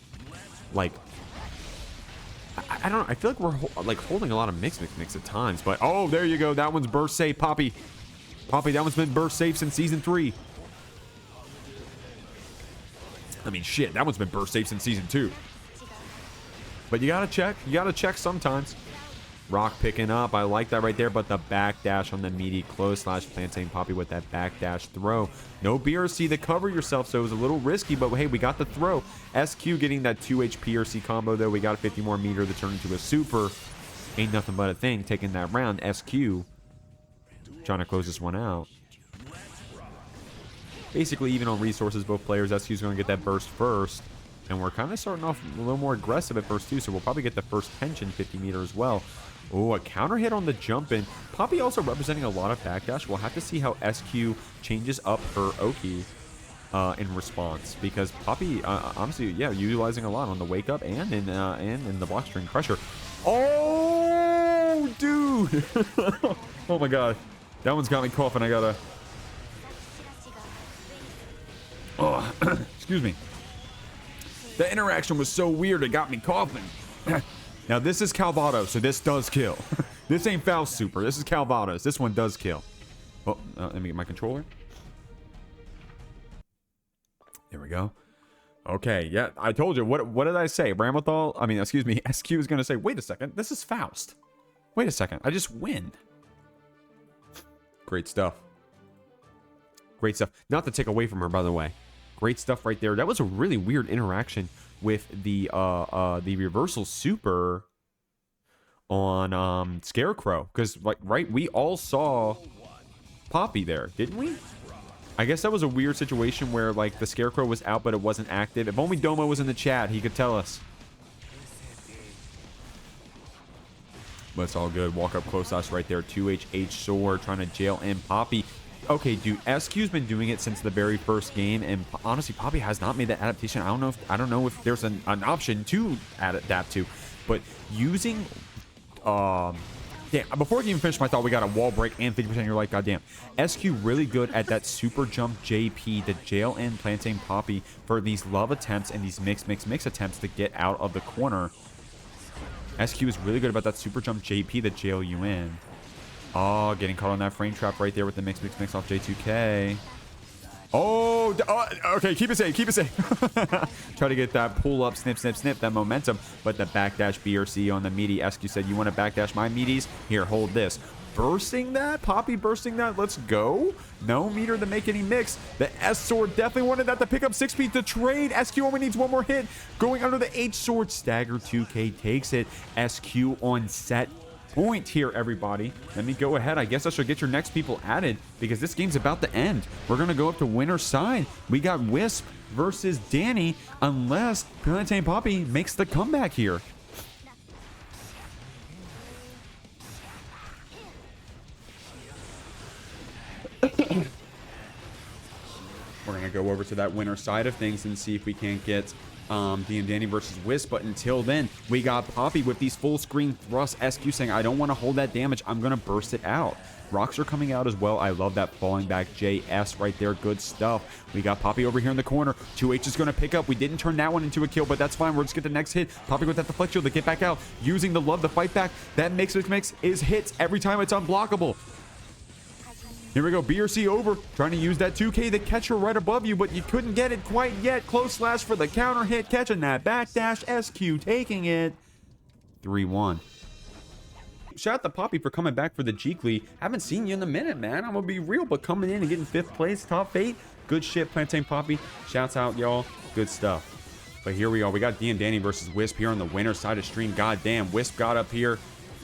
I don't know. I feel like we're like holding a lot of mix at times. But, oh, there you go. That one's burst safe. Papi, that one's been burst safe since Season 3. I mean, shit, that one's been burst safe since Season 2. But you gotta check. You gotta check sometimes. Rock picking up. I like that right there. But the backdash on the meaty close slash PlantainPapi with that backdash throw. No BRC to cover yourself, so it was a little risky. But, hey, we got the throw. SQ getting that 2H PRC combo, though. We got a 50 more meter to turn into a super. Ain't nothing but a thing. Taking that round. SQ trying to close this one out. Basically, even on resources, both players, SQ's going to get that burst first. And we're kind of starting off a little more aggressive at first, too. So we'll probably get the first tension 50 meter as well. Oh, a counter hit on the jump in. Papi also representing a lot of backdash. We'll have to see how SQ changes up her Oki in response. Because Papi, honestly, yeah, utilizing a lot on the wake up and in the block string pressure. Oh, dude. Oh, my God. That one's got me coughing. I gotta... Oh, excuse me. The interaction was so weird, it got me coughing. Now, this is Calvados, so this does kill. This ain't Faust Super. This is Calvados. This one does kill. Oh, let me get my controller. There we go. Okay, yeah, I told you. What did I say? Ramlethal, I mean, excuse me, SQ is going to say, wait a second, this is Faust. Wait a second, I just win. Great stuff. Great stuff. Not to take away from her, by the way. Great stuff right there. That was a really weird interaction with the reversal super on Scarecrow, because like we all saw Papi there, didn't we? I guess that was a weird situation where like the Scarecrow was out but it wasn't active. If only Domo was in the chat, he could tell us. But it's all good. Walk up close us right there. 2H sword trying to jail in Papi. Okay, dude, SQ's been doing it since the very first game, and honestly, Papi has not made that adaptation. I don't know if there's an option to adapt to, but using before I can even finish my thought, we got a wall break and 50%. You're like, goddamn. SQ really good at that super jump JP to jail in PlantainPapi for these love attempts and these mix attempts to get out of the corner. SQ is really good about that super jump JP to jail you in. Oh, getting caught on that frame trap right there with the mix off J2K. Oh, okay, keep it safe. Try to get that pull up, snip, that momentum. But the backdash BRC on the meaty. SQ said, you want to backdash my meaties? Here, hold this. Bursting that? Papi bursting that? Let's go. No meter to make any mix. The S sword definitely wanted that to pick up 6 feet to trade. SQ only needs one more hit. Going under the H sword. Stagger 2K takes it. SQ on set point here, everybody. Let me go ahead. I guess I should get your next people added because this game's about to end. We're going to go up to winner's side. We got Wisp versus Dany unless PlantainPapi makes the comeback here. We're going to go over to that winner side of things and see if we can't get Dany versus Wisp. But until then, we got Papi with these full screen thrusts. SQ saying, I don't want to hold that damage. I'm going to burst it out. Rocks are coming out as well. I love that falling back JS right there. Good stuff. We got Papi over here in the corner. 2H is going to pick up. We didn't turn that one into a kill, but that's fine. We'll just get the next hit. Papi with that deflect shield to get back out. Using the love to fight back. That mix is hits every time. It's unblockable. Here we go, BRC over, trying to use that 2K to catch her right above you, but you couldn't get it quite yet. Close slash for the counter hit, catching that backdash. SQ taking it. 3-1. Shout out to Papi for coming back for the Jeekly. Haven't seen you in a minute, man. I'm gonna be real, but coming in and getting 5th place, top 8. Good shit, PlantainPapi. Shouts out, y'all. Good stuff. But here we are. We got Dany versus Wisp here on the winner side of stream. Goddamn, Wisp got up here.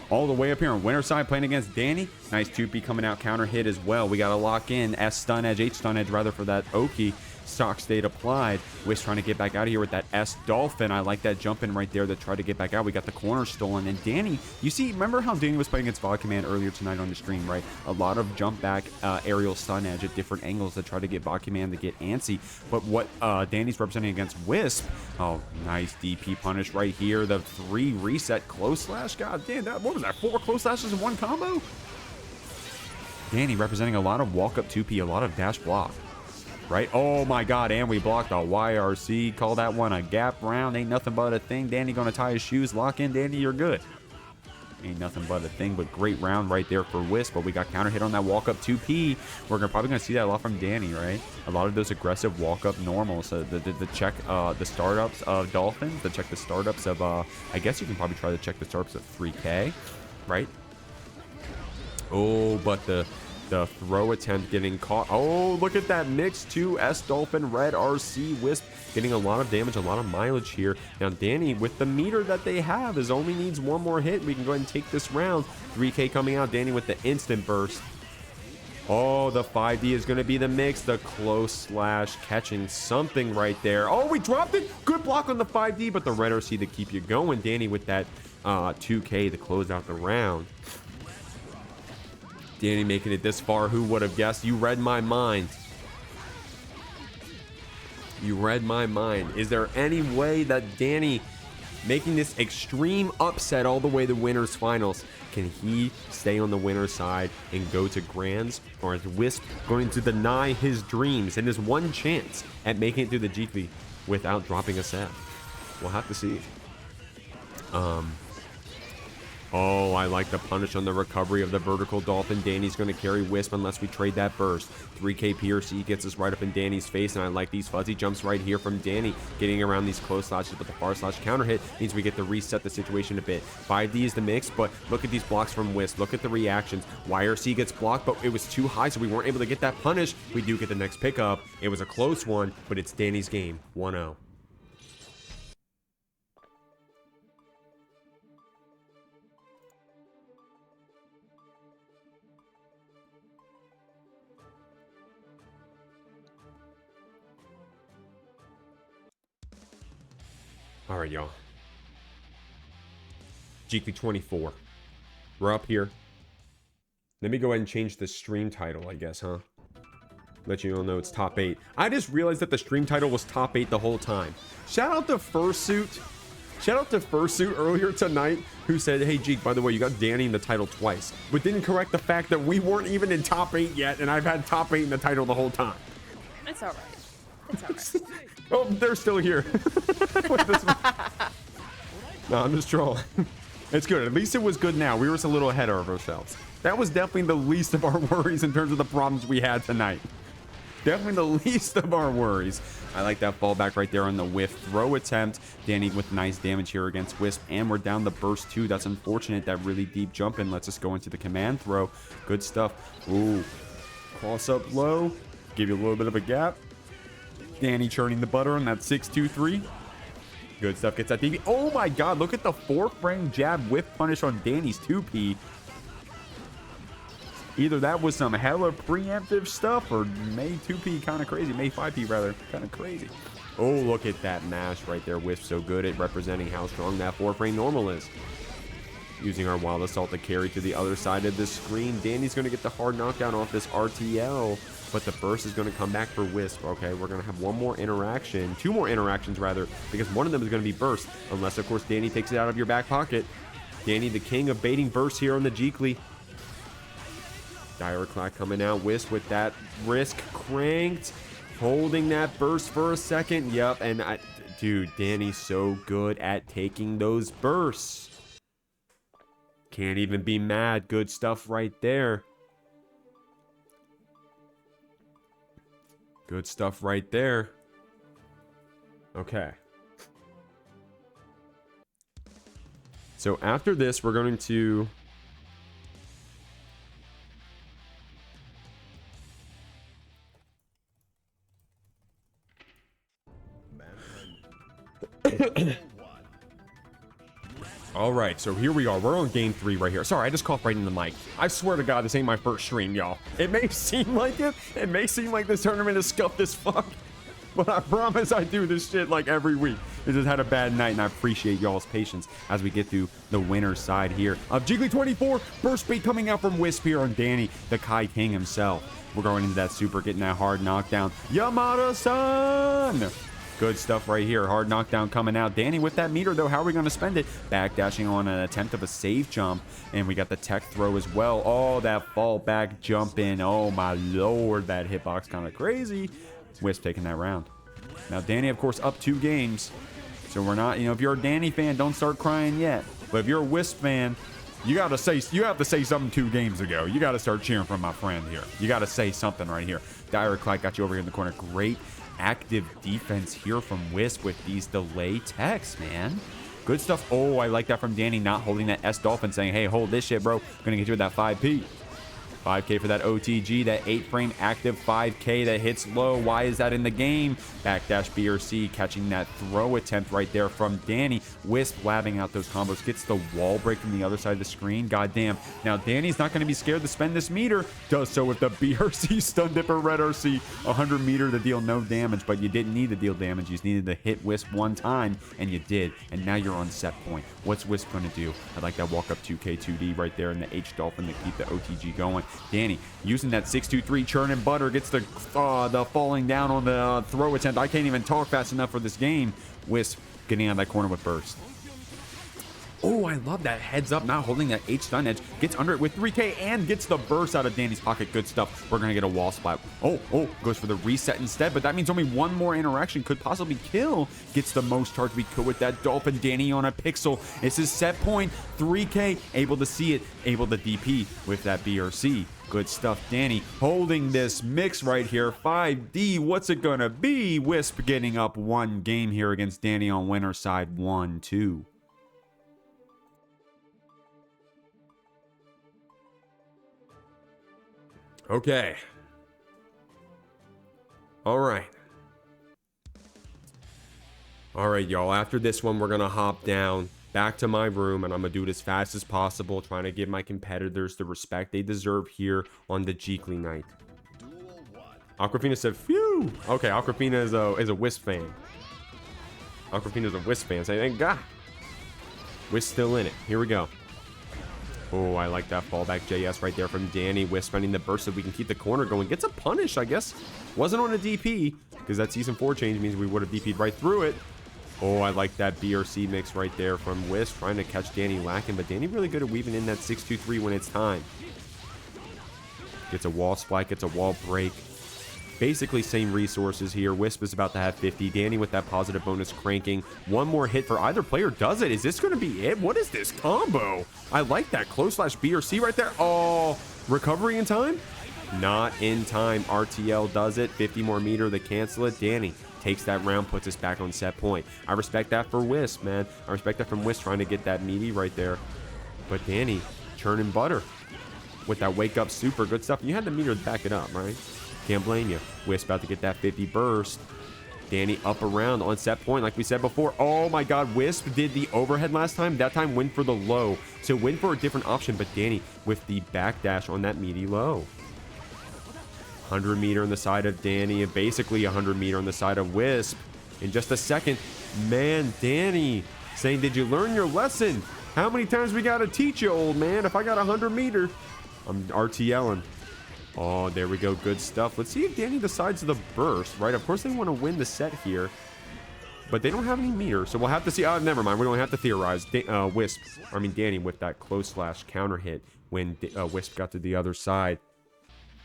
All the way up here on winner side playing against Dany. Nice 2P coming out, counter hit as well. We got to lock in S stun edge, H stun edge rather for that Oki. Stock stayed applied. Wisp trying to get back out of here with that S Dolphin. I like that jump in right there that tried to get back out. We got the corner stolen. And Dany, you see, remember how Dany was playing against Vod Command earlier tonight on the stream, right? A lot of jump back aerial stun edge at different angles that try to get Vod Command to get antsy. But what Dany's representing against Wisp, oh, nice DP punish right here. The 3 reset close slash. God damn, what was that? 4 close slashes in one combo? Dany representing a lot of walk up 2P, a lot of dash block. right? Oh my god, and we blocked a YRC. Call that one a gap round. Ain't nothing but a thing. Dany gonna tie his shoes. Lock in, Dany, you're good. Ain't nothing but a thing, but great round right there for Wisp. But we got counter hit on that walk up 2P. We're probably gonna see that a lot from Dany, right? A lot of those aggressive walk up normals. So the check the startups of Dolphins, the check the startups of I guess you can probably try to check the startups of 3K, right? Oh, but the throw attempt getting caught. Oh, look at that mix. 2S Dolphin, Red RC, Wisp getting a lot of damage, a lot of mileage here. Now, Dany, with the meter that they have, only needs one more hit. We can go ahead and take this round. 3K coming out. Dany with the instant burst. Oh, the 5D is going to be the mix. The close slash catching something right there. Oh, we dropped it. Good block on the 5D, but the Red RC to keep you going. Dany with that 2K to close out the round. Dany making it this far. Who would have guessed? You read my mind. You read my mind. Is there any way that Dany, making this extreme upset all the way to winners finals, can he stay on the winner's side and go to grands? Or is Wisp going to deny his dreams and his one chance at making it through the Jeekly without dropping a set? We'll have to see. Oh, I like the punish on the recovery of the vertical dolphin. Dany's going to carry Wisp unless we trade that burst. 3K PRC gets us right up in Dany's face, and I like these fuzzy jumps right here from Dany, getting around these close slashes, but the far slash counter hit means we get to reset the situation a bit. 5D is the mix, but look at these blocks from Wisp. Look at the reactions. YRC gets blocked, but it was too high, so we weren't able to get that punish. We do get the next pickup. It was a close one, but it's Dany's game. 1-0. All right, y'all. Jeekly 24. We're up here. Let me go ahead and change the stream title, I guess, huh? Let you all know it's top 8. I just realized that the stream title was top 8 the whole time. Shout out to Fursuit. Shout out to Fursuit earlier tonight, who said, hey, Jeek, by the way, you got Dany in the title twice, but didn't correct the fact that we weren't even in top 8 yet, and I've had top 8 in the title the whole time. It's all right. It's all right. Oh, they're still here. No, I'm just trolling. It's good. At least it was good now. We were just a little ahead of ourselves. That was definitely the least of our worries in terms of the problems we had tonight. Definitely the least of our worries. I like that fallback right there on the whiff throw attempt. Dany with nice damage here against Wisp. And we're down the burst too. That's unfortunate. That really deep jump in lets us go into the command throw. Good stuff. Ooh. Cross up low. Give you a little bit of a gap. Dany churning the butter on that 6-2-3. Good stuff. Gets that DB. Oh my god, look at the 4-frame jab whiff punish on Dany's 2P. Either that was some hella preemptive stuff or made 2P kind of crazy. Made 5P rather kind of crazy. Oh, look at that mash right there. Wisp so good at representing how strong that 4-frame normal is. Using our Wild Assault to carry to the other side of the screen. Dany's going to get the hard knockdown off this RTL. But the burst is going to come back for Wisp. Okay, we're going to have one more interaction. 2 more interactions, rather, because one of them is going to be burst. Unless, of course, Dany takes it out of your back pocket. Dany, the king of baiting burst here on the Jeekly. Direclack coming out. Wisp with that risk cranked. Holding that burst for a second. Yep, and dude, Dany's so good at taking those bursts. Can't even be mad. Good stuff right there. Good stuff right there. Okay. So after this, we're going to... All right, so here we are. We're on game 3 right here. Sorry, I just coughed right in the mic. I swear to God, this ain't my first stream, y'all. It may seem like it. It may seem like this tournament is scuffed as fuck. But I promise I do this shit like every week. I just had a bad night, and I appreciate y'all's patience as we get through the winner's side here of Jeekly 24. Burst bait coming out from Wisp here on Dany, the Kai King himself. We're going into that super, getting that hard knockdown. Yamada-san! Good stuff right here. Hard knockdown coming out. Dany with that meter, though. How are we going to spend it? Backdashing on an attempt of a save jump. And we got the tech throw as well. Oh, that fall back jump in. Oh, my lord. That hitbox kind of crazy. Wisp taking that round. Now, Dany, of course, up 2 games. So we're not, if you're a Dany fan, don't start crying yet. But if you're a Wisp fan, you have to say something 2 games ago. You got to start cheering for my friend here. You got to say something right here. JKLY got you over here in the corner. Great active defense here from Wisp with these delay techs, man. Good stuff. Oh, I like that from Dany, not holding that S Dolphin, saying, hey, hold this shit, bro. Gonna get you with that 5P. 5K for that OTG, that 8-frame active 5K that hits low. Why is that in the game? Backdash BRC catching that throw attempt right there from Dany. Wisp labbing out those combos. Gets the wall break from the other side of the screen. Goddamn. Now, Dany's not going to be scared to spend this meter. Does so with the BRC Stun Dipper Red RC. 100 meter to deal no damage, but you didn't need to deal damage. You just needed to hit Wisp 1 time, and you did. And now you're on set point. What's Wisp going to do? I like that walk up 2K 2D right there in the H Dolphin to keep the OTG going. Dany using that 623 churn and butter, gets the falling down on the throw attempt. I can't even talk fast enough for this game. Wisp getting out of that corner with burst. Oh, I love that heads up, not holding that H stun edge. Gets under it with 3K and gets the burst out of Dany's pocket. Good stuff. We're going to get a wall splat. Oh, goes for the reset instead, but that means only 1 more interaction could possibly kill. Gets the most charge we could with that Dolphin. Dany on a pixel. This is set point. 3K, able to see it, able to DP with that BRC. Good stuff. Dany holding this mix right here. 5D, what's it going to be? Wisp getting up 1 game here against Dany on winner side 1-2. Okay. All right, y'all. After this one, we're going to hop down back to my room, and I'm going to do it as fast as possible, trying to give my competitors the respect they deserve here on the Jeekly night. Aquafina said, phew. Okay, Aquafina is a Wisp fan. Aquafina's a Wisp fan. Say, thank God. Wisp still in it. Here we go. Oh, I like that fallback JS right there from Dany. Wisp spending the burst so we can keep the corner going. Gets a punish, I guess. Wasn't on a DP, because that Season 4 change means we would have DP'd right through it. Oh, I like that BRC mix right there from Wisp, trying to catch Dany lacking, but Dany really good at weaving in that 623 when it's time. Gets a wall splat, gets a wall break. Basically same resources here. Wisp is about to have 50. Dany with that positive bonus cranking. 1 more hit for either player does it. Is this going to be it? What is this combo? I like that close slash BRC right there. Oh, recovery in time? Not in time. RTL does it. 50 more meter to cancel it. Dany takes that round, puts us back on set point. I respect that for Wisp, man. I respect that from Wisp trying to get that meaty right there. But Dany churning butter with that wake up super. Good stuff. You had the meter to back it up, right? Can't blame you. Wisp about to get that 50 burst. Dany up around on set point like we said before. Oh my God, Wisp did the overhead last time. That time went for the low. So went for a different option, but Dany with the backdash on that meaty low. 100 meter on the side of Dany and basically 100 meter on the side of Wisp. In just a second, man, Dany saying, did you learn your lesson? How many times we gotta teach you, old man? If I got 100 meter, I'm RTLing. Oh, there we go. Good stuff. Let's see if Dany decides the burst, right? Of course, they want to win the set here, but they don't have any meter, so we'll have to see. Oh, never mind. We don't have to theorize. Dany with that close slash counter hit when Wisp got to the other side.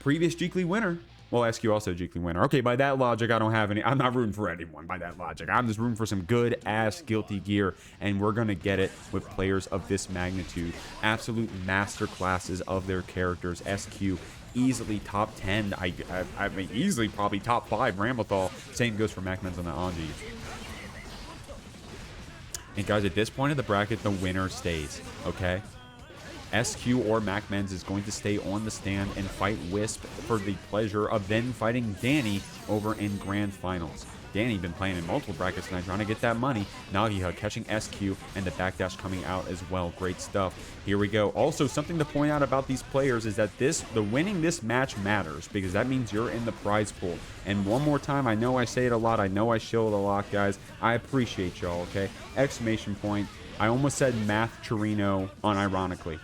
Previous Jeekly winner. Well, SQ also Jeekly winner. Okay, by that logic, I don't have any. I'm not rooting for anyone by that logic. I'm just rooting for some good ass guilty gear, and we're gonna get it with players of this magnitude. Absolute master classes of their characters. SQ easily top 10. I mean, easily probably top 5. Ramlethal. Same goes for MacMens and the Anji. And guys, at this point of the bracket, the winner stays. Okay. SQ or MacMens is going to stay on the stand and fight Wisp for the pleasure of then fighting Dany over in grand finals. Dany been playing in multiple brackets tonight, trying to get that money. Nagoriyuki catching SQ and the backdash coming out as well. Great stuff. Here we go. Also, something to point out about these players is that the winning this match matters, because that means you're in the prize pool. And one more time, I know I say it a lot. I know I show it a lot, guys. I appreciate y'all, okay? Exclamation point. I almost said Math Chirino unironically.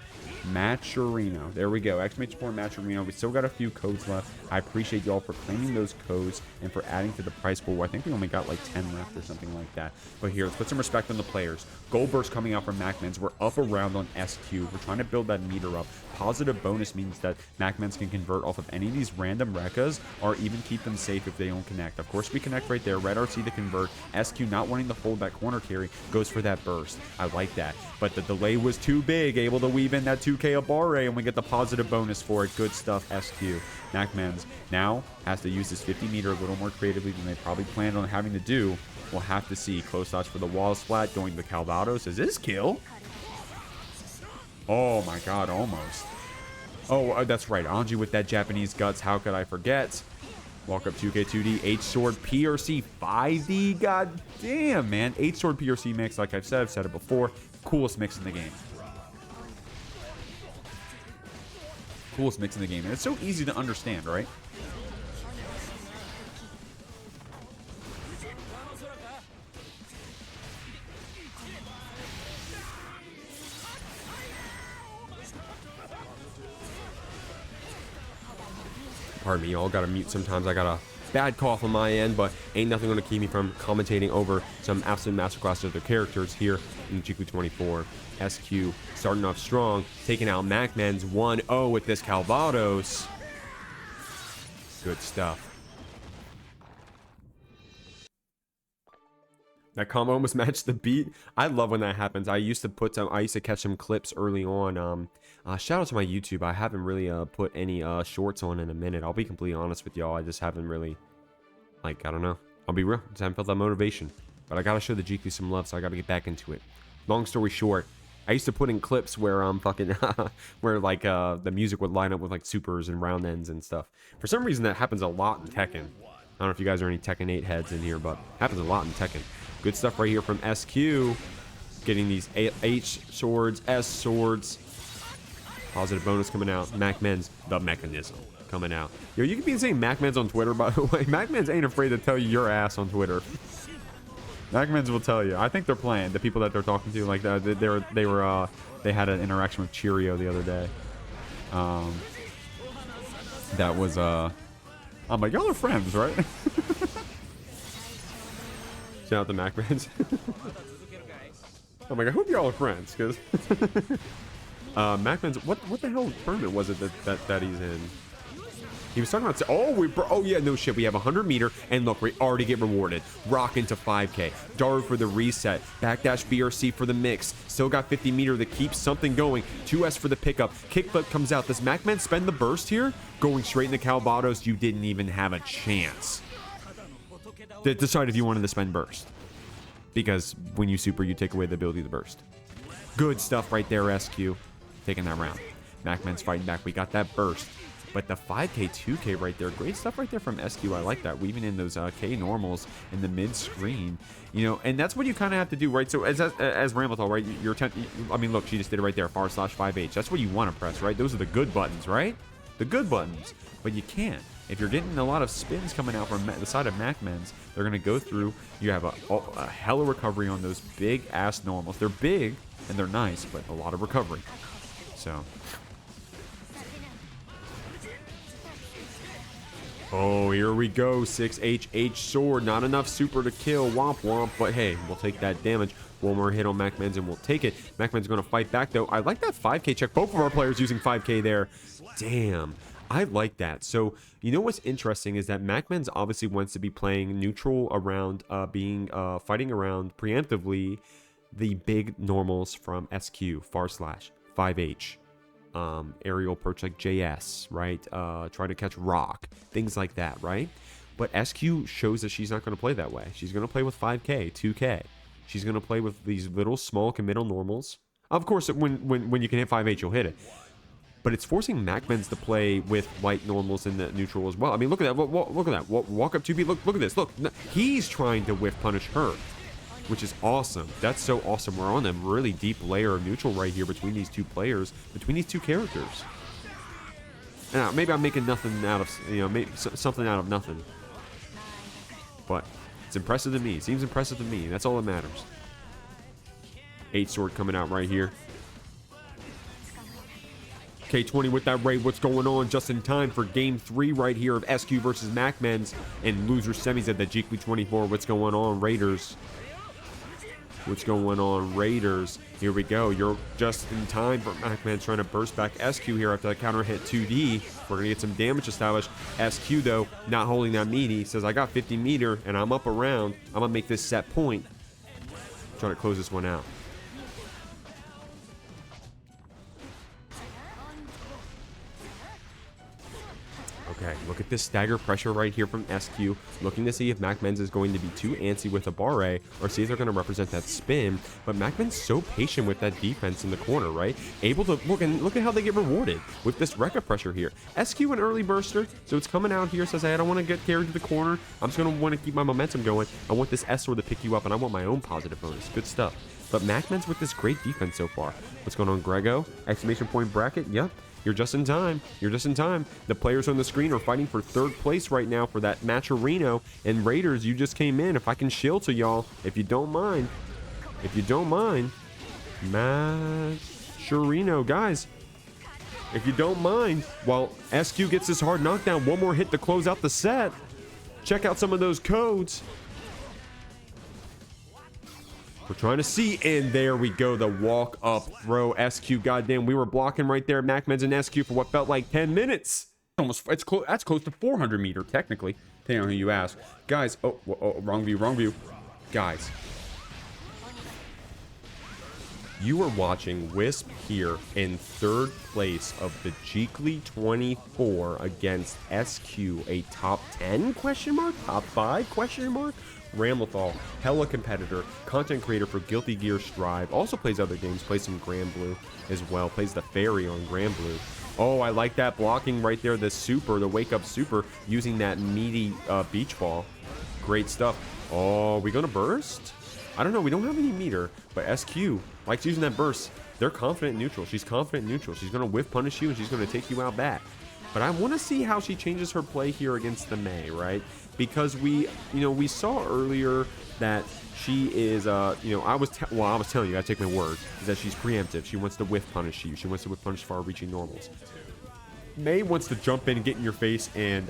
Maturino. There we go. Exclamation point Maturino. We still got a few codes left. I appreciate y'all for claiming those codes and for adding to the price pool. I think we only got like 10 left or something like that. But here, let's put some respect on the players. Gold burst coming out from MacMens. We're up around on SQ. We're trying to build that meter up. Positive bonus means that MacMens can convert off of any of these random Rekkas or even keep them safe if they don't connect. Of course, we connect right there. Red RC to convert. SQ not wanting to hold that corner carry goes for that burst. I like that. But the delay was too big. Able to weave in that 2K Abare, and we get the positive bonus for it. Good stuff, SQ. MacMens now has to use this 50 meter a little more creatively than they probably planned on having to do. We'll have to see. Close dodge for the wall splat. Going to Calvados. Is this kill? Oh my god, almost. Oh, that's right. Anji with that Japanese guts. How could I forget? Walk up 2K2D. H-Sword PRC 5D. God damn, man. H-Sword PRC mix, like I've said it before. Coolest mix in the game. Coolest mix in the game. And it's so easy to understand, right? Pardon me, y'all. Gotta mute sometimes. I got a bad cough on my end, but ain't nothing gonna keep me from commentating over some absolute masterclass of their characters here in GGST 24. SQ starting off strong, taking out MacMens 1-0 with this Calvados. Good stuff. That combo almost matched the beat. I love when that happens. I used to catch some clips early on. Shout out to my YouTube. I haven't really put any shorts on in a minute. I'll be completely honest with y'all. I just haven't really, like, I don't know. I'll be real. Just haven't felt that motivation. But I gotta show the GQ some love, so I gotta get back into it. Long story short, I used to put in clips where where like the music would line up with like supers and round ends and stuff. For some reason, that happens a lot in Tekken. I don't know if you guys are any Tekken 8 heads in here, but happens a lot in Tekken. Good stuff right here from SQ. Getting these H swords, S swords. Positive bonus coming out. MacMens, the mechanism, coming out. Yo, you can be saying MacMens on Twitter, by the way. MacMens ain't afraid to tell you your ass on Twitter. MacMens will tell you. I think they're playing. The people that they're talking to, like they had an interaction with Cheerio the other day. That was I'm like, y'all are friends, right? Shout out to MacMens. I'm like, I hope y'all are friends, because MacMens, what the hell tournament was it that he's in? He was talking about, oh yeah, no shit, we have 100 meter, and look, we already get rewarded. Rock into 5K. Daru for the reset. Backdash BRC for the mix. Still got 50 meter that keeps something going. 2S for the pickup. Kickflip comes out. Does MacMen spend the burst here? Going straight into Calvados, you didn't even have a chance. Decide if you wanted to spend burst. Because when you super, you take away the ability to burst. Good stuff right there, SQ. Taking that round. MacMen's fighting back. We got that burst. But the 5K, 2K right there, great stuff right there from SQ. I like that. Weaving in those K normals in the mid-screen. You know, and that's what you kind of have to do, right? So as Ramlethal, right, I mean, look, she just did it right there, /5H. That's what you want to press, right? Those are the good buttons, right? The good buttons. But you can't. If you're getting a lot of spins coming out from the side of MacMens, they're going to go through. You have a hell of recovery on those big-ass normals. They're big, and they're nice, but a lot of recovery. So... oh, here we go. 6H sword. Not enough super to kill. Womp womp. But hey, we'll take that damage. One more hit on MacMens and we'll take it. MacMen's going to fight back though. I like that 5K check. Both of our players using 5K there. Damn. I like that. So, you know what's interesting is that MacMens obviously wants to be playing neutral around fighting around preemptively the big normals from SQ, /5H. Aerial approach like JS, right? Try to catch rock, things like that, right? But SQ shows that she's not going to play that way. She's going to play with 5K, 2K. She's going to play with these little small committal normals. Of course, when you can hit 5H, you'll hit it. But it's forcing MacMens to play with light normals in the neutral as well. I mean, look at that. Look at that. Walk up 2B. Look at this. Look, he's trying to whiff punish her, which is awesome. That's so awesome. We're on a really deep layer of neutral right here between these two players, between these two characters. Now, maybe I'm making nothing out of, maybe something out of nothing. But it's impressive to me. It seems impressive to me. That's all that matters. 8 sword coming out right here. K20 with that raid. What's going on? Just in time for game 3 right here of SQ versus MacMens and loser semis at the JKLY 24. What's going on, Raiders? What's going on, Raiders? Here we go. You're just in time for MacMens trying to burst back SQ here after that counter hit 2D. We're going to get some damage established. SQ, though, not holding that meaty. Says, I got 50 meter, and I'm up around. I'm going to make this set point. Trying to close this one out. Okay, look at this stagger pressure right here from SQ. Looking to see if MacMens is going to be too antsy with a barre or see if they're going to represent that spin. But MacMens so patient with that defense in the corner, right? Able to look at how they get rewarded with this Rekka pressure here. SQ an early burster, so it's coming out here. Says, hey, I don't want to get carried to the corner. I'm just going to want to keep my momentum going. I want this S sword to pick you up, and I want my own positive bonus. Good stuff. But MacMens with this great defense so far. What's going on, Grego? Exclamation point bracket. Yep. You're just in time. You're just in time. The players on the screen are fighting for 3rd place right now for that Matcherino. And Raiders, you just came in. If I can shield to y'all, if you don't mind. If you don't mind. Matcherino, guys. If you don't mind, while SQ gets this hard knockdown, one more hit to close out the set. Check out some of those codes. We're trying to see, and there we go, the walk up throw. SQ, goddamn, we were blocking right there, MacMens and SQ, for what felt like 10 minutes. That's close to 400 meter, technically, depending on who you ask. Guys, wrong view. Guys. You are watching Wisp here in 3rd place of the JKLY 24 against SQ, a top 10 question mark, top 5 question mark. Ramlethal, hella competitor, content creator for Guilty Gear Strive, also plays other games, plays some Grand Blue as well, plays the Fairy on Grand Blue. Oh, I like that blocking right there, the super, the wake up super, using that meaty beach ball. Great stuff. Oh, we gonna burst? I don't know, we don't have any meter, but SQ likes using that burst. They're confident neutral. She's confident neutral. She's gonna whiff punish you and she's gonna take you out back. But I want to see how she changes her play here against the Mei, right? Because we saw earlier that she is, I was telling you, I take my word, is that she's preemptive. She wants to whiff punish you. She wants to whiff punish far-reaching normals. Mei wants to jump in and get in your face and,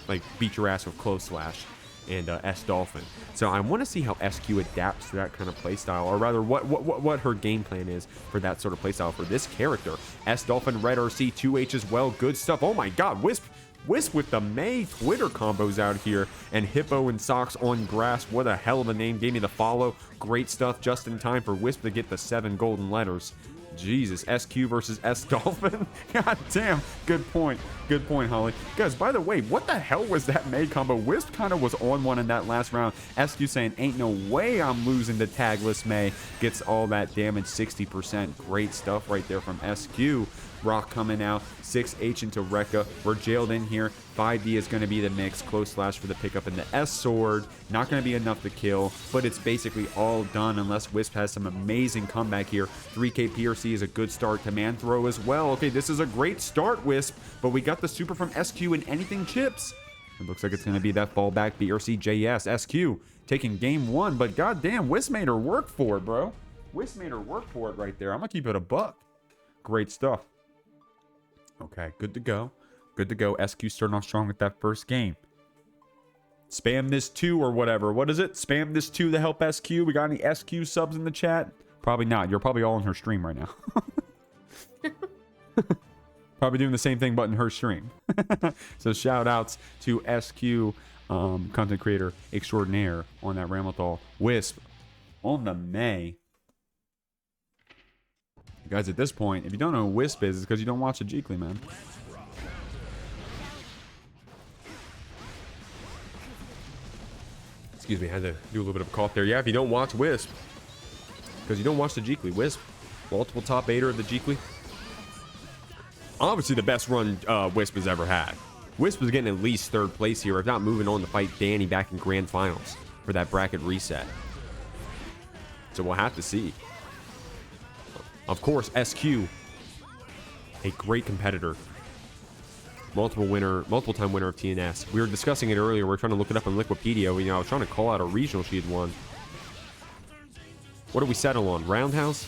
like beat your ass with close slash and S Dolphin. So I want to see how SQ adapts to that kind of playstyle, or rather what her game plan is for that sort of playstyle for this character. S Dolphin, Red RC, 2H as well. Good stuff. Oh my god, Wisp with the Mei Twitter combos out here, and Hippo and Socks on grass. What a hell of a name. Gave me the follow. Great stuff, just in time for Wisp to get the 7 golden letters. Jesus, SQ versus S Dolphin. God damn. Good point. Good point, Holly. Guys, by the way, what the hell was that Mei combo? Wisp kind of was on one in that last round. SQ saying, ain't no way I'm losing to tagless Mei. Gets all that damage, 60%. Great stuff right there from SQ. Rock coming out, 6H into Rekka. We're jailed in here. 5D is going to be the mix. Close slash for the pickup in the S sword. Not going to be enough to kill, but it's basically all done unless Wisp has some amazing comeback here. 3K PRC is a good start. Command throw as well. Okay, this is a great start, Wisp, but we got the super from SQ and anything chips. It looks like it's going to be that fallback BRC JS. SQ taking game 1, but goddamn, Wisp made her work for it, bro. Wisp made her work for it right there. I'm going to keep it a buck. Great stuff. Okay, good to go. Good to go. SQ starting off strong with that first game. Spam this 2 or whatever. What is it? Spam this 2 to help SQ. We got any SQ subs in the chat? Probably not. You're probably all in her stream right now. Probably doing the same thing but in her stream. So shout outs to SQ, content creator extraordinaire on that Ramlethal. Wisp on the Mei. Guys, at this point, if you don't know who Wisp is, it's because you don't watch the JKLY, man. Excuse me, I had to do a little bit of a cough there. Yeah, if you don't watch Wisp, because you don't watch the JKLY. Wisp, multiple top 8er of the JKLY. Obviously the best run Wisp has ever had. Wisp was getting at least 3rd place here, if not moving on to fight Dany back in Grand Finals for that bracket reset. So we'll have to see. Of course, SQ, a great competitor. Multiple time winner of TNS. We were discussing it earlier. We were trying to look it up on Wikipedia. I was trying to call out a regional she had won. What did we settle on? Roundhouse?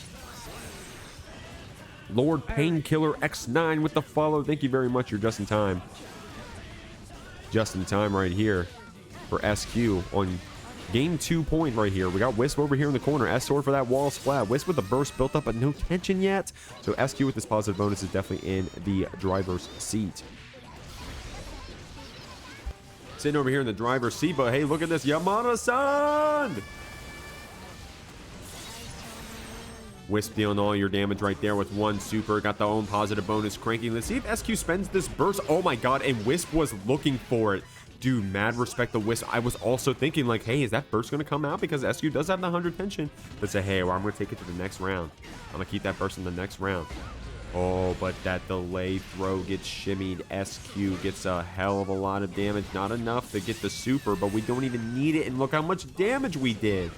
Lord Painkiller X9 with the follow. Thank you very much. You're just in time. Just in time right here for SQ on game 2 point right here. We got Wisp over here in the corner. S-Sword for that wall splat. Wisp with the burst built up, but no tension yet. So SQ with this positive bonus is definitely in the driver's seat. Sitting over here in the driver's seat, but hey, look at this. Yamada-san! Wisp dealing all your damage right there with one super. Got the own positive bonus cranking. Let's see if SQ spends this burst. Oh my god, and Wisp was looking for it. Dude, mad respect to Wisp. I was also thinking like, hey, is that burst going to come out? Because SQ does have the 100 tension. But say, hey, well, I'm going to take it to the next round. I'm going to keep that burst in the next round. Oh, but that delay throw gets shimmied. SQ gets a hell of a lot of damage. Not enough to get the super, but we don't even need it. And look how much damage we did.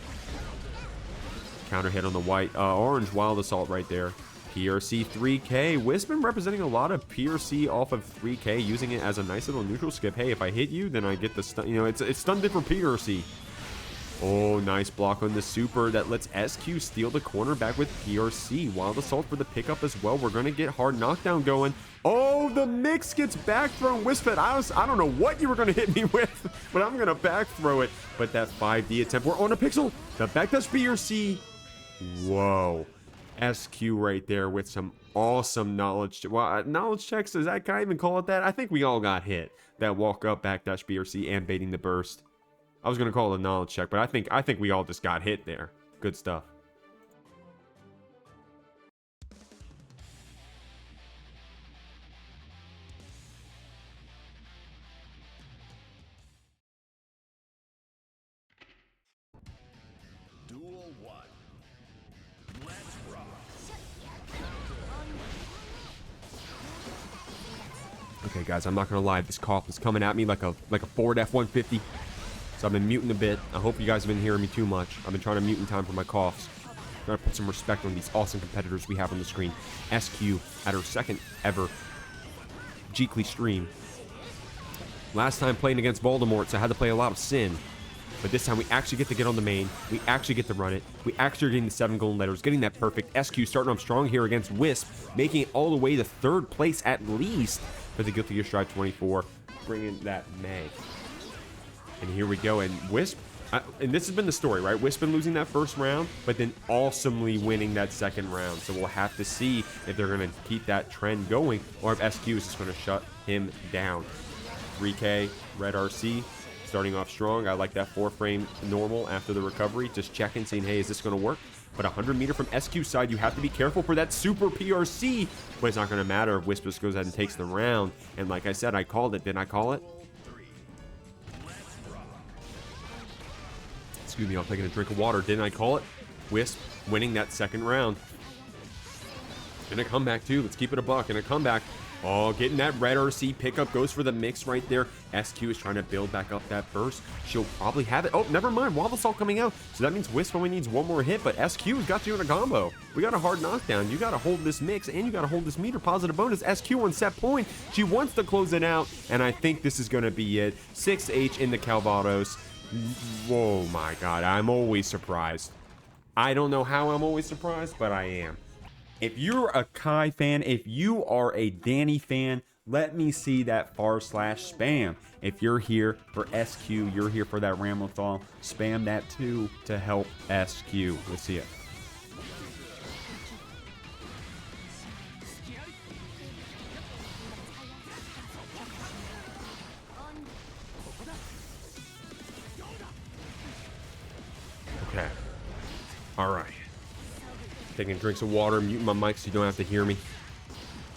Counter hit on the white, orange wild assault right there. PRC 3K. Wisp been representing a lot of PRC off of 3K, using it as a nice little neutral skip. Hey, if I hit you, then I get the stun. You know, it's stun different PRC. Oh, nice block on the super that lets SQ steal the corner back with PRC. Wild assault for the pickup as well. We're gonna get hard knockdown going. Oh, the mix gets back thrown. Wisp, I don't know what you were gonna hit me with, but I'm gonna back throw it. But that 5D attempt, we're on a pixel. The backdash PRC. Whoa. SQ right there with some awesome knowledge. Well, knowledge checks, can I even call it that? I think we all got hit. That walk up, backdash BRC, and baiting the burst. I was going to call it a knowledge check, but I think we all just got hit there. Good stuff. Duel 1. Let's rock. Okay, guys, I'm not gonna lie. This cough is coming at me like a Ford F-150. So I've been muting a bit. I hope you guys have been hearing me too much. I've been trying to mute in time for my coughs. Trying to put some respect on these awesome competitors we have on the screen. SQ at her second ever Jeekly stream. Last time playing against Voldemort, so I had to play a lot of Sin. But this time we actually get to get on the main. We actually get to run it. We actually are getting the 7 golden letters, getting that perfect. SQ starting off strong here against Wisp, making it all the way to 3rd place at least for the Guilty Gear Strive 24, bringing that May. And here we go, and Wisp, and this has been the story, right? Wisp been losing that first round, but then awesomely winning that second round. So we'll have to see if they're going to keep that trend going, or if SQ is just going to shut him down. 3K, Red RC, starting off strong. I like that 4-frame normal after the recovery. Just checking, saying, hey, is this going to work? But 100 meter from SQ side, you have to be careful for that super PRC. But it's not going to matter if Wisp just goes ahead and takes the round. And like I said, I called it. Didn't I call it? Excuse me, I'm taking a drink of water. Didn't I call it? Wisp winning that second round. And a comeback too. Let's keep it a buck. And a comeback. Oh, getting that red RC pickup goes for the mix right there. SQ is trying to build back up that burst. She'll probably have it. Oh, never mind. Wild Assault coming out. So that means Wisp only needs one more hit, but SQ's got you in a combo. We got a hard knockdown. You got to hold this mix, and you got to hold this meter positive bonus. SQ on set point. She wants to close it out, and I think this is going to be it. 6H in the Calvados. Whoa, my God. I'm always surprised. I don't know how I'm always surprised, but I am. If you're a Kai fan, if you are a Dany fan, let me see that /spam. If you're here for SQ, you're here for that Ramlethal, spam that too to help SQ. Let's see it. Okay. All right. Taking drinks of water, muting my mic so you don't have to hear me.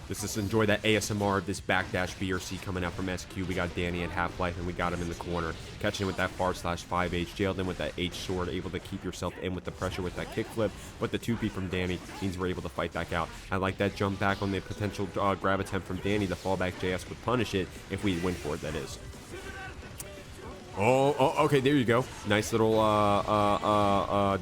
Just enjoy that ASMR of this backdash BRC coming out from SQ. We got Dany at Half-Life, and we got him in the corner. Catching him with that /5H, jailed him with that H sword, able to keep yourself in with the pressure with that kickflip. But the 2P from Dany means we're able to fight back out. I like that jump back on the potential grab attempt from Dany. The fallback JS would punish it if we win for it, that is. Oh, okay, there you go. Nice little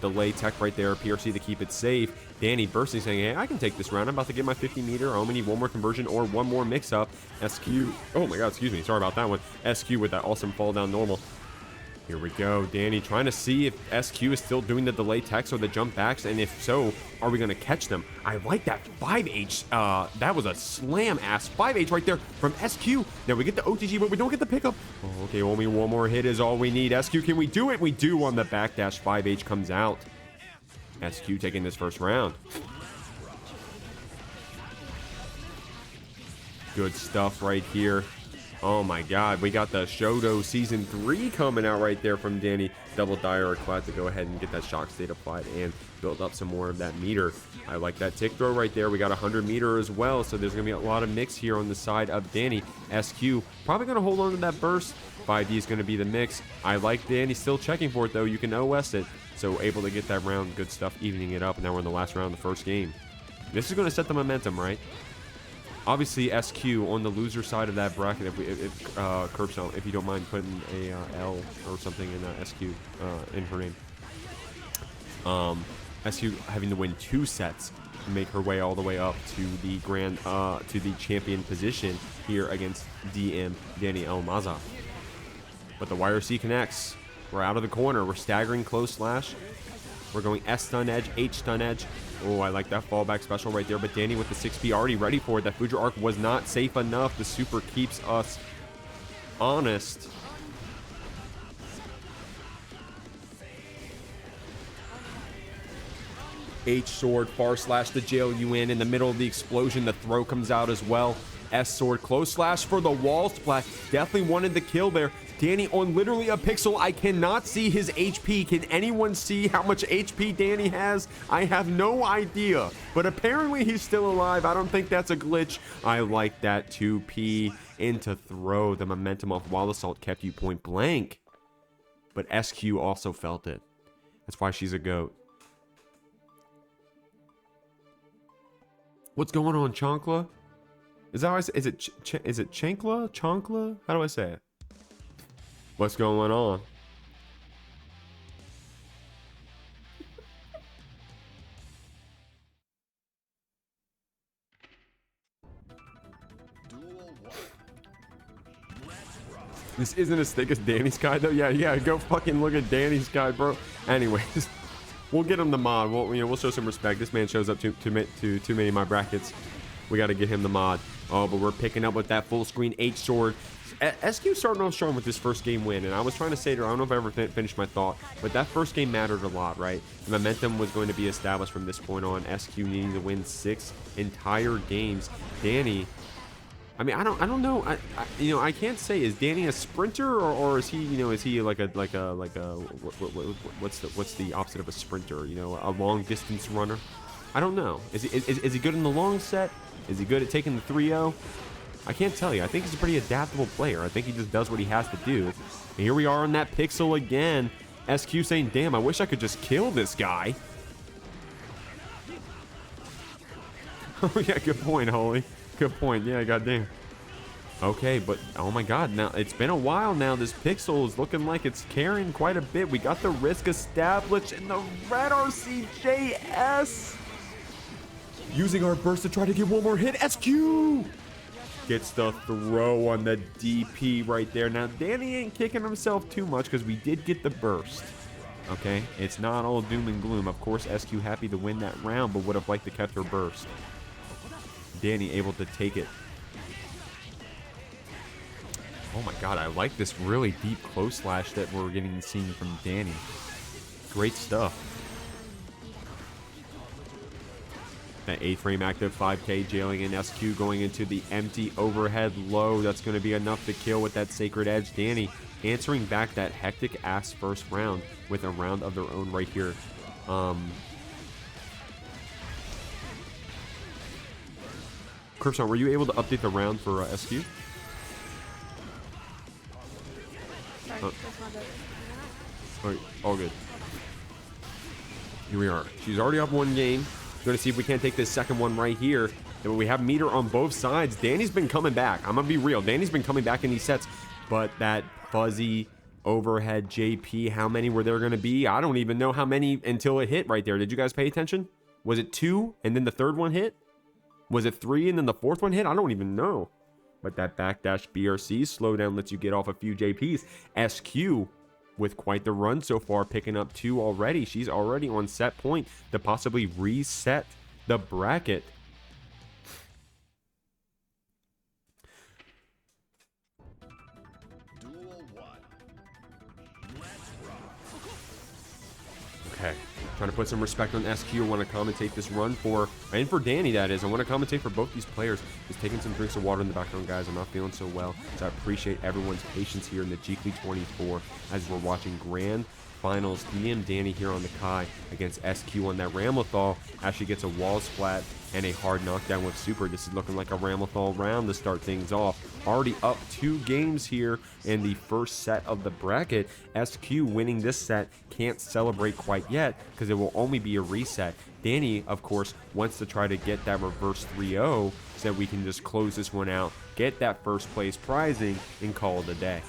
delay tech right there. PRC to keep it safe. Dany bursting, saying, hey, I can take this round. I'm about to get my 50 meter. I only need one more conversion or one more mix-up. SQ. Oh, my God, excuse me. Sorry about that one. SQ with that awesome fall down normal. Here we go. Dany trying to see if SQ is still doing the delay techs or the jump backs, and if so, are we going to catch them? I like that 5H. That was a slam-ass 5H right there from SQ. Now we get the OTG, but we don't get the pickup. Oh, okay, only one more hit is all we need. SQ, can we do it? We do on the backdash. 5H comes out. SQ taking this first round. Good stuff right here. Oh my god, we got the Shoto Season 3 coming out right there from Dany. Double Dire or Clad to go ahead and get that shock state applied and build up some more of that meter. I like that tick throw right there. We got 100 meter as well, so there's going to be a lot of mix here on the side of Dany. SQ probably going to hold on to that burst. 5D is going to be the mix. I like Dany still checking for it though. You can OS it. So able to get that round. Good stuff, evening it up. And now we're in the last round of the first game. This is going to set the momentum, right? Obviously, SQ on the loser side of that bracket, if Curbstone, if you don't mind putting a L or something in SQ in her name. SQ having to win 2 sets to make her way all the way up to the to the champion position here against DM Dany Elmaza. But the YRC connects. We're out of the corner. We're staggering close slash. We're going S stun edge, H stun edge. Oh, I like that fallback special right there. But Dany with the 6B already ready for it. That Fudra arc was not safe enough. The super keeps us honest. H sword, far slash to jail you in the middle of the explosion. The throw comes out as well. S sword, close slash for the wall splat. Definitely wanted the kill there. Dany on literally a pixel. I cannot see his HP. Can anyone see how much HP Dany has? I have no idea. But apparently he's still alive. I don't think that's a glitch. I like that 2P into throw. The momentum off wall assault kept you point blank. But SQ also felt it. That's why she's a GOAT. What's going on, Chonkla? Is that how I say? Is it Chankla? Chonkla? How do I say it? What's going on? This isn't as thick as Dany's guide though. Yeah, go fucking look at Dany's guide, bro. Anyways, we'll get him the mod. We'll show some respect. This man shows up too many of my brackets. We got to get him the mod. Oh, but we're picking up with that full screen H sword. SQ starting off strong with this first game win, and I was trying to say to her, I don't know if I ever finished my thought, but that first game mattered a lot, right? The momentum was going to be established from this point on. SQ needing to win 6 entire games. Dany, I mean, I don't know. I can't say, is Dany a sprinter or is he, is he like a what's the opposite of a sprinter? A long distance runner. I don't know. Is he good in the long set? Is he good at taking the 3-0? I can't tell you. I think he's a pretty adaptable player. I think he just does what he has to do. And here we are on that pixel again. SQ saying, damn, I wish I could just kill this guy. Oh, yeah, good point, Holy. Good point. Yeah, goddamn. Okay, but oh my god, now it's been a while now. This pixel is looking like it's carrying quite a bit. We got the risk established in the red RCJS. Using our burst to try to get one more hit. SQ gets the throw on the DP right there. Now, Dany ain't kicking himself too much because we did get the burst. Okay, it's not all doom and gloom. Of course, SQ happy to win that round, but would have liked to kept her burst. Dany able to take it. Oh my god, I like this really deep close slash that we're getting seen from Dany. Great stuff. That A-frame active 5K jailing in SQ going into the empty overhead low. That's going to be enough to kill with that Sacred Edge. Dany answering back that hectic ass first round with a round of their own right here. Curbstone, were you able to update the round for SQ? Sorry, that's not it. All right, all good. Here we are. She's already up one game. Going to see if we can't take this second one right here. And we have meter on both sides. Dany's been coming back. I'm going to be real. Dany's been coming back in these sets. But that fuzzy overhead JP, how many were there going to be? I don't even know how many until it hit right there. Did you guys pay attention? Was it 2 and then the third one hit? Was it 3 and then the fourth one hit? I don't even know. But that backdash BRC slowdown lets you get off a few JPs. SQ with quite the run so far, picking up 2 already. She's already on set point to possibly reset the bracket. Duel 1. Let's rock. Okay, trying to put some respect on SQ. I want to commentate this run for, and for Dany, that is. I want to commentate for both these players. Just taking some drinks of water in the background, guys. I'm not feeling so well, so I appreciate everyone's patience here in the GGST 24 as we're watching Grand Finals. Me and Dany here on the Kai against SQ on that Ramlethal as she gets a wall splat and a hard knockdown with super. This is looking like a Ramlethal round to start things off. Already up 2 games here in the first set of the bracket. SQ winning this set can't celebrate quite yet because it will only be a reset. Dany, of course, wants to try to get that reverse 3-0 so that we can just close this one out, get that first place prizing, and call it a day.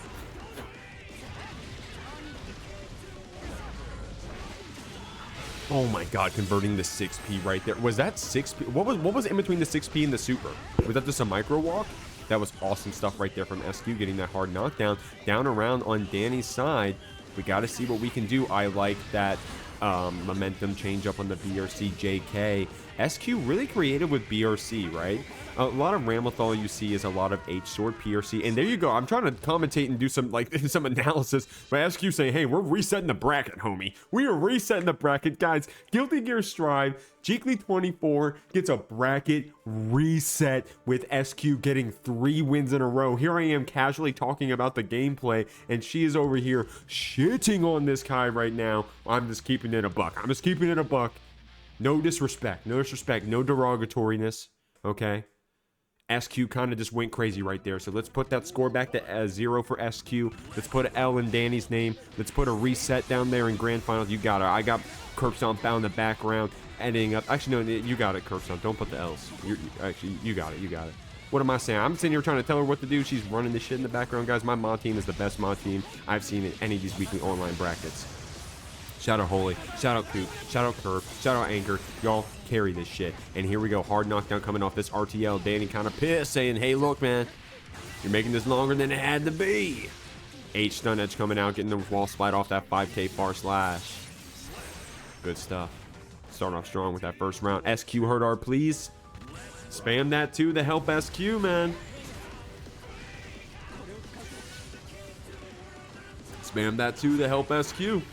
Oh my god, converting the 6P right there. Was that 6P? What was in between the 6P and the super? Was that just a micro walk? That was awesome stuff right there from SQ, getting that hard knockdown. Down around on Dany's side. We got to see what we can do. I like that momentum change up on the BRC JK. SQ really creative with BRC, right? A lot of Ramlethal you see is a lot of H-Sword PRC. And there you go. I'm trying to commentate and do some some analysis. But SQ saying, hey, we're resetting the bracket, homie. We are resetting the bracket. Guys, Guilty Gear Strive, GGST 24 gets a bracket reset with SQ getting 3 wins in a row. Here I am casually talking about the gameplay, and she is over here shitting on this Kai right now. I'm just keeping it a buck. I'm just keeping it a buck. No disrespect. No disrespect. No derogatoriness. Okay? SQ kind of just went crazy right there. So let's put that score back to 0 for SQ. Let's put an L in Dany's name. Let's put a reset down there in Grand Finals. You got it. I got Curb Stomp down in the background, ending up. Actually, no, you got it, Curb Stomp. Don't put the L's. Actually, you got it. You got it. What am I saying? I'm sitting here trying to tell her what to do. She's running this shit in the background, guys. My mod team is the best mod team I've seen in any of these weekly online brackets. Shout out Holy, shout out Coop, shout out Curve, shout out Anchor. Y'all carry this shit. And here we go, hard knockdown coming off this RTL. Dany kind of pissed, saying, hey, look, man, you're making this longer than it had to be. H stun edge coming out, getting the wall slide off that 5K far slash. Good stuff. Starting off strong with that first round. SQ hurt our please. Spam that too to help SQ, man. Spam that too to help SQ.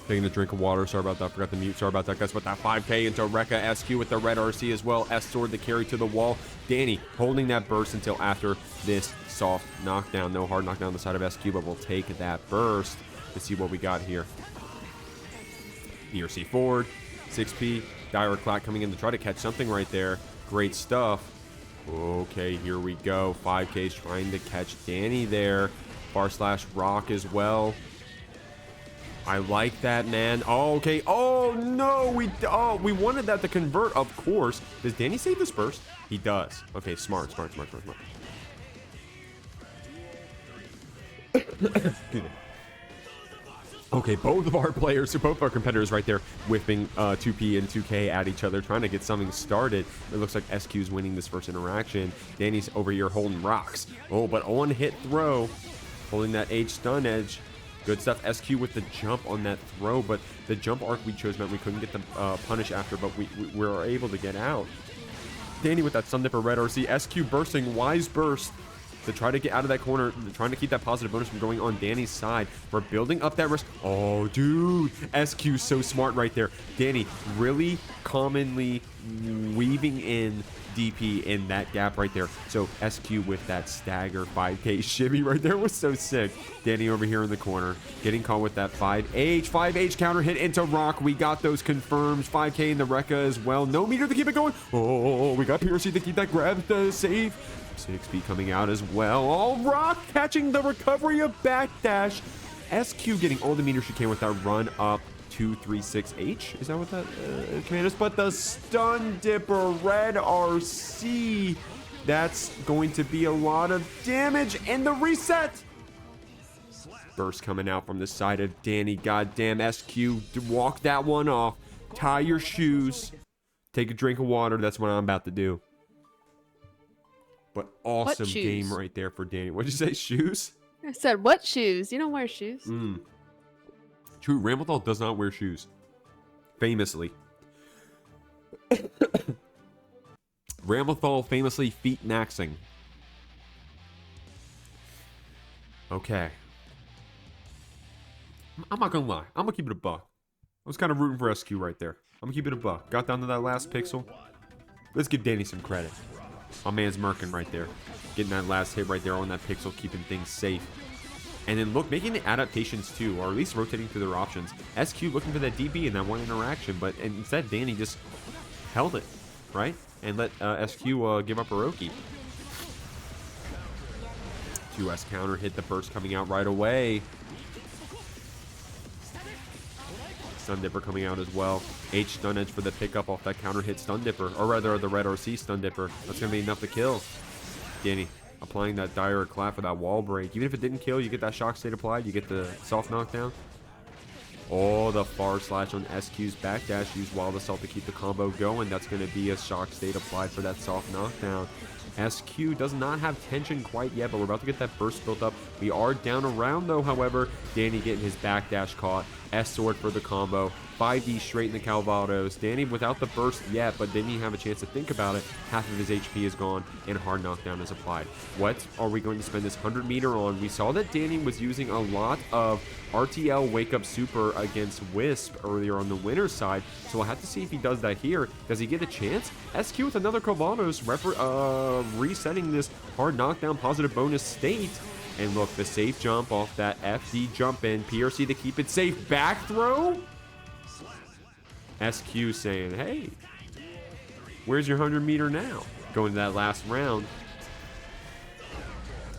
Taking a drink of water. Sorry about that. Forgot to mute. Sorry about that, guys. But that 5K into Rekka. SQ with the red RC as well. S-Sword to carry to the wall. Dany holding that burst until after this soft knockdown. No hard knockdown on the side of SQ, but we'll take that burst to see what we got here. BRC forward. 6P. Dire Clack coming in to try to catch something right there. Great stuff. Okay, here we go. 5K's trying to catch Dany there. Bar slash rock as well. I like that, man. Oh, okay. Oh, no. We wanted that to convert, of course. Does Dany save this burst? He does. Okay, smart. Okay, both of our players, so both our competitors right there whipping 2P and 2K at each other, trying to get something started. It looks like SQ's winning this first interaction. Dany's over here holding rocks. Oh, but on hit throw, holding that H stun edge. Good stuff. SQ with the jump on that throw, but the jump arc we chose meant we couldn't get the punish after, but we were able to get out. Dany with that Sun Dipper red RC. SQ bursting, wise burst to try to get out of that corner, trying to keep that positive bonus from going on Dany's side. We're building up that risk. Oh, dude. SQ's so smart right there. Dany really commonly weaving in DP in that gap right there. So SQ with that stagger 5K shimmy right there was so sick. Dany over here in the corner getting caught with that 5H counter hit into rock. We got those confirms. 5K in the Rekka as well. No meter to keep it going. Oh, we got PRC to keep that grab to save. 6P coming out as well. Oh, rock catching the recovery of backdash. SQ getting all the meters she can with that run up 236H. Is that what that command is? But the Stun Dipper red RC. That's going to be a lot of damage. And the reset. Burst coming out from the side of Dany. Goddamn, SQ. Walk that one off. Tie your shoes. Take a drink of water. That's what I'm about to do. But awesome game right there for Dany. What'd you say? Shoes? I said, what shoes? You don't wear shoes. True, Ramlethal does not wear shoes. Famously. Ramlethal famously feet naxing. Okay. I'm not gonna lie. I'm gonna keep it a buck. I was kind of rooting for SQ right there. I'm gonna keep it a buck. Got down to that last pixel. Let's give Dany some credit. My man's murking right there. Getting that last hit right there on that pixel, keeping things safe. And then look, making the adaptations too, or at least rotating through their options. SQ looking for that DB in that one interaction, but instead Dany just held it, right? And let SQ give up a Roki. 2S counter hit the burst coming out right away. Stun Dipper coming out as well. H stun edge for the pickup off that counter hit Stun Dipper, or rather the Red RC Stun Dipper. That's going to be enough to kill. Dany applying that dire clap for that wall break. Even if it didn't kill, you get that shock state applied. You get the soft knockdown. Oh, the far slash on SQ's backdash used Wild Assault to keep the combo going. That's going to be a shock state applied for that soft knockdown. SQ does not have tension quite yet, but we're about to get that burst built up. We are down around though, however. Dany getting his backdash caught. S-sword for the combo. 5D straight in the Calvados. Dany without the burst yet, but didn't even have a chance to think about it. Half of his HP is gone, and hard knockdown is applied. What are we going to spend this 100 meter on? We saw that Dany was using a lot of RTL Wake Up Super against Wisp earlier on the winner's side, so we'll have to see if he does that here. Does he get a chance? SQ with another Calvados, resetting this hard knockdown positive bonus state. And look, the safe jump off that FD jump in. PRC to keep it safe. Back throw? SQ saying, hey, where's your 100 meter now? Going to that last round.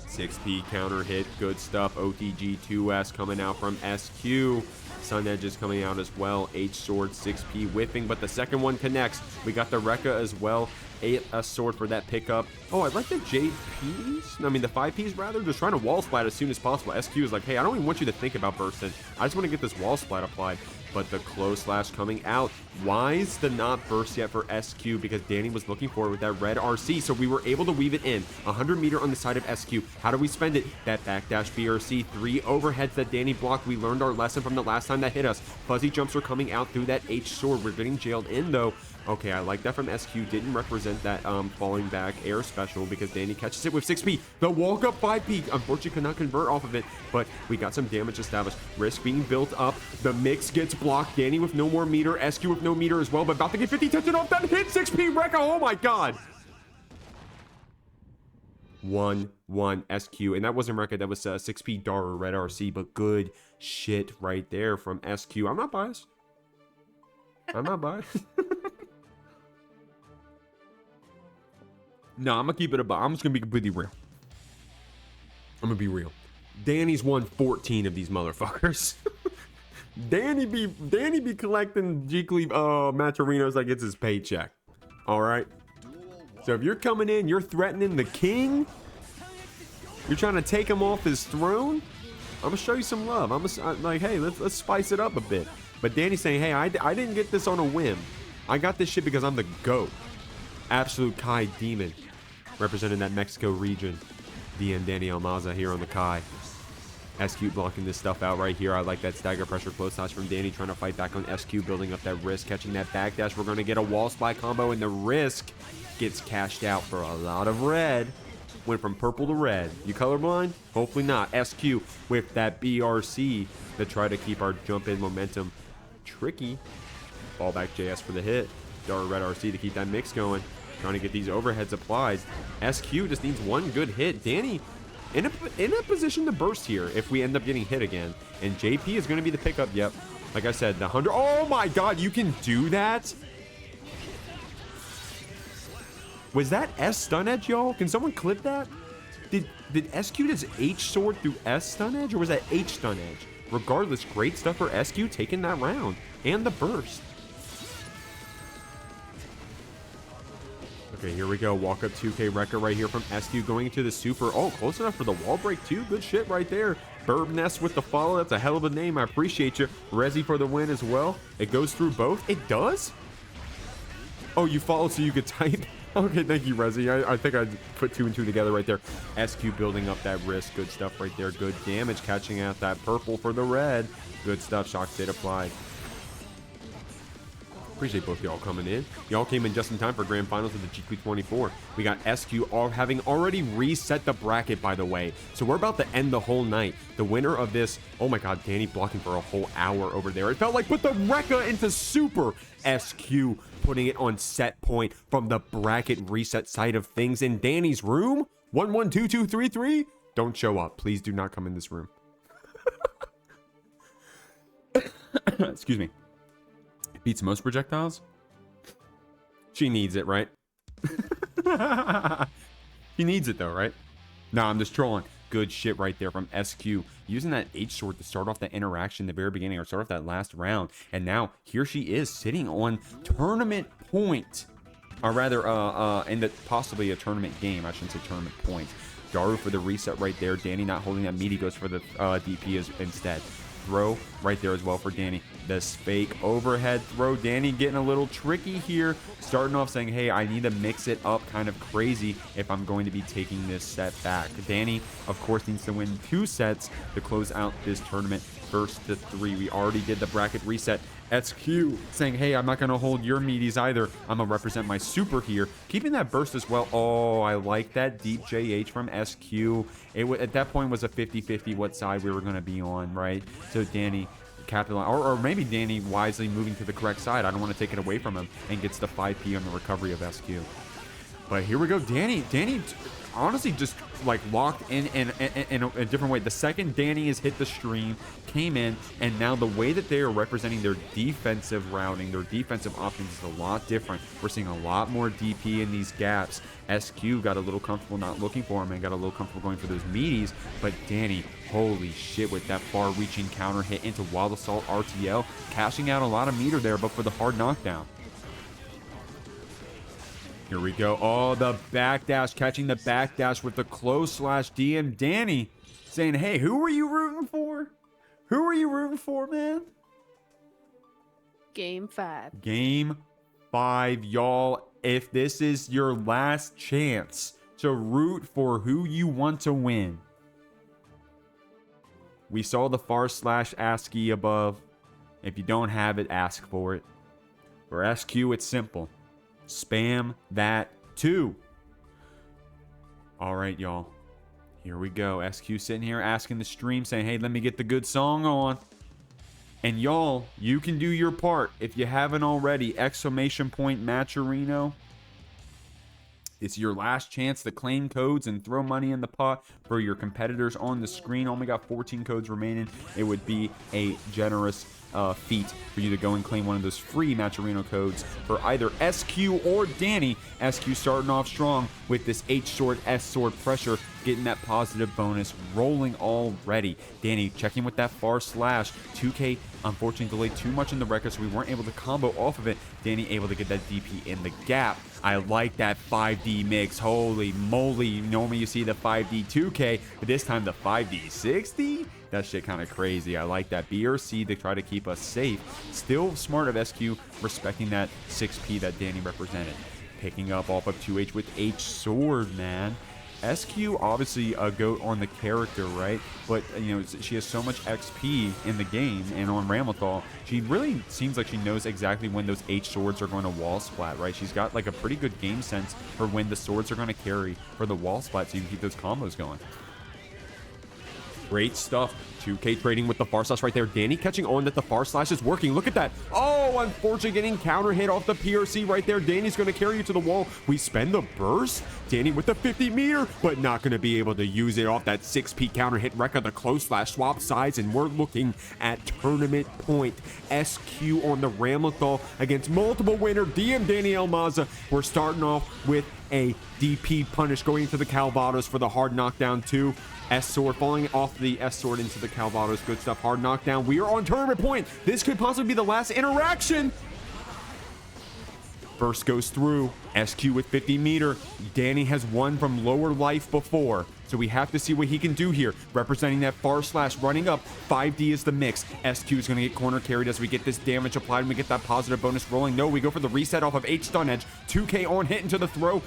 6P counter hit. Good stuff. OTG 2S coming out from SQ. Sun Edge is coming out as well. H sword 6P whipping, but the second one connects. We got the Rekka as well. A sword for that pickup. Oh, I like the JPs. I mean, the 5Ps rather. Just trying to wall splat as soon as possible. SQ is like, hey, I don't even want you to think about bursting. I just want to get this wall splat applied. But the close slash coming out. Wise the not burst yet for SQ because Dany was looking for it with that red RC. So we were able to weave it in. 100 meter on the side of SQ. How do we spend it? That backdash BRC. 3 overheads that Dany blocked. We learned our lesson from the last time that hit us. Fuzzy jumps are coming out through that H sword. We're getting jailed in though. Okay, I like that from SQ. Didn't represent that falling back air special because Dany catches it with 6P. The walk up 5P. Unfortunately, could not convert off of it, but we got some damage established. Risk being built up. The mix gets blocked. Dany with no more meter. SQ with no meter as well, but about to get 50 tension off that hit. 6P Rekka. Oh my god. 1-1 SQ. And that wasn't Rekka. That was 6P Dara Red RC, but good shit right there from SQ. I'm not biased. I'm not biased. No, I'm gonna keep it I'm just gonna be completely real. I'm gonna be real. Dany's won 14 of these motherfuckers. Dany be collecting Jeekly Maturinos like it's his paycheck. Alright? So if you're coming in, you're threatening the king, you're trying to take him off his throne, I'm gonna show you some love. I'm like, hey, let's spice it up a bit. But Dany's saying, hey, I didn't get this on a whim. I got this shit because I'm the GOAT. Absolute Kai Demon. Representing that Mexico region. DM Dany Almaza here on the Kai. SQ blocking this stuff out right here. I like that stagger pressure close slash from Dany trying to fight back on SQ, building up that risk, catching that backdash. We're going to get a wall splat combo, and the risk gets cashed out for a lot of red. Went from purple to red. You colorblind? Hopefully not. SQ with that BRC to try to keep our jump in momentum tricky. Fallback JS for the hit. Dara Red RC to keep that mix going. Trying to get these overheads applied. SQ just needs one good hit. Dany in a position to burst here if we end up getting hit again. And JP is going to be the pickup. Yep. Like I said, the 100. Oh my god, you can do that? Was that S stun edge, y'all? Can someone clip that? Did SQ just H sword through S stun edge, or was that H stun edge? Regardless, great stuff for SQ taking that round. And the burst. Okay, here we go. Walk up 2K Rekka right here from SQ going into the super. Oh, close enough for the wall break too. Good shit right there. Burb Nest with the follow. That's a hell of a name. I appreciate you. Resi for the win as well. It goes through both. It does? Oh, you follow so you could type. Okay, thank you, Rezi. I think I put 2 and 2 together right there. SQ building up that risk. Good stuff right there. Good damage catching out that purple for the red. Good stuff. Shock state applied. Appreciate both y'all coming in. Y'all came in just in time for grand finals of the GGST 24. We got SQ having already reset the bracket, by the way. So we're about to end the whole night. The winner of this, oh my god, Dany blocking for a whole hour over there. It felt like put the Rekka into super. SQ putting it on set point from the bracket reset side of things in Dany's room. 112233. Don't show up. Please do not come in this room. Excuse me. Beats most projectiles? She needs it, right? He needs it though, right? Nah, I'm just trolling. Good shit right there from SQ. Using that H sword to start off the interaction in the very beginning or start off that last round. And now here she is sitting on tournament point. Or rather, in the possibly a tournament game. I shouldn't say tournament points. Daru for the reset right there. Dany not holding that meaty goes for the DP instead. Throw right there as well for Dany. This fake overhead throw. Dany getting a little tricky here. Starting off saying, hey, I need to mix it up kind of crazy if I'm going to be taking this set back. Dany, of course, needs to win 2 sets to close out this tournament. First to 3. We already did the bracket reset. SQ saying, hey, I'm not going to hold your meaties either. I'm going to represent my super here. Keeping that burst as well. Oh, I like that deep JH from SQ. At that point was a 50-50 what side we were going to be on, right? So Dany capitalize, or maybe Dany wisely moving to the correct side. I don't want to take it away from him and gets the 5P on the recovery of SQ. But here we go. Dany honestly just like locked in a different way. The second Dany has hit the stream, came in, and now the way that they are representing their defensive routing, their defensive options is a lot different. We're seeing a lot more DP in these gaps. SQ got a little comfortable not looking for him and got a little comfortable going for those meaties, but Dany, holy shit, with that far-reaching counter hit into Wild Assault RTL, cashing out a lot of meter there, but for the hard knockdown. Here we go. Oh, the backdash, catching the backdash with the close /DM. Dany saying, hey, who are you rooting for? Who are you rooting for, man? Game 5. Game 5, y'all. If this is your last chance to root for who you want to win. We saw the /ASCII above. If you don't have it, ask for it. For SQ, it's simple. Spam that 2. All right, y'all. Here we go. SQ sitting here asking the stream, saying, hey, let me get the good song on. And y'all, you can do your part. If you haven't already, ! Matcherino. It's your last chance to claim codes and throw money in the pot for your competitors on the screen. Only got 14 codes remaining. It would be a generous feat for you to go and claim one of those free Matcherino codes for either SQ or Dany. SQ starting off strong with this H sword, S sword pressure, getting that positive bonus rolling already. Dany checking with that far slash. 2K unfortunately delayed too much in the record, so we weren't able to combo off of it. Dany able to get that DP in the gap. I like that 5D mix. Holy moly. Normally you see the 5D 2K, but this time the 5D 60? That shit kind of crazy. I like that. B or C to try to keep us safe. Still smart of SQ, respecting that 6P that Dany represented. Picking up off of 2H with H sword, man. SQ obviously a goat on the character, right? But you know, she has so much XP in the game, and on Ramlethal, she really seems like she knows exactly when those H swords are going to wall splat, right? She's got like a pretty good game sense for when the swords are going to carry for the wall splat, so you can keep those combos going. Great stuff. 2K trading with the far slash right there. Dany catching on that the far slash is working. Look at that. Oh, unfortunately getting counter hit off the PRC right there. Dany's going to carry you to the wall. We spend the burst. Dany with the 50 meter, but not going to be able to use it off that 6P counter hit. Rekka the close slash swap sides, and we're looking at tournament point. SQ on the Ramlethal against multiple winner DM Dany Elmaza. We're starting off with a DP punish going into the Calvados for the hard knockdown 2. S sword falling off the S sword into the Calvados. Good stuff. Hard knockdown. We are on tournament point. This could possibly be the last interaction. First goes through. SQ with 50 meter. Dany has won from lower life before. So we have to see what he can do here. Representing that far slash, running up. 5D is the mix. SQ is going to get corner carried as we get this damage applied and we get that positive bonus rolling. No, we go for the reset off of H stun edge. 2K on hit into the throw.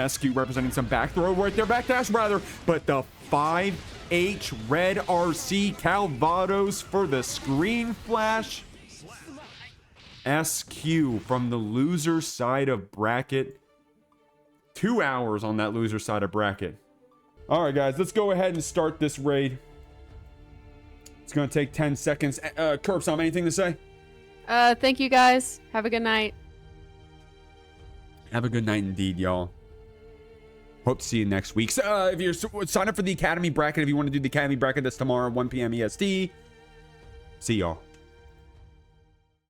SQ representing some back throw right there, back dash rather. But the 5H red RC Calvados for the screen flash. SQ from the loser side of bracket. 2 hours on that loser side of bracket. All right, guys, let's go ahead and start this raid. It's going to take 10 seconds. Curbstomp, anything to say? Thank you guys. Have a good night. Have a good night indeed, y'all. Hope to see you next week. If you're sign up for the Academy bracket, if you want to do the Academy bracket, that's tomorrow, 1 p.m. EST. See y'all.